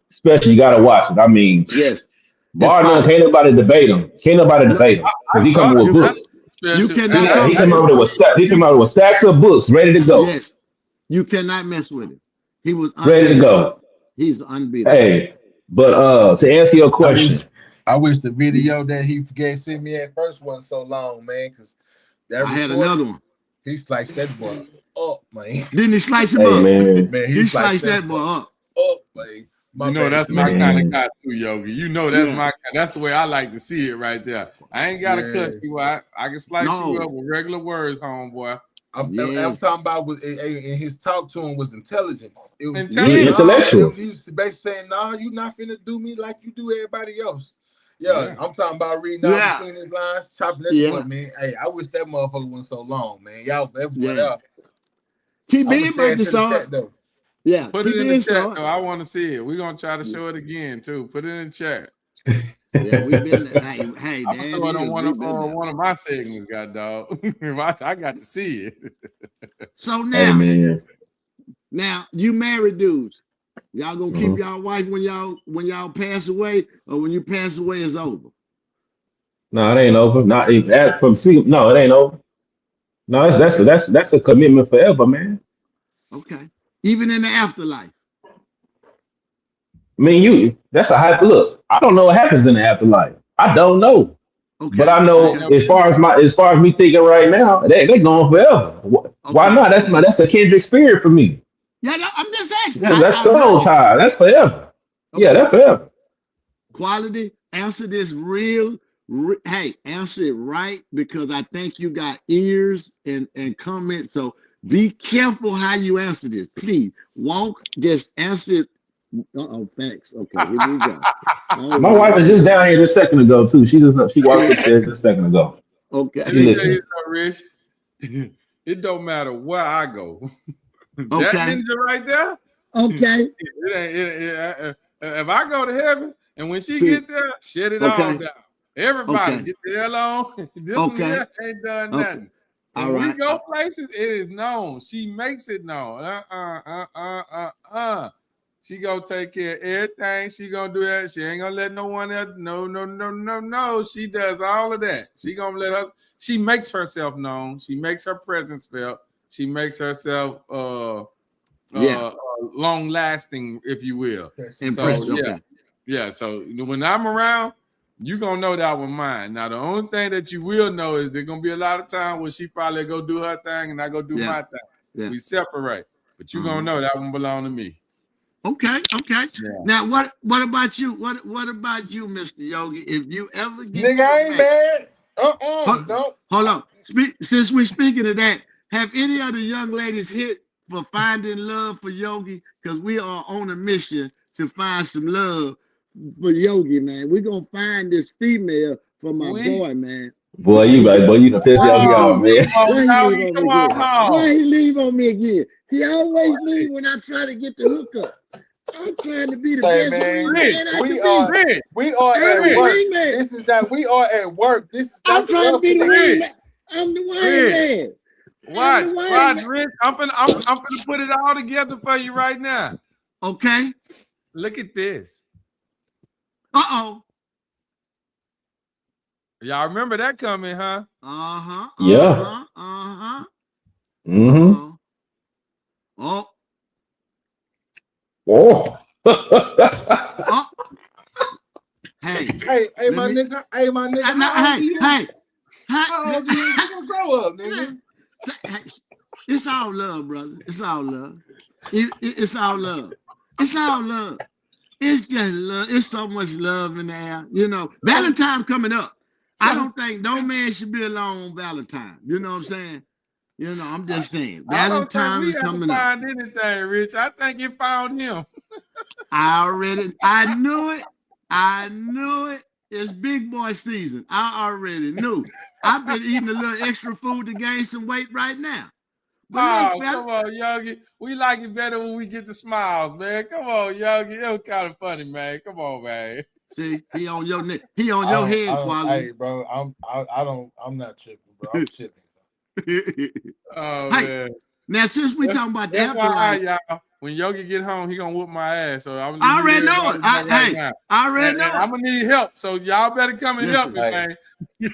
special, you gotta watch it. I mean, yes. Bar none, can't nobody debate him. Can't nobody debate him because he come with books. You cannot. He came out with stacks of books ready to go. Yes, you cannot mess with him. He was ready to go. He's unbeatable. Hey, but to answer your question, I wish the video that he sent me at first wasn't so long, man. Because I had another one. He sliced that boy up, man. Didn't he slice him up? Man, he sliced that boy up. Man. That's my kind of guy too, Yogi. You know that's my. That's the way I like to see it right there. I ain't gotta cut you out. I can slice you up with regular words, homeboy. I'm talking about and his talk to him was intelligence. It was intellectual. He was basically saying, "Nah, you not finna do me like you do everybody else." Yeah. I'm talking about reading out between his lines, chopping that boy, man. Hey, I wish that motherfucker wasn't so long, man. Y'all, that boy out. TB about to start though. Yeah, put it in the chat though. I want to see it. We're gonna try to show it again too. Put it in the chat. Yeah, we've been. Hey, I'm throwing on one of my segments, god dog. I got to see it. So now you married dudes. Y'all gonna keep y'all wife when y'all pass away, or when you pass away it's over? No, it ain't over. Not from speaking. No, it ain't over. No, that's a commitment forever, man. Okay. Even in the afterlife. I mean, that's a hype. Look, I don't know what happens in the afterlife. I don't know. Okay. But I know as far as me thinking right now, they going forever. Why not? That's a kindred spirit for me. Yeah, I'm just asking. Yeah, that's soul tie. That's forever. Okay. Yeah, that's forever. Quality, answer this hey, answer it right, because I think you got ears and comments. So be careful how you answer this. Please just answer it. Thanks. Okay, here we go. My wife is just down here just a second ago too. She walked upstairs just a second ago. Okay. Let me tell you something, Rich. It don't matter where I go. That ninja right there. Okay. If I go to heaven and when she get there, shut it all down. Everybody get the hell on. This one here ain't done nothing. When we go places, it is known. She makes it known. She gonna take care of everything. She gonna do that. She ain't gonna let no one else. No. She does all of that. She gonna let her. She makes herself known. She makes her presence felt. She makes herself long lasting, if you will. So when I'm around, you gonna know that was mine. Now the only thing that you will know is there's gonna be a lot of time where she probably go do her thing and I go do my thing. Yeah. We separate, but you gonna know that one belong to me. Okay. Yeah. Now what about you? What about you, Mr. Yogi? If you ever get I ain't mad. No. Hold on. Since we're speaking of that, have any of the young ladies hit for finding love for Yogi? Because we are on a mission to find some love for Yogi, man. We're gonna find this female for my boy, man. Boy, you done pissed Yogi off, man. Why he leave on me again? He always leave when I try to get the hookup. I'm trying to be the best wingman. We are at work. This is that we are at work. This is I'm trying to be the wingman. I'm the wingman. Watch, Rich. I'm gonna put it all together for you right now. Okay. Look at this. Uh-oh. Y'all remember that coming, huh? Uh-huh. Yeah. Mm-hmm. Oh. Hey, my nigga. Hey. How old you? You gonna grow up, nigga? It's all love, brother. It's all love. It's all love. It's all love. It's just love. It's so much love in the air. You know, Valentine's coming up. I don't think no man should be alone on Valentine. You know what I'm saying? You know, I'm just saying. Valentine is coming up. I don't think we ever find anything, Rich. I think you found him. I knew it. I knew it. It's big boy season. I already knew. I've been eating a little extra food to gain some weight right now. But come on, Yogi. We like it better when we get the smiles, man. Come on, Yogi. It was kind of funny, man. Come on, man. See, he on your neck. He on your head, Quality. Hey, bro, I'm not tripping, bro. I'm chilling. Oh, hey, man. Now, since we talking about the afterlife, y'all, when Yogi get home, he gonna whoop my ass. So I'm I already know it. I already know it. I'm gonna need help. So y'all better come and help me, man. Big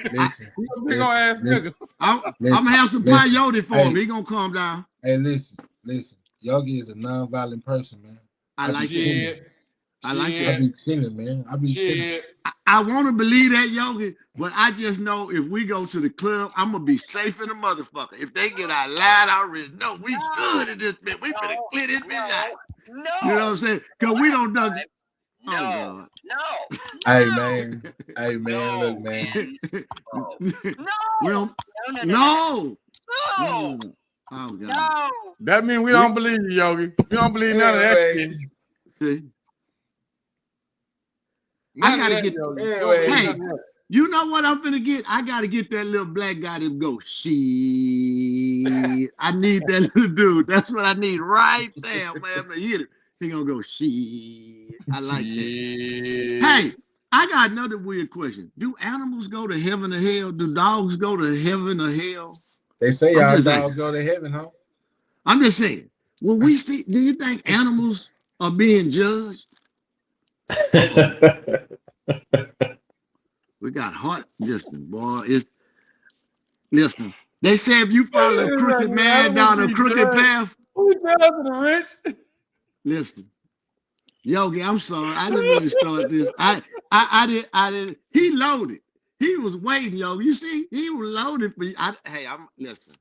old ass nigga. I'm gonna have some peyote for him. He gonna calm down. Hey, listen. Yogi is a non-violent person, man. I like it. I like it. I be chilling, man. I be chilling. I want to believe that, Yogi, but I just know if we go to the club, I'm gonna be safe in a motherfucker. If they get out loud, I already know we good at this bitch. We finna clear this bitch out. No. You know what I'm saying? Cause we don't do. No. Hey man, look, man. No. Oh God. No. That means we don't believe you, Yogi. We don't believe none of that shit. See. I gotta get. Hey, you know what I'm gonna get? I gotta get that little black guy to go. Shit, I need that little dude. That's what I need right there, man. He gonna go. Shit, I like that. Hey, I got another weird question. Do animals go to heaven or hell? Do dogs go to heaven or hell? They say our dogs go to heaven, huh? I'm just saying. Will we see? Do you think animals are being judged? We got heart. Listen, boy. Listen. They say if you follow a crooked man down a crooked path. Who does the rich? Listen, Yogi, I'm sorry. I didn't mean to start this. I didn't. He loaded. He was waiting, yo. You see, he was loaded for you. Listen.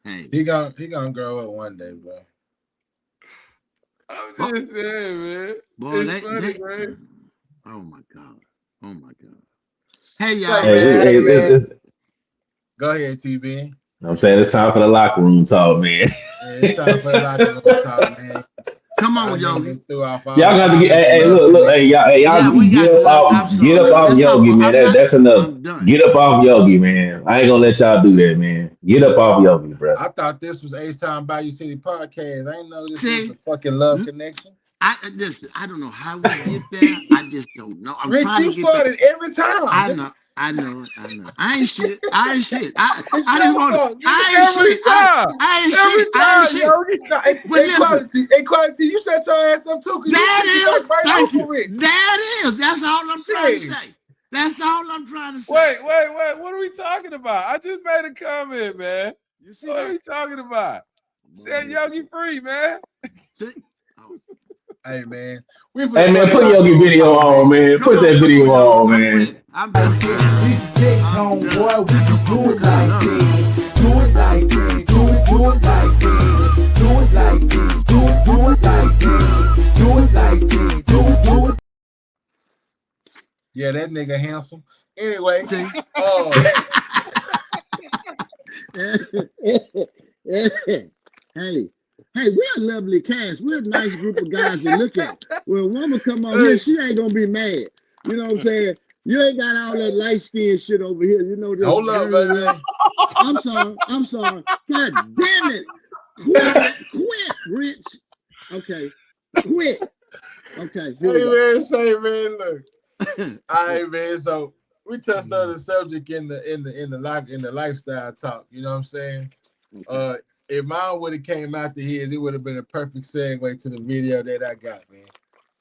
Hey, he gonna grow up one day, bro. I'm just saying, man. Boy, funny, man. Oh my God. Hey, y'all. Hey, go ahead, TB. I'm saying it's time for the locker room talk, man. Yeah, it's time for the locker room talk, man. Come on, Yogi. Y'all got to get. Hey, look. Hey, y'all get up off Yogi, man. That's enough. Get up off Yogi, man. I ain't gonna let y'all do that, man. Get up off Yogi, bro. I thought this was H-Time Bayou City podcast. I ain't know this was a fucking love connection. I don't know how we get there. I just don't know. I'm Rich, trying you to get started there. every time. I know. I ain't shit. I just want to. Equality, you shut your ass up too. That is. That's all I'm trying to say. That's all I'm trying to say. Wait. What are we talking about? I just made a comment, man. You see what are we talking about? Said Yogi free, man. Hey man, put Yogi video on, man. Put that video on, man. I'm done. These takes home, boy. We just do it like this. Do it like this. Do it like this. Do it like this. Do it like this. Do it like this. Do it. Yeah, that nigga handsome. Anyway, Hey, we're a lovely cast. We're a nice group of guys to look at. When a woman come on here, she ain't gonna be mad. You know what I'm saying? You ain't got all that light skin shit over here. You know this. Hold up, baby. I'm sorry. God damn it. Quit, Rich. Okay. Quit. Okay. Man, look. All right, man. So we touched on the subject in the lifestyle talk. You know what I'm saying? If mine would have came after his, it would have been a perfect segue to the video that I got, man.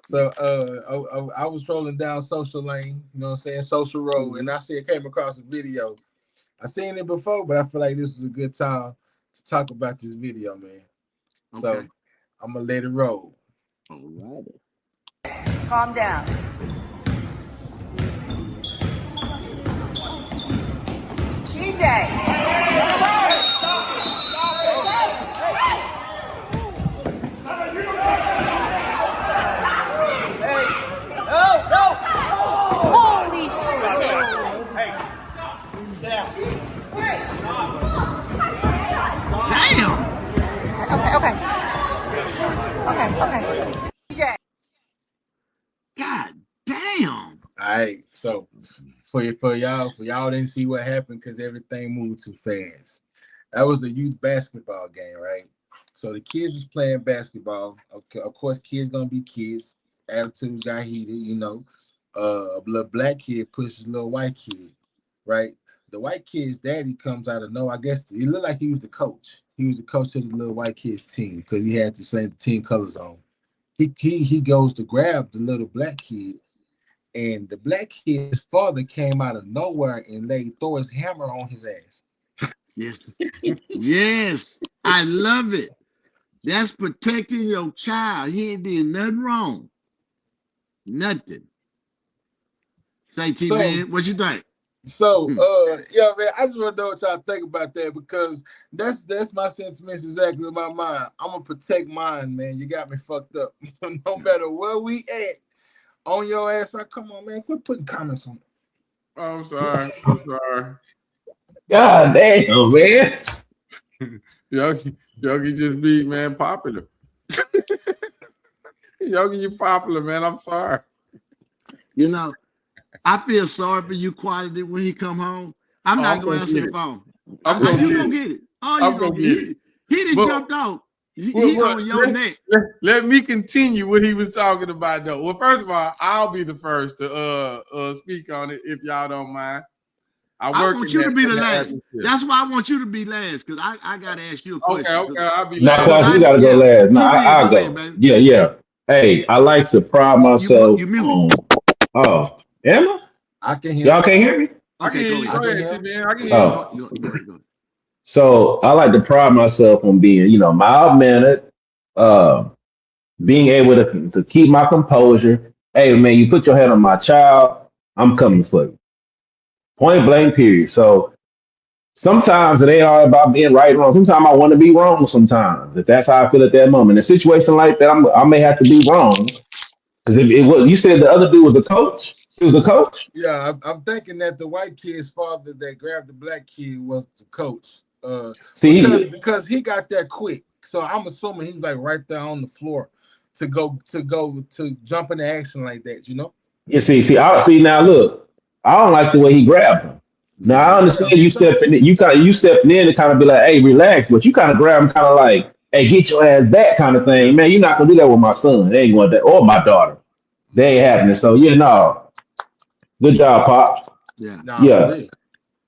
So I was trolling down social lane, you know what I'm saying, social road, and I came across a video. I seen it before, but I feel like this was a good time to talk about this video, man. Okay. So I'm gonna let it roll. All right. Calm down. TJ. So for y'all didn't see what happened because everything moved too fast. That was a youth basketball game, right? So the kids was playing basketball. Okay, of course, kids gonna be kids. Attitudes got heated, you know. A little black kid pushes a little white kid, right? The white kid's daddy comes out of nowhere. I guess it looked like he was the coach. He was the coach of the little white kid's team because he had the same team colors on. He goes to grab the little black kid, and the black kid's father came out of nowhere and throw his hammer on his ass. Yes. Yes. I love it. That's protecting your child. He ain't did nothing wrong. Nothing. Say, T-Man, what you think? So, yeah, man, I just want to know what y'all think about that because that's my sentiments exactly in my mind. I'm gonna protect mine, man. You got me fucked up. No matter where we at on your ass, come on, man. Quit putting comments on it. Oh, I'm sorry. I'm sorry. God damn, man. Yogi just be, man, popular. Yogi, you popular, man. I'm sorry. You know, I feel sorry for you, Quality, when he come home. I'm not gonna answer the phone. You gonna get it. Oh, you gonna get it. He done jumped off. He on your neck. Let me continue what he was talking about, though. Well, first of all, I'll be the first to speak on it if y'all don't mind. I want you to be the last. That's why I want you to be last, because I gotta ask you a question. Okay, I'll be last. last. You gotta go last. No, I'll go. Ahead, yeah. Hey, I like to pride myself on. Oh, Emma? I can hear. Y'all can't hear me? I can hear you. Go ahead, man. I can hear you. So I like to pride myself on being, mild-mannered, being able to keep my composure. Hey, man, you put your hand on my child, I'm coming for you. Point blank, period. So sometimes it ain't all about being right or wrong. Sometimes I want to be wrong sometimes, if that's how I feel at that moment. In a situation like that, I may have to be wrong. Because you said the other dude was a coach? He was a coach? Yeah, I'm thinking that the white kid's father that grabbed the black kid was the coach. Because he got there quick. So I'm assuming he was like right there on the floor to jump into action like that, you know? You see, now look, I don't like the way he grabbed him. Now I understand you stepping in, you stepping in to kind of be like, hey, relax, but you kind of grab him kind of like, hey, get your ass back kind of thing. Man, you're not gonna do that with my son. They ain't going that, or my daughter. They ain't happening. So yeah, no. Good job, Pop. Yeah.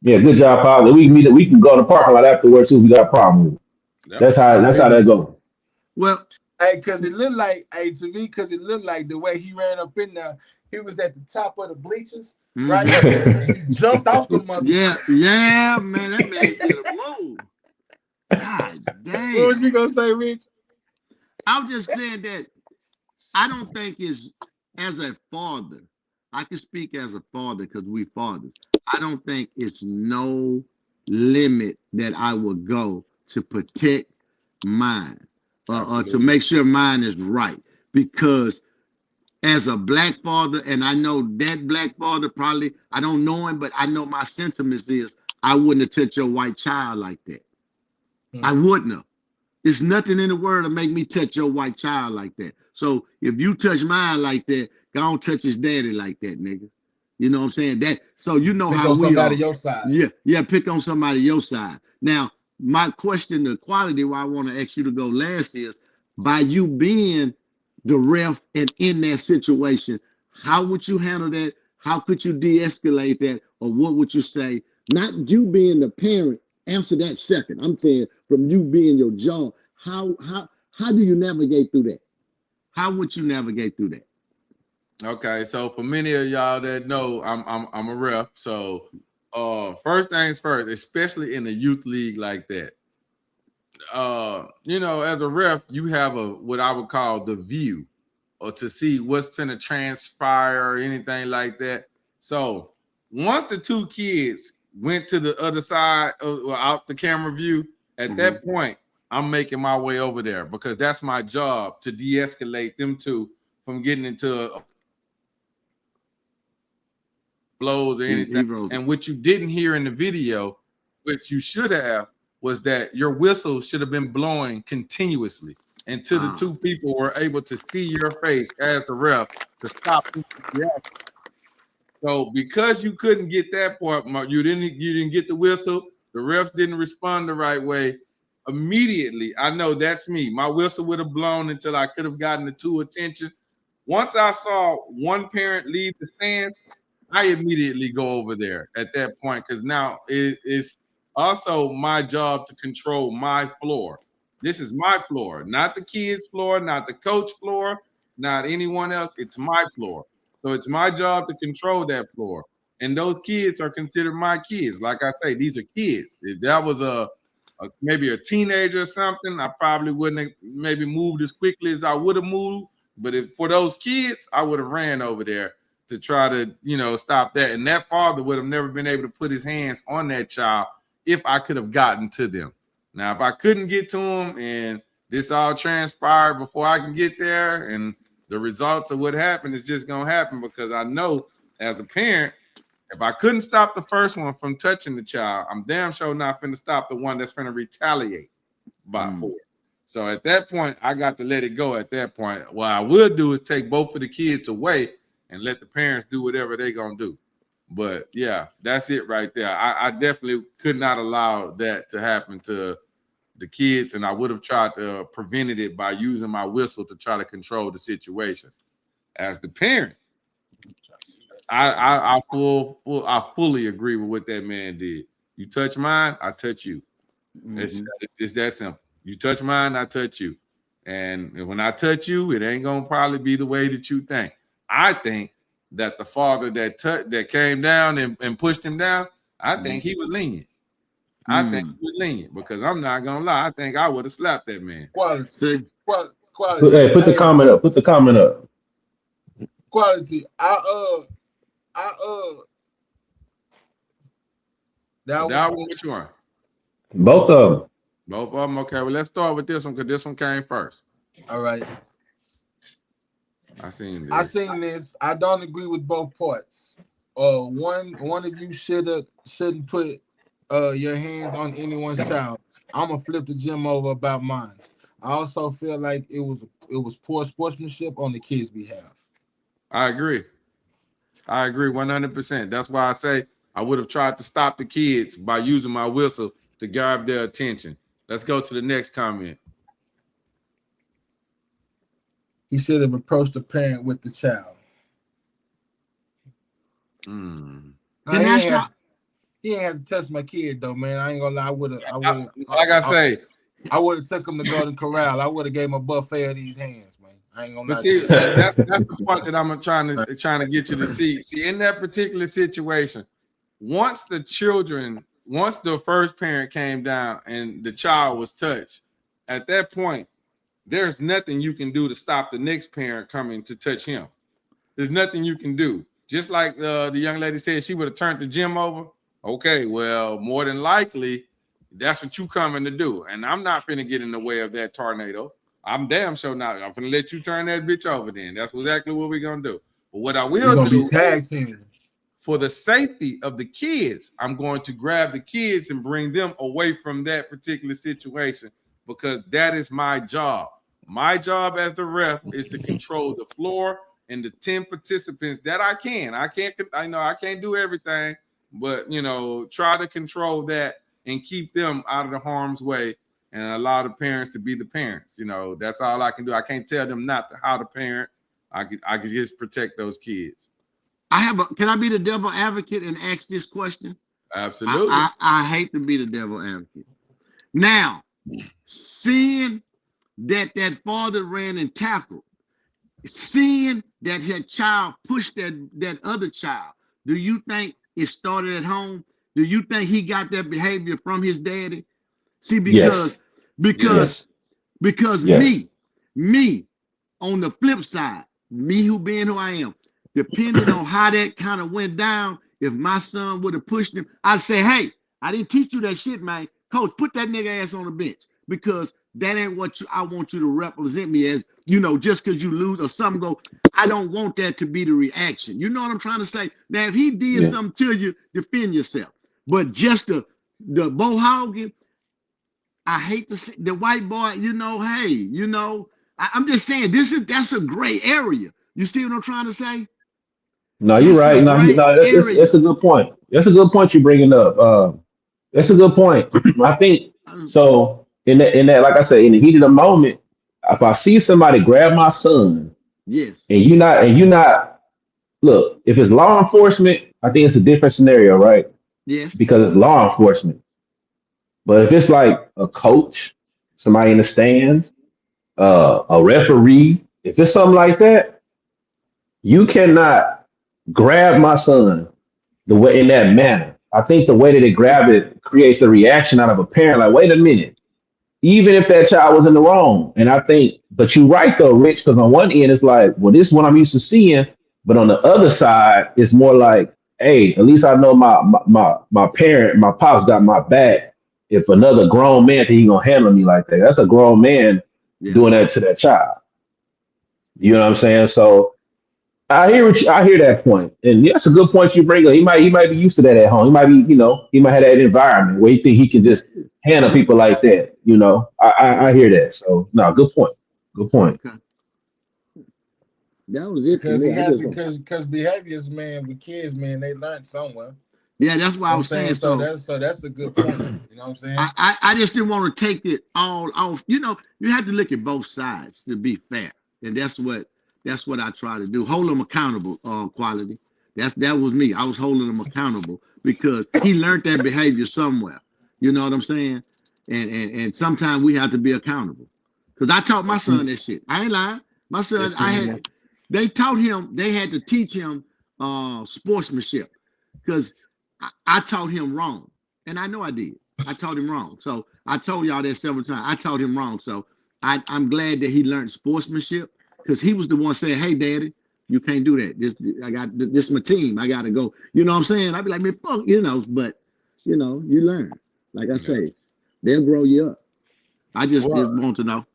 Yeah, good job, Pop. We can go to the parking lot afterwards too if we got a problem with it. That's how that goes. Well, hey, because it looked like, the way he ran up in there, he was at the top of the bleachers, right? He jumped off the mother. Yeah, man, that man did a move. God damn. What was you gonna say, Rich? I'm just saying that I don't think it's, as a father, I can speak as a father because we fathers. I don't think it's no limit that I would go to protect mine or to make sure mine is right. Because as a black father, and I know that black father probably, I don't know him, but I know my sentiments is I wouldn't have touched your white child like that. I wouldn't have. There's nothing in the world to make me touch your white child like that. So if you touch mine like that, don't touch his daddy like that, nigga. You know what I'm saying? That so you know how we are. Your side. Yeah, pick on somebody your side. Now, my question, the quality why I want to ask you to go last is, by you being the ref and in that situation, how would you handle that? How could you de-escalate that? Or what would you say? Not you being the parent, answer that second. I'm saying from you being your job, how do you navigate through that? How would you navigate through that? Okay, so for many of y'all that know, I'm a ref. So first things first, especially in a youth league like that. As a ref, you have what I would call the view, or to see what's finna transpire or anything like that. So once the two kids went to the other side or out the camera view, at that point, I'm making my way over there because that's my job to de-escalate them two from getting into blows or anything. And what you didn't hear in the video, which you should have, was that your whistle should have been blowing continuously until the two people were able to see your face as the ref to stop. So because you couldn't get that part, you didn't get the whistle. The refs didn't respond the right way. Immediately, I know that's me. My whistle would have blown until I could have gotten the two attention. Once I saw one parent leave the stands, I immediately go over there at that point because now it's also my job to control my floor. This is my floor, not the kids' floor, not the coach floor, not anyone else. It's my floor. So it's my job to control that floor. And those kids are considered my kids. Like I say, these are kids. If that was maybe a teenager or something, I probably wouldn't have maybe moved as quickly as I would have moved. But if for those kids, I would have ran over there to try to, stop that. And that father would have never been able to put his hands on that child if I could have gotten to them. Now, if I couldn't get to them and this all transpired before I can get there and the results of what happened is just going to happen because I know as a parent, if I couldn't stop the first one from touching the child, I'm damn sure not finna stop the one that's finna retaliate by force. So at that point, I got to let it go at that point. What I would do is take both of the kids away and let the parents do whatever they're going to do. But, yeah, that's it right there. I definitely could not allow that to happen to the kids, and I would have tried to prevent it by using my whistle to try to control the situation. As the parent, I fully agree with what that man did. You touch mine, I touch you. It's that simple. You touch mine, I touch you. And when I touch you, it ain't gonna probably be the way that you think. I think that the father that came down and pushed him down, I think he was lenient. I think he was lenient because I'm not gonna lie. I think I would have slapped that man. Quality. Hey, put the comment up. Put the comment up. Quality. That one, which one? Both of them. Both of them. Okay, well, let's start with this one because this one came first. All right. I seen this. I don't agree with both parts. One of you shouldn't put your hands on anyone's child. I'm gonna flip the gym over about mine. I also feel like it was poor sportsmanship on the kids' behalf. I agree 100%. That's why I say I would have tried to stop the kids by using my whistle to grab their attention. Let's go to the next comment. He should have approached the parent with the child. He ain't have to touch my kid though, man. I ain't gonna lie. I would have. I would have took him to Golden Corral. I would have gave him a buffet of these hands, man. I ain't gonna lie. But see, that's the part that I'm trying to get you to see. See, in that particular situation, once the first parent came down and the child was touched, at that point, there's nothing you can do to stop the next parent coming to touch him. There's nothing you can do. Just like the young lady said, she would have turned the gym over. Okay, well, more than likely, that's what you coming to do. And I'm not finna get in the way of that tornado. I'm damn sure not. I'm finna let you turn that bitch over then. That's exactly what we're gonna do. But what I will do for the safety of the kids, I'm going to grab the kids and bring them away from that particular situation because that is my job. My job as the ref is to control the floor and the 10 participants that I can. I can't do everything, but try to control that and keep them out of the harm's way and allow the parents to be the parents. That's all I can do. I can't tell them not how to parent. I could just protect those kids. Can I be the devil advocate and ask this question? Absolutely. I hate to be the devil advocate. Now, seeing that father ran and tackled, seeing that her child pushed that other child, do you think it started at home? Do you think he got that behavior from his daddy? See, because me on the flip side, me being who I am, depending on how that kind of went down, if my son would have pushed him, I'd say, hey, I didn't teach you that shit, man. Coach, put that nigga ass on the bench because that ain't what I want you to represent me as, just because you lose or something go. I don't want that to be the reaction. You know what I'm trying to say? Now, if he did something to you, defend yourself. But just the bohogging, I hate to say the white boy, I'm just saying that's a gray area. You see what I'm trying to say? No, you're That's a right. No, gray area. it's a good point. That's a good point you're bringing up. That's a good point. I think so. In that, like I said, in the heat of the moment, if I see somebody grab my son, Yes. and you not look, if it's law enforcement, I think it's a different scenario, right? Yes. Because it's law enforcement. But if it's like a coach, somebody in the stands, a referee, if it's something like that, you cannot grab my son the way in that manner. I think the way that they grab it creates a reaction out of a parent. Like, wait a minute, even if that child was in the wrong. And I think, but you're right though, Rich, because on one end it's like, well, this is what I'm used to seeing, but on the other side, it's more like, hey, at least I know my parent, my pops got my back. If another grown man think he gonna handle me like that, that's a grown man doing that to that child. You know what I'm saying? So I hear that point, and that's a good point you bring up. He might be used to that at home. He might be, he might have that environment where he think he can just handle people like that. I hear that. So no, good point. Good point. Okay. That was it because it has because behaviors, man, with kids, man, they learn somewhere. Yeah, that's why I was saying. So that's a good point. You know what I'm saying? I just didn't want to take it all off. You have to look at both sides to be fair, and that's what I try to do. Hold them accountable. Quality. That was me. I was holding them accountable because he learned that behavior somewhere. You know what I'm saying? And sometimes we have to be accountable. Because I taught my son that shit. I ain't lying. My son, they taught him. They had to teach him sportsmanship because I taught him wrong, and I know I did. I taught him wrong. So I told y'all that several times. I taught him wrong. So I'm glad that he learned sportsmanship because he was the one saying, "Hey, Daddy, you can't do that. This is my team. I gotta go." You know what I'm saying? I'd be like, "Man, fuck," but you learn. Like I say, they'll grow you up. I just want to know.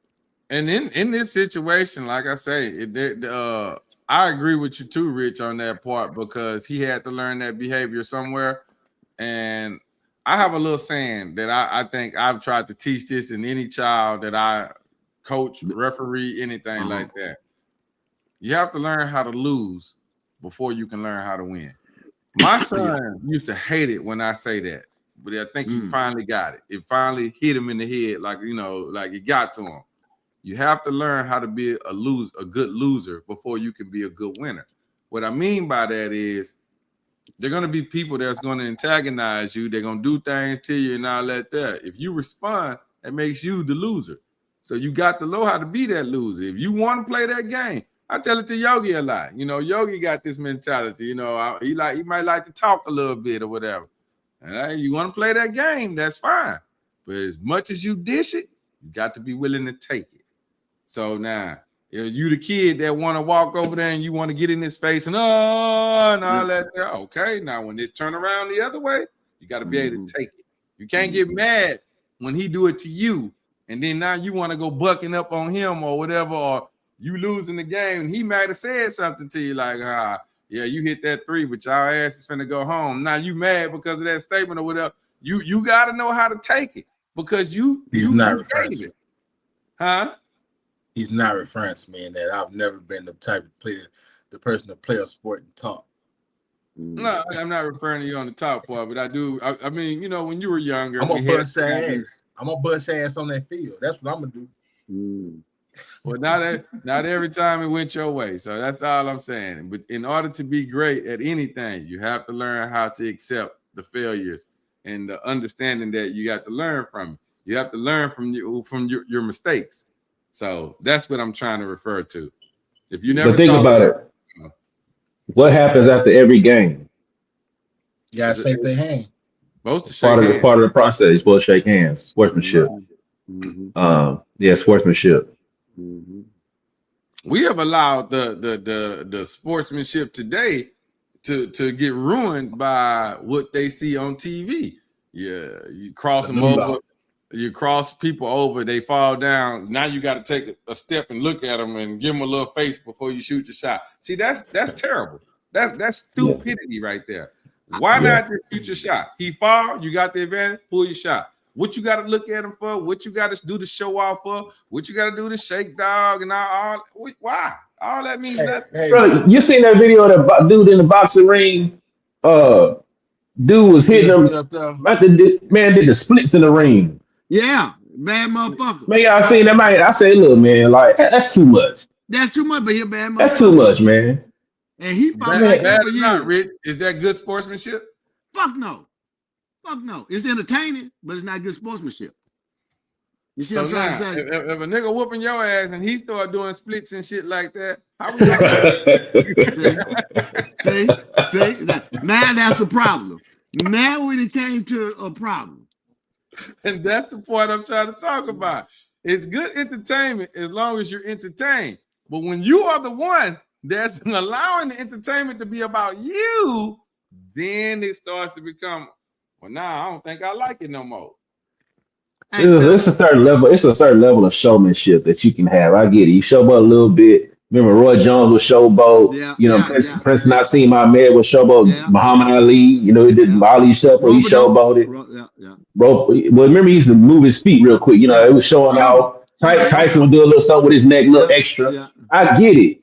And in this situation, like I say, I agree with you too, Rich, on that part because he had to learn that behavior somewhere. And I have a little saying that I think I've tried to teach this in any child that I coach, referee, anything like that. You have to learn how to lose before you can learn how to win. My son used to hate it when I say that, but I think he finally got it. It finally hit him in the head, like it got to him. You have to learn how to be a good loser before you can be a good winner. What I mean by that is there are going to be people that's going to antagonize you. They're going to do things to you and all that there. If you respond, it makes you the loser. So you got to know how to be that loser. If you want to play that game, I tell it to Yogi a lot. Yogi got this mentality. He might like to talk a little bit or whatever. And you want to play that game, that's fine. But as much as you dish it, you got to be willing to take it. So now, if you the kid that want to walk over there and you want to get in his face and all that, okay. Now, when it turn around the other way, you got to be able to take it. You can't get mad when he do it to you, and then now you want to go bucking up on him or whatever, or you losing the game, and he might have said something to you like, yeah, you hit that 3, but y'all ass is finna go home. Now you mad because of that statement or whatever. You got to know how to take it because he's not referring to it. Huh? He's not referring to me in that. I've never been the type of player, the person to play a sport and talk. No, I'm not referring to you on the top part, but I do. I mean, when you were younger, I'm gonna bust your ass. I'm gonna bust your ass on that field. That's what I'm gonna do. Well, not every time it went your way. So that's all I'm saying. But in order to be great at anything, you have to learn how to accept the failures and the understanding that you got to learn from it. You have to learn from your mistakes. So that's what I'm trying to refer to. If you never think about it, what happens after every game? You gotta shake their hand. Part of the process. You're supposed to shake hands. Sportsmanship. Sportsmanship. We have allowed the sportsmanship today to get ruined by what they see on TV. Yeah, you cross them over. You cross people over, they fall down. Now you got to take a step and look at them and give them a little face before you shoot your shot. See, that's terrible. That's stupidity right there. Why not just shoot your shot? He fall, you got the advantage, pull your shot. what you got to look at them for, what you got to do to show off for, what you got to do to shake dog, and all. Why? All that means nothing. Hey, Bro, you seen that video of that dude in the boxing ring? Dude was hitting him. Man did the splits in the ring. Yeah, bad motherfucker. Man, y'all seen that? Man, I say, look, man, like that's too much. That's too much, but he a bad motherfucker. That's too much, man. And he fought like that for years. Not, Rich. Is that good sportsmanship? Fuck no. Fuck no. It's entertaining, but it's not good sportsmanship. You see what I'm trying to say? If a nigga whooping your ass and he start doing splits and shit like that, how we see? Now that's a problem. Now when it came to a problem. And that's the point I'm trying to talk about. It's good entertainment as long as you're entertained. But when you are the one that's allowing the entertainment to be about you, then it starts to become, well, nah, I don't think I like it no more. It's a certain level. It's a certain level of showmanship that you can have. I get it. You showboat a little bit. Remember, Roy Jones was showboat. Prince Nassim Ahmed was showboat. Muhammad Ali. You know, he did Ali shuffle. He showboated. Bro, well, remember he used to move his feet real quick. You know, it was showing out. Tyson would do a little something with his neck, a little extra. I get it,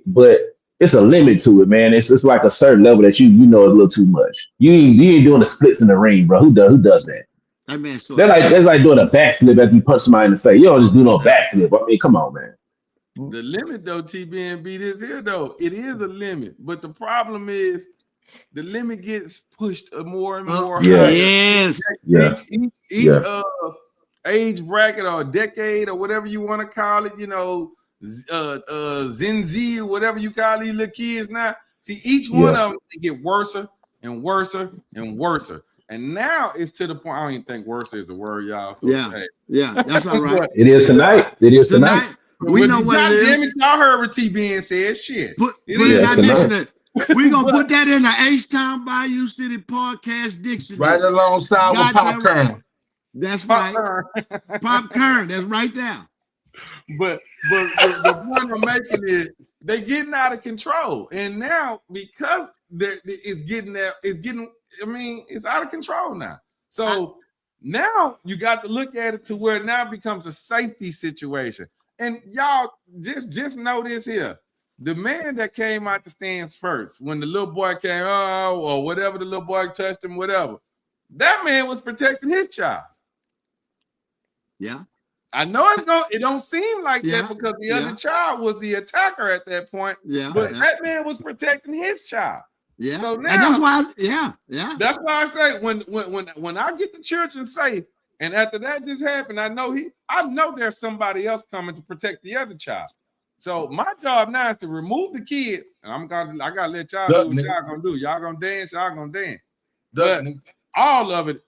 but it's a limit to it, man. It's like a certain level that you know is a little too much. You ain't doing the splits in the ring, bro. Who does that? That man, that's like doing a backflip after you punch somebody in the face. You don't just do no backflip. I mean, come on, man. The limit, though, TBNB, this here, though, it is a limit. But the problem is the limit gets pushed more and more. Yes. Each age bracket or decade or whatever you want to call it, you know, Gen Z or whatever you call these little kids now. See, each one of them get worse and worse and worse. And now it's to the point, I don't even think worse is the word, y'all. So That's all right. It is tonight. We know what it is. Damn it, y'all heard what TBN said. Shit. We're going to put that in the H-Town Bayou City Podcast Dictionary. Right alongside with popcorn. That's right. Popcorn. That's right there. But the point I'm making is they getting out of control. And now because it's out of control now. So now you got to look at it to where it now becomes a safety situation. And y'all just know this here. The man that came out the stands first, when the little boy came, or whatever, the little boy touched him, whatever, that man was protecting his child. Yeah. I know it don't seem like that because the other child was the attacker at that point. Yeah. But that man was protecting his child. Yeah. So now, and that's why, that's why I say when I get the children safe, and after that just happened, I know there's somebody else coming to protect the other child. So my job now is to remove the kids, and I gotta let y'all do what y'all gonna do. Y'all gonna dance, y'all gonna dance. But all of it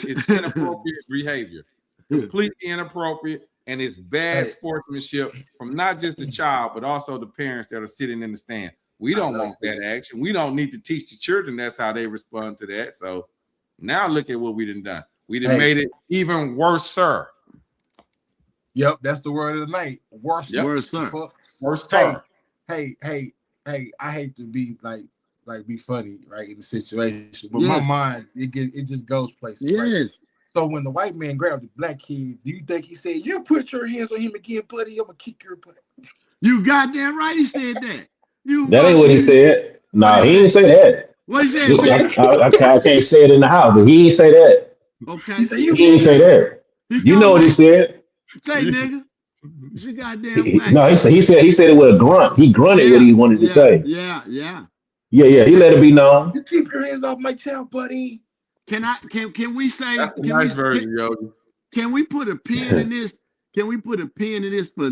is inappropriate behavior. Completely inappropriate, and it's bad sportsmanship from not just the child, but also the parents that are sitting in the stand. We don't want that action. We don't need to teach the children that's how they respond to that. So now look at what we done. We done made it even worse, sir. Yep, that's the word of the night. Worse, worse, sir. Worse, sir. Hey, I hate to be like be funny, right, in the situation, but my mind it just goes places. Yes. Right? So when the white man grabbed the black kid, do you think he said, "You put your hands on him again, buddy? I'm gonna kick your butt"? You goddamn right, he said that. That ain't what he said. No, he didn't say that. What he said? I can't say it in the house, but he didn't say that. Okay. He didn't say that. You know what he said? Say, nigga. You goddamn right. No, he said it with a grunt. He grunted what he wanted to say. Yeah. He let it be known. You keep your hands off my child, buddy. Can we say? That's a nice version, Yogi. Can we put a pin in this? Can we put a pin in this for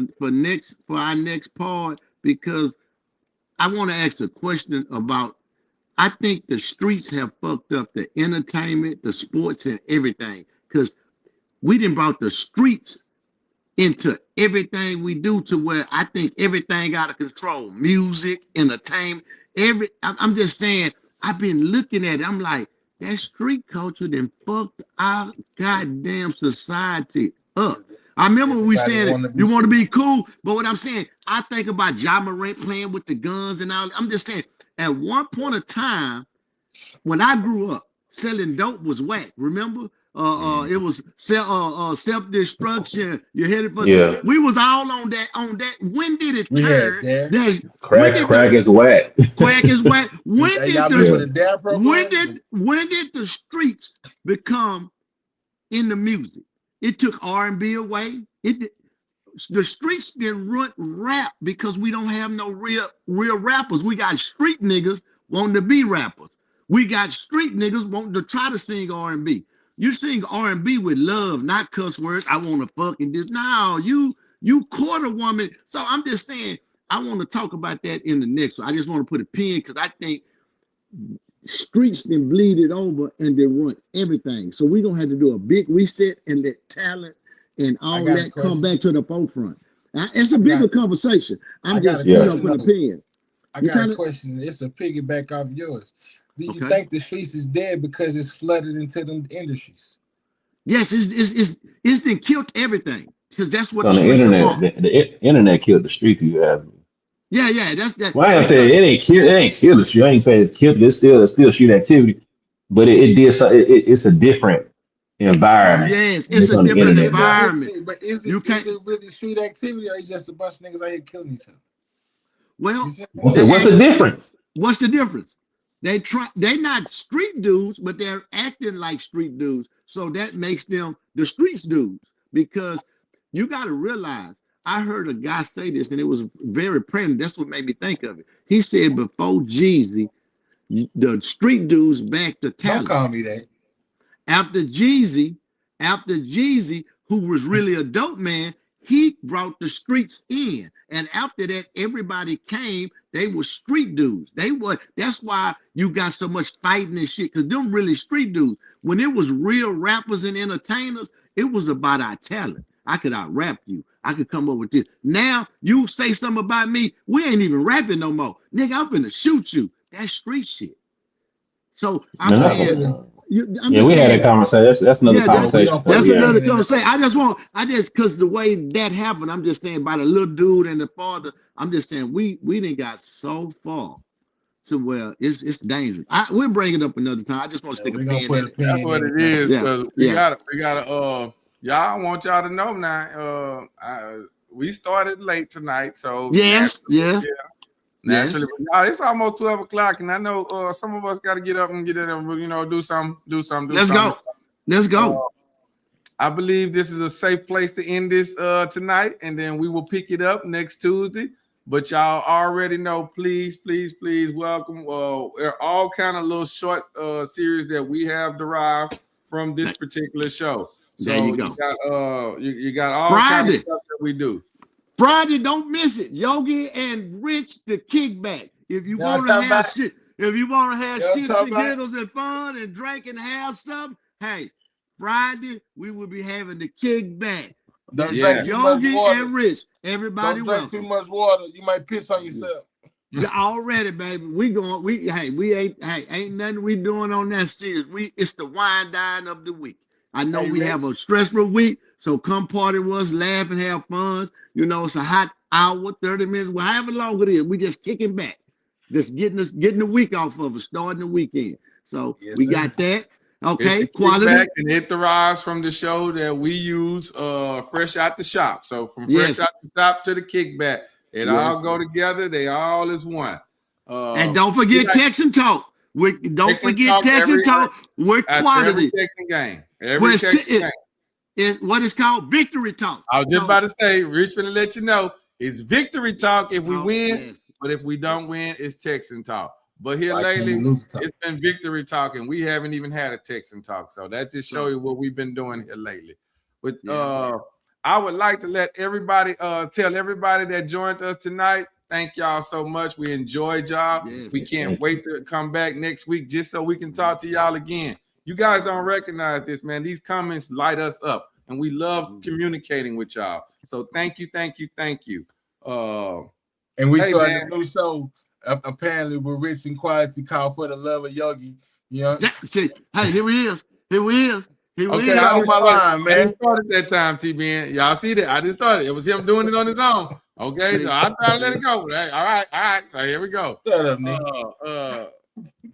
our next part? Because I want to ask a question about. I think the streets have fucked up the entertainment, the sports, and everything. Because we done brought the streets into everything we do, to where I think everything out of control. Music, entertainment, I'm just saying. I've been looking at it. I'm like, that street culture done fucked our goddamn society up. I remember we said you want to be cool, but what I'm saying, I think about Ja Morant playing with the guns and all. I'm just saying, at one point of time, when I grew up, selling dope was whack. Remember, It was self-destruction. You're headed for. Yeah. We was all on that. When did it We turn? had that. Crack is whack. Crack is whack. When Hey, did y'all the remember the dad program? when did the streets become in the music? It took R&B away. The streets didn't rap because we don't have no real rappers. We got street niggas wanting to be rappers. We got street niggas wanting to try to sing R&B. You sing R&B with love, not cuss words. I want to fucking do. No, you court a woman. So I'm just saying, I want to talk about that in the next one. I just want to put a pin because I think streets then bleed it over and they run everything. So we're gonna have to do a big reset and let talent and all that come back to the forefront. It's a bigger conversation. I'm just putting a pin. I got a question. It's a piggyback off yours. Do you think the streets is dead because it's flooded into them industries? Yes, it's then killed everything because that's what on the internet. The internet killed the street. You have. Yeah, that's that. Well, I say it ain't kill the street. I ain't saying it's killed. It's still street activity, but it did. It's a different environment. Yes, it's a different environment. But is it really street activity, or is it just a bunch of niggas out here killing each other? Well, what's the difference? What's the difference? They're not street dudes, but they're acting like street dudes. So that makes them the streets dudes. Because you got to realize, I heard a guy say this, and it was very pregnant. That's what made me think of it. He said before Jeezy, the street dudes back to talent. Don't call me that. After Jeezy, who was really a dope man, he brought the streets in. And after that, everybody came. They were street dudes. That's why you got so much fighting and shit, because them really street dudes. When it was real rappers and entertainers, it was about our talent. I could out-rap you. I could come up with this. Now, you say something about me, we ain't even rapping no more. Nigga, I'm finna shoot you. That's street shit. So, I'm saying... we had a conversation. That's another conversation. That's another conversation. Because the way that happened, I'm just saying, by the little dude and the father, I'm just saying, we didn't got so far to where it's dangerous. We'll bring it up another time. I just want to stick a pin in it. That's what it is, because we gotta y'all, I want y'all to know now, we started late tonight, so naturally, it's almost 12 o'clock, and I know some of us got to get up and get in and do something. Let's go. I believe this is a safe place to end this tonight, and then we will pick it up next Tuesday. But y'all already know, please welcome. There are all kind of little short series that we have derived from this particular show. So there you go. You got all kind of stuff that we do. Friday, don't miss it. Yogi and Rich, the kickback. If you want to have shit, shits and giggles and fun and drink and have something, hey, Friday we will be having the kickback. Don't drink too much water. And Rich, everybody. Don't drink too much water. You might piss on yourself. Already, baby. Ain't nothing we doing on that series. It's the wine dine of the week. I know we have a stressful week, so come party with us, laugh and have fun. It's a hot hour, 30 minutes, however long it is. We just kicking back, just getting the week off of us, starting the weekend. So we got that. Okay, quality. Back and it derives from the show that we use, fresh out the shop. So from fresh out the shop to the kickback, it all go together. They all is one. And don't forget text and talk. Don't forget text and talk. We're quality. Every Texan game. What is called Victory Talk. I was just about to say, Rich finna let you know, it's Victory Talk if we win, but if we don't win, it's Texan Talk. But here lately, it's been Victory Talk, and we haven't even had a Texan Talk. So that just shows you what we've been doing here lately. But I would like to let everybody tell everybody that joined us tonight, thank y'all so much. We enjoyed y'all. We can't wait to come back next week just so we can talk to y'all again. You guys don't recognize this, man. These comments light us up, and we love communicating with y'all. So thank you. And we started a new show, apparently, with Rich and Quality, called For the Love of Yogi. Hey, here he is. Okay, I on my line, man. I started that time, TBN. Y'all see that? I just started. It was him doing it on his own. Okay, so I'm trying to let it go. Hey, all right. So here we go. Shut up, Nick.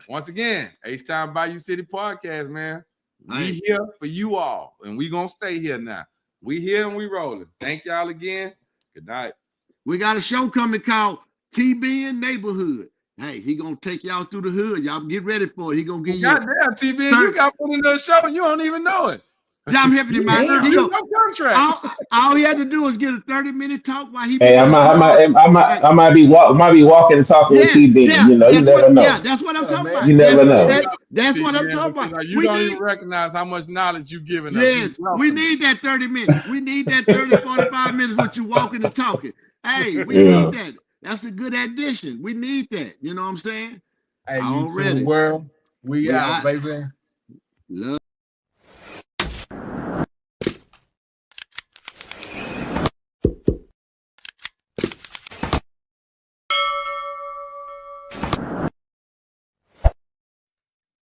Once again, H-Town Bayou City Podcast, man. We here for you all, and we gonna stay here now. We here and we rolling. Thank y'all again. Good night. We got a show coming called TB in Neighborhood. Hey, he gonna take y'all through the hood. Y'all get ready for it. He gonna give you. Goddamn, TB, you got put in the show and you don't even know it. Yeah, I'm helping him out. No contract. All he had to do was get a 30-minute talk while he. Hey, I might be walking and talking with TB. Yeah, you never know. Yeah, that's what I'm talking about. You never know. That's what I'm talking about. You don't even recognize how much knowledge you giving us. Yes, we need that 30 minutes. We need that 30, 45 minutes with you walking and talking. Hey, we need that. That's a good addition. We need that. You know what I'm saying? Hey, you to the world. We out, baby. Love.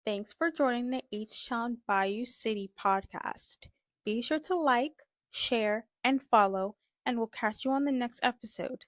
Thanks for joining the H-Town Bayou City podcast. Be sure to like, share, and follow, and we'll catch you on the next episode.